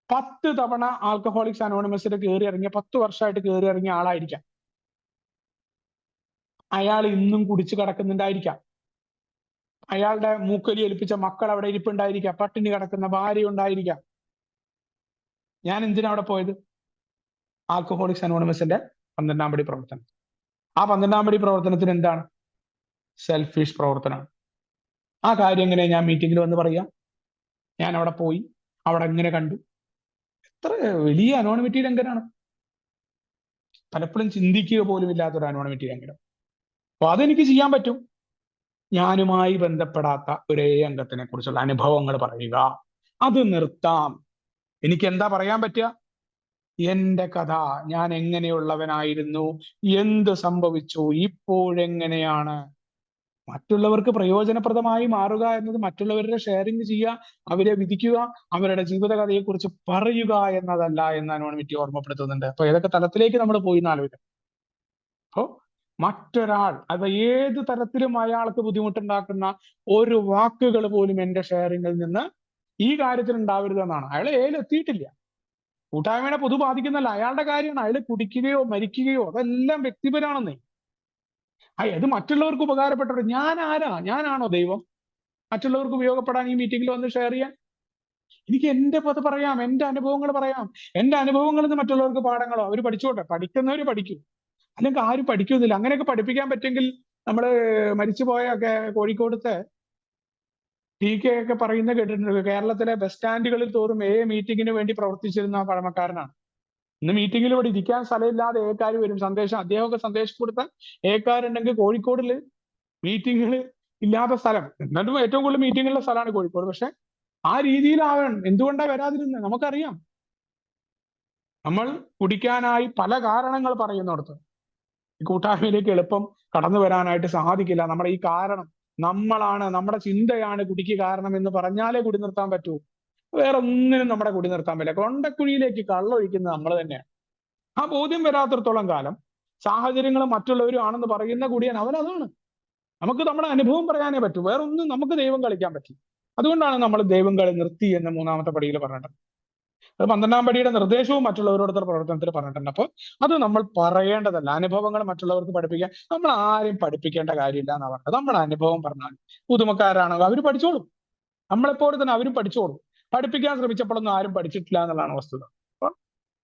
10 തവണ ആൽക്കഹോളിക്സ് അനോണിമസിൽ കയറി ഇറങ്ങിയ, 10 വർഷമായിട്ട് കയറി ഇറങ്ങിയ ആളായിരിക്കാം. അയാൾ ഇന്നും കുടിച്ചു കിടക്കുന്നുണ്ടായിരിക്കാം. അയാളുടെ മൂക്കലി ഏൽപ്പിച്ച മക്കൾ അവിടെ ഇരിപ്പുണ്ടായിരിക്കാം. പട്ടിണി കിടക്കുന്ന ഭാര്യ ഉണ്ടായിരിക്കാം. ഞാൻ എന്തിനാ അവിടെ പോയത്? ആൽക്കഹോളിക്സ് അനോണിമസിന്റെ 12ാം പടി പ്രവർത്തനം. ആ 12ാം പടി പ്രവർത്തനത്തിന് എന്താണ്? സെൽഫിഷ് പ്രവർത്തനമാണ്. ആ കാര്യം എങ്ങനെ ഞാൻ മീറ്റിംഗിൽ വന്ന് പറയാം? ഞാൻ അവിടെ പോയി, അവിടെ എങ്ങനെ കണ്ടു? എത്ര വലിയ അനോണിമിറ്റി ലംഘനമാണ്! പലപ്പോഴും ചിന്തിക്കുക പോലും ഇല്ലാത്തൊരു അനോണിമിറ്റി ലംഘനം. അപ്പൊ അതെനിക്ക് ചെയ്യാൻ പറ്റും. ഞാനുമായി ബന്ധപ്പെടാത്ത ഒരേ അംഗത്തിനെ കുറിച്ചുള്ള അനുഭവങ്ങൾ പറയുക, അത് നിർത്താം. എനിക്ക് എന്താ പറയാൻ പറ്റുക? എന്റെ കഥ, ഞാൻ എങ്ങനെയുള്ളവനായിരുന്നു, എന്ത് സംഭവിച്ചു, ഇപ്പോഴെങ്ങനെയാണ്. മറ്റുള്ളവർക്ക് പ്രയോജനപ്രദമായി മാറുക എന്നത് മറ്റുള്ളവരുടെ ഷെയറിങ് ചെയ്യുക, അവരെ വിധിക്കുക, അവരുടെ ജീവിതകഥയെക്കുറിച്ച് പറയുക എന്നതല്ല എന്ന് അനോണിമിറ്റി ഓർമ്മപ്പെടുത്തുന്നുണ്ട്. അപ്പൊ ഏതൊക്കെ തലത്തിലേക്ക് നമ്മൾ പോയി എന്ന് ആലോചിക്കാം. അപ്പോ മറ്റൊരാൾ, അത് ഏത് തരത്തിലും അയാൾക്ക് ബുദ്ധിമുട്ടുണ്ടാക്കുന്ന ഒരു വാക്കുകൾ പോലും എന്റെ ഷെയറിങ്ങിൽ നിന്ന് ഈ കാര്യത്തിൽ ഉണ്ടാവരുതെന്നാണ്. അയാൾ എത്തിയിട്ടില്ല, കൂട്ടായ്മയുടെ പൊതു ബാധിക്കുന്നല്ല, അയാളുടെ കാര്യമാണ്. അയാൾ കുടിക്കുകയോ മരിക്കുകയോ അതെല്ലാം വ്യക്തിപരമാണെന്നേ. അത് മറ്റുള്ളവർക്ക് ഉപകാരപ്പെട്ടവർ. ഞാൻ ആരാ? ഞാനാണോ ദൈവം മറ്റുള്ളവർക്ക് ഉപയോഗപ്പെടാൻ ഈ മീറ്റിംഗിൽ വന്ന് ഷെയർ ചെയ്യാൻ? എനിക്ക് എന്റെ പത് പറയാം, എന്റെ അനുഭവങ്ങൾ പറയാം. എന്റെ അനുഭവങ്ങളിൽ നിന്ന് മറ്റുള്ളവർക്ക് പാഠങ്ങളോ, അവർ പഠിച്ചോട്ടെ, പഠിക്കുന്നവർ പഠിക്കും, അല്ലെങ്കിൽ ആരും പഠിക്കുന്നില്ല. അങ്ങനെയൊക്കെ പഠിപ്പിക്കാൻ പറ്റുമെങ്കിൽ നമ്മള് മരിച്ചുപോയൊക്കെ കോഴിക്കോടത്തെ TK ഒക്കെ പറയുന്ന കേട്ടിട്ടുണ്ട്. കേരളത്തിലെ ബസ് സ്റ്റാൻഡുകളിൽ തോറും മീറ്റിംഗിന് വേണ്ടി പ്രവർത്തിച്ചിരുന്ന പഴമക്കാരനാണ്. ഇന്ന് മീറ്റിംഗിൽ ഇവിടെ ഇരിക്കാൻ സ്ഥലമില്ലാതെ ഏക്കാർ വരും. അദ്ദേഹമൊക്കെ സന്ദേശം കൊടുത്ത ഏക്കാരുണ്ടെങ്കിൽ കോഴിക്കോടിൽ മീറ്റിംഗുകൾ ഇല്ലാത്ത സ്ഥലം, എന്നിട്ടും ഏറ്റവും കൂടുതൽ മീറ്റിംഗുള്ള സ്ഥലമാണ് കോഴിക്കോട്. പക്ഷെ ആ രീതിയിലാവണം. എന്തുകൊണ്ടാണ് വരാതിരുന്നത്? നമുക്കറിയാം. നമ്മൾ കുടിക്കാനായി പല കാരണങ്ങൾ പറയുന്നിടത്ത് ഈ കൂട്ടായ്മയിലേക്ക് എളുപ്പം കടന്നു വരാനായിട്ട് സാധിക്കില്ല. നമ്മുടെ ഈ കാരണം നമ്മളാണ്, നമ്മുടെ ചിന്തയാണ് കുടിക്ക് കാരണം എന്ന് പറഞ്ഞാലേ കുടി നിർത്താൻ പറ്റൂ. വേറെ ഒന്നിനും നമ്മുടെ കുടി നിർത്താൻ പറ്റില്ല. കൊണ്ടക്കുഴിയിലേക്ക് കള്ളൊഴിക്കുന്നത് നമ്മൾ തന്നെയാണ്. ആ ബോധ്യം വരാത്തിടത്തോളം കാലം സാഹചര്യങ്ങളും മറ്റുള്ളവരും ആണെന്ന് പറയുന്ന കുടിയൻ അവനതാണ്. നമുക്ക് നമ്മുടെ അനുഭവം പറയാനേ പറ്റൂ, വേറെ ഒന്നും നമുക്ക് ദൈവം കളിക്കാൻ പറ്റില്ല. അതുകൊണ്ടാണ് നമ്മൾ ദൈവം കളി നിർത്തി എന്ന് 3ാമത്തെ പടിയിൽ പറഞ്ഞത്. അത് 12-ാം പടിയുടെ നിർദ്ദേശവും മറ്റുള്ളവരോടുള്ള പ്രവർത്തനത്തിൽ പറഞ്ഞിട്ടുണ്ട്. അപ്പോൾ അത് നമ്മൾ പറയേണ്ടതല്ല. അനുഭവങ്ങൾ മറ്റുള്ളവർക്ക് പഠിപ്പിക്കാൻ നമ്മൾ ആരെയും പഠിപ്പിക്കേണ്ട കാര്യമില്ല എന്നാണ് പറഞ്ഞത്. നമ്മുടെ അനുഭവം പറഞ്ഞാൽ പുതുമക്കാരാണെങ്കിൽ അവർ പഠിച്ചോളും. നമ്മളെപ്പോലെ തന്നെ അവരും പഠിച്ചോളും. പഠിപ്പിക്കാൻ ശ്രമിച്ചപ്പോഴൊന്നും ആരും പഠിച്ചിട്ടില്ല എന്നുള്ളതാണ് വസ്തുത. അപ്പൊ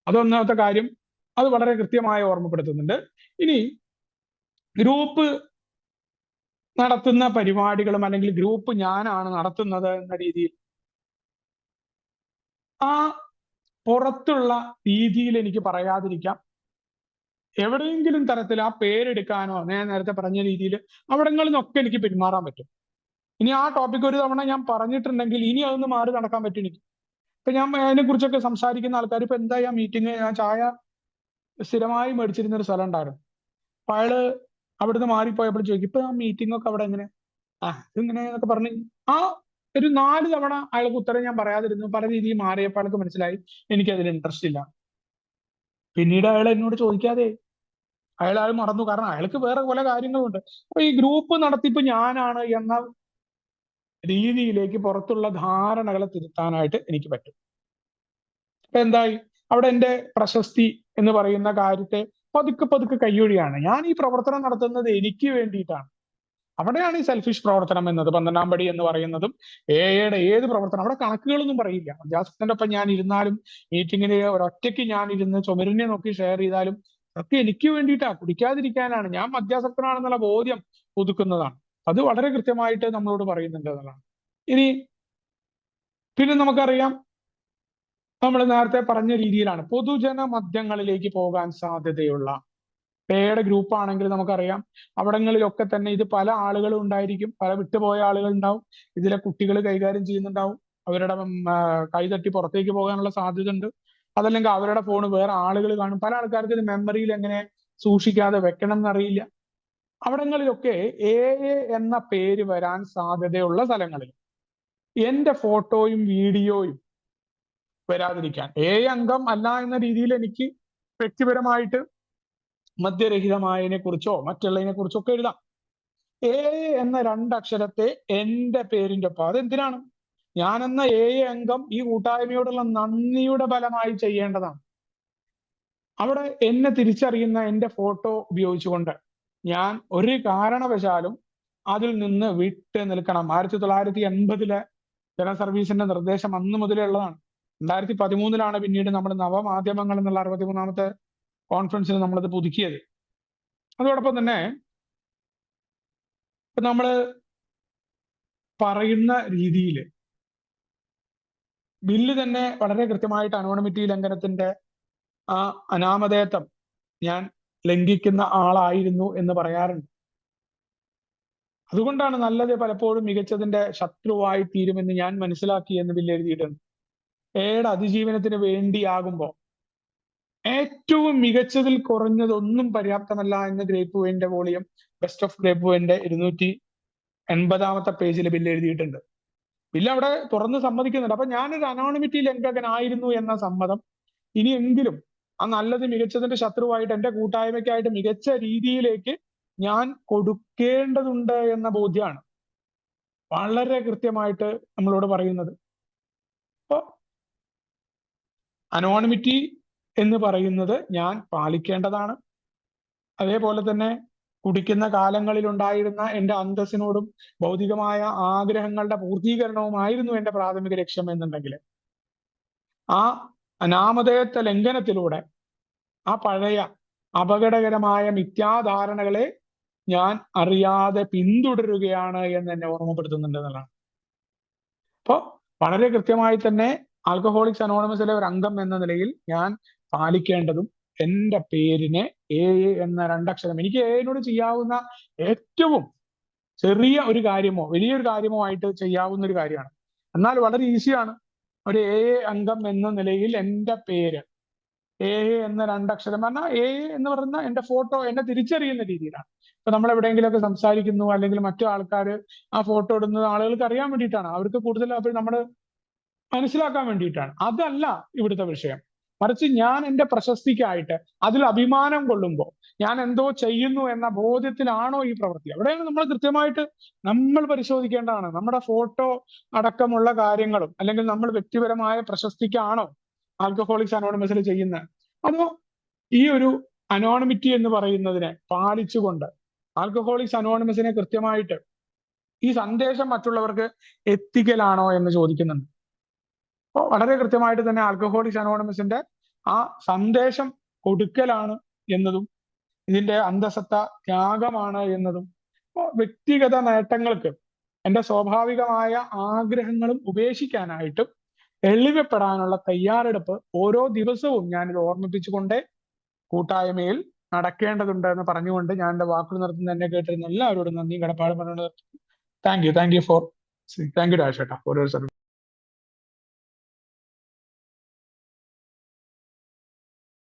അതൊന്നാമത്തെ കാര്യം, അത് വളരെ കൃത്യമായി ഓർമ്മപ്പെടുത്തുന്നുണ്ട്. ഇനി ഗ്രൂപ്പ് നടത്തുന്ന പരിപാടികളും അല്ലെങ്കിൽ ഗ്രൂപ്പ് ഞാനാണ് നടത്തുന്നത് എന്ന രീതിയിൽ ആ പുറത്തുള്ള രീതിയിൽ എനിക്ക് പറയാതിരിക്കാം. എവിടെയെങ്കിലും തരത്തിൽ ആ പേരെടുക്കാനോ ഞാൻ നേരത്തെ പറഞ്ഞ രീതിയിൽ അവിടങ്ങളിൽ നിന്നൊക്കെ എനിക്ക് പെരുമാറാൻ പറ്റും. ഇനി ആ ടോപ്പിക് ഒരു തവണ ഞാൻ പറഞ്ഞിട്ടുണ്ടെങ്കിൽ ഇനി അതൊന്ന് മാറി നടക്കാൻ പറ്റും എനിക്ക്. ഇപ്പൊ ഞാൻ അതിനെ കുറിച്ചൊക്കെ സംസാരിക്കുന്ന ആൾക്കാർ ഇപ്പൊ എന്താ ആ മീറ്റിംഗ്, ഞാൻ ചായ സ്ഥിരമായി മേടിച്ചിരുന്ന ഒരു സ്ഥലം ഉണ്ടായിരുന്നു. അപ്പൊ അയാള് അവിടുന്ന് മാറിപ്പോയപ്പോൾ ചോദിക്കും, ഇപ്പൊ ആ മീറ്റിംഗ് ഒക്കെ അവിടെ എങ്ങനെ, ഇതിങ്ങനെ എന്നൊക്കെ പറഞ്ഞു. ആ ഒരു 4 തവണ അയാൾക്ക് ഉത്തരം ഞാൻ പറയാതിരുന്നു. പല രീതിയിൽ മാറിയപ്പോൾ അയാൾക്ക് മനസ്സിലായി എനിക്കതിൽ ഇൻട്രസ്റ്റ് ഇല്ല. പിന്നീട് അയാൾ എന്നോട് ചോദിക്കാതെ അയാൾ മറന്നു. കാരണം അയാൾക്ക് വേറെ പല കാര്യങ്ങളുണ്ട്. അപ്പൊ ഈ ഗ്രൂപ്പ് നടത്തിപ്പ് ഞാനാണ് എന്ന രീതിയിലേക്ക് പുറത്തുള്ള ധാരണകളെ തിരുത്താനായിട്ട് എനിക്ക് പറ്റും. അപ്പൊ എന്തായി, അവിടെ എന്റെ പ്രശസ്തി എന്ന് പറയുന്ന കാര്യത്തെ പതുക്കെ പതുക്കെ കയ്യൊഴിയാണ്. ഞാൻ ഈ പ്രവർത്തനം നടത്തുന്നത് എനിക്ക് വേണ്ടിയിട്ടാണ്. അവിടെയാണ് ഈ സെൽഫിഷ് പ്രവർത്തനം എന്നത്, 12-ാം പടി എന്ന് പറയുന്നതും എയുടെ ഏത് പ്രവർത്തനം. അവിടെ കണക്കുകളൊന്നും പറയില്ല. അധ്യാപകന്റെ ഒപ്പം ഞാൻ ഇരുന്നാലും മീറ്റിങ്ങിന് ഒരൊറ്റയ്ക്ക് ഞാൻ ഇരുന്ന് ചുമരിനെ നോക്കി ഷെയർ ചെയ്താലും ഒക്കെ എനിക്ക് വേണ്ടിയിട്ടാ, കുടിക്കാതിരിക്കാനാണ്, ഞാൻ മദ്യാസക്തനാണെന്നുള്ള ബോധ്യം പുതുക്കുന്നതാണ്. അത് വളരെ കൃത്യമായിട്ട് നമ്മളോട് പറയുന്നുണ്ട് എന്നുള്ളതാണ്. ഇനി പിന്നെ നമുക്കറിയാം, നമ്മൾ നേരത്തെ പറഞ്ഞ രീതിയിലാണ് പൊതുജന മധ്യങ്ങളിലേക്ക് പോകാൻ സാധ്യതയുള്ള പേയുടെ ഗ്രൂപ്പ് ആണെങ്കിൽ നമുക്കറിയാം അവിടങ്ങളിലൊക്കെ തന്നെ ഇത് പല ആളുകളും ഉണ്ടായിരിക്കും, പല വിട്ടുപോയ ആളുകൾ ഉണ്ടാവും, ഇതിലെ കുട്ടികൾ കൈകാര്യം ചെയ്യുന്നുണ്ടാവും. അവരുടെ കൈ തട്ടി പുറത്തേക്ക് പോകാനുള്ള സാധ്യത ഉണ്ട്. അതല്ലെങ്കിൽ അവരുടെ ഫോൺ വേറെ ആളുകൾ കാണും. പല ആൾക്കാർക്ക് ഇത് മെമ്മറിയിൽ എങ്ങനെ സൂക്ഷിക്കാതെ വെക്കണം എന്നറിയില്ല. അവിടങ്ങളിലൊക്കെ എ എന്ന പേര് വരാൻ സാധ്യതയുള്ള സ്ഥലങ്ങളിൽ എന്റെ ഫോട്ടോയും വീഡിയോയും വരാതിരിക്കാൻ, അംഗം അല്ല എന്ന രീതിയിൽ എനിക്ക് വ്യക്തിപരമായിട്ട് മദ്യരഹിതമായതിനെ കുറിച്ചോ മറ്റുള്ളതിനെ കുറിച്ചോ ഒക്കെ എഴുതാം. എന്ന 2 അക്ഷരത്തെ എന്റെ പേരിന്റെ ഒപ്പം, അതെന്തിനാണ്? ഞാനെന്ന അംഗം ഈ കൂട്ടായ്മയോടുള്ള നന്ദിയുടെ ഫലമായി ചെയ്യേണ്ടതാണ്. അവിടെ എന്നെ തിരിച്ചറിയുന്ന എന്റെ ഫോട്ടോ ഉപയോഗിച്ചുകൊണ്ട് ഞാൻ ഒരു കാരണവശാലും അതിൽ നിന്ന് വിട്ട് നിൽക്കണം. 1980 ജനസർവീസിന്റെ നിർദ്ദേശം അന്ന് മുതലേ ഉള്ളതാണ്. 2013 പിന്നീട് നമ്മൾ നവമാധ്യമങ്ങൾ എന്നുള്ള 63-ാമത്തെ കോൺഫറൻസിൽ നമ്മളത് പുതുക്കിയത്. അതോടൊപ്പം തന്നെ നമ്മൾ പറയുന്ന രീതിയിൽ ബില്ല് തന്നെ വളരെ കൃത്യമായിട്ട് അനോണിമിറ്റി ലംഘനത്തിന്റെ ആ അനാമധേയത്വം ഞാൻ ലംഘിക്കുന്ന ആളായിരുന്നു എന്ന് പറയാറുണ്ട്. അതുകൊണ്ടാണ് നല്ലത് പലപ്പോഴും മികച്ചതിന്റെ ശത്രുവായി തീരുമെന്ന് ഞാൻ മനസ്സിലാക്കി എന്ന് ബില്ല് എഴുതിയിട്ടുണ്ട്. എയുടെ അതിജീവനത്തിന് വേണ്ടിയാകുമ്പോൾ ഏറ്റവും മികച്ചതിൽ കുറഞ്ഞതൊന്നും പര്യാപ്തമല്ല എന്ന് ഗ്രേപ്പ് വൈന്റെ വോളിയം ബെസ്റ്റ് ഓഫ് ഗ്രേപ്പ് വൈന്റെ 280-ാമത്തെ പേജിൽ ബില്ല് എഴുതിയിട്ടുണ്ട്. ബില്ല് അവിടെ തുറന്ന് സമ്മതിക്കുന്നുണ്ട്. അപ്പൊ ഞാനൊരു അനോണിമിറ്റി ലംഘകനായിരുന്നു എന്ന സമ്മതം ഇനിയെങ്കിലും ആ നല്ലത് മികച്ചതിന്റെ ശത്രുവായിട്ട് എന്റെ കൂട്ടായ്മയ്ക്കായിട്ട് മികച്ച രീതിയിലേക്ക് ഞാൻ കൊടുക്കേണ്ടതുണ്ട് എന്ന ബോധ്യമാണ് വളരെ കൃത്യമായിട്ട് നമ്മളോട് പറയുന്നത്. അപ്പൊ അനോണിമിറ്റി എന്ന് പറയുന്നത് ഞാൻ പാലിക്കേണ്ടതാണ്. അതേപോലെ തന്നെ കുടിക്കുന്ന കാലങ്ങളിൽ ഉണ്ടായിരുന്ന എന്റെ അന്തസ്സിനോടും ഭൗതികമായ ആഗ്രഹങ്ങളുടെ പൂർത്തീകരണവുമായിരുന്നു എന്റെ പ്രാഥമിക ലക്ഷ്യം എന്നുണ്ടെങ്കിൽ ആ അനാമധേയത്വ ലംഘനത്തിലൂടെ ആ പഴയ അപകടകരമായ മിഥ്യാധാരണകളെ ഞാൻ അറിയാതെ പിന്തുടരുകയാണ് എന്ന് എന്നെ ഓർമ്മപ്പെടുത്തുന്നുണ്ട് എന്നുള്ളതാണ്. അപ്പോ വളരെ കൃത്യമായി തന്നെ ആൽക്കഹോളിക്സ് അനോണിമസിലെ ഒരു അംഗം എന്ന നിലയിൽ ഞാൻ പാലിക്കേണ്ടതും എന്റെ പേരിനെ എന്ന 2 അക്ഷരം, എനിക്ക് നോട് ചെയ്യാവുന്ന ഏറ്റവും ചെറിയ ഒരു കാര്യമോ വലിയൊരു കാര്യമോ ആയിട്ട് ചെയ്യാവുന്ന ഒരു കാര്യമാണ്. എന്നാൽ വളരെ ഈസിയാണ്. ഒരു അംഗം എന്ന നിലയിൽ എന്റെ പേര് എന്ന 2 അക്ഷരം പറഞ്ഞാൽ എന്ന് പറയുന്ന എന്റെ ഫോട്ടോ എന്നെ തിരിച്ചറിയുന്ന രീതിയിലാണ്. ഇപ്പൊ നമ്മൾ എവിടെയെങ്കിലുമൊക്കെ സംസാരിക്കുന്നു അല്ലെങ്കിൽ മറ്റു ആൾക്കാർ ആ ഫോട്ടോ ഇടുന്നത് ആളുകൾക്ക് അറിയാൻ വേണ്ടിയിട്ടാണ്, അവർക്ക് കൂടുതൽ അപ്പോൾ നമ്മൾ മനസ്സിലാക്കാൻ വേണ്ടിയിട്ടാണ്. അതല്ല ഇവിടുത്തെ വിഷയം. മറിച്ച് ഞാൻ എന്റെ പ്രശസ്തിക്കായിട്ട് അതിൽ അഭിമാനം കൊള്ളുമ്പോൾ ഞാൻ എന്തോ ചെയ്യുന്നു എന്ന ബോധ്യത്തിലാണോ ഈ പ്രവൃത്തി, അവിടെയാണ് നമ്മൾ കൃത്യമായിട്ട് നമ്മൾ പരിശോധിക്കേണ്ടതാണ്. നമ്മുടെ ഫോട്ടോ അടക്കമുള്ള കാര്യങ്ങളും അല്ലെങ്കിൽ നമ്മൾ വ്യക്തിപരമായ പ്രശസ്തിക്കാണോ ആൽക്കഹോളിക്സ് അനോണിമസിൽ ചെയ്യുന്നത്? അതോ ഈ ഒരു അനോണിമിറ്റി എന്ന് പറയുന്നതിനെ പാലിച്ചുകൊണ്ട് ആൽക്കഹോളിക്സ് അനോണിമസിനെ കൃത്യമായിട്ട് ഈ സന്ദേശം മറ്റുള്ളവർക്ക് എത്തിക്കലാണോ എന്ന് ചോദിക്കുന്നുണ്ട്. അപ്പോൾ വളരെ കൃത്യമായിട്ട് തന്നെ ആൽക്കഹോളിക്സ് അനോണിമസിന്റെ ആ സന്ദേശം കൊടുക്കലാണ് എന്നതും ഇതിന്റെ അന്തസത്ത ത്യാഗമാണ് എന്നതും വ്യക്തിഗത നേട്ടങ്ങൾക്ക് എന്റെ സ്വാഭാവികമായ ആഗ്രഹങ്ങളും ഉപേക്ഷിക്കാനായിട്ടും എളിമപ്പെടാനുള്ള തയ്യാറെടുപ്പ് ഓരോ ദിവസവും ഞാനിത് ഓർമ്മിപ്പിച്ചുകൊണ്ട് കൂട്ടായ്മയിൽ നടക്കേണ്ടതുണ്ട് എന്ന് പറഞ്ഞുകൊണ്ട് ഞാൻ എന്റെ വാക്കുകൾ നിർത്തുന്ന എന്നെ കേട്ടിരുന്ന എല്ലാവരോടും നന്ദിയും കടപ്പാടും പറഞ്ഞുകൊണ്ട് താങ്ക് യു രാജേട്ടാ ഫോർ യുവർ സർവീസ്.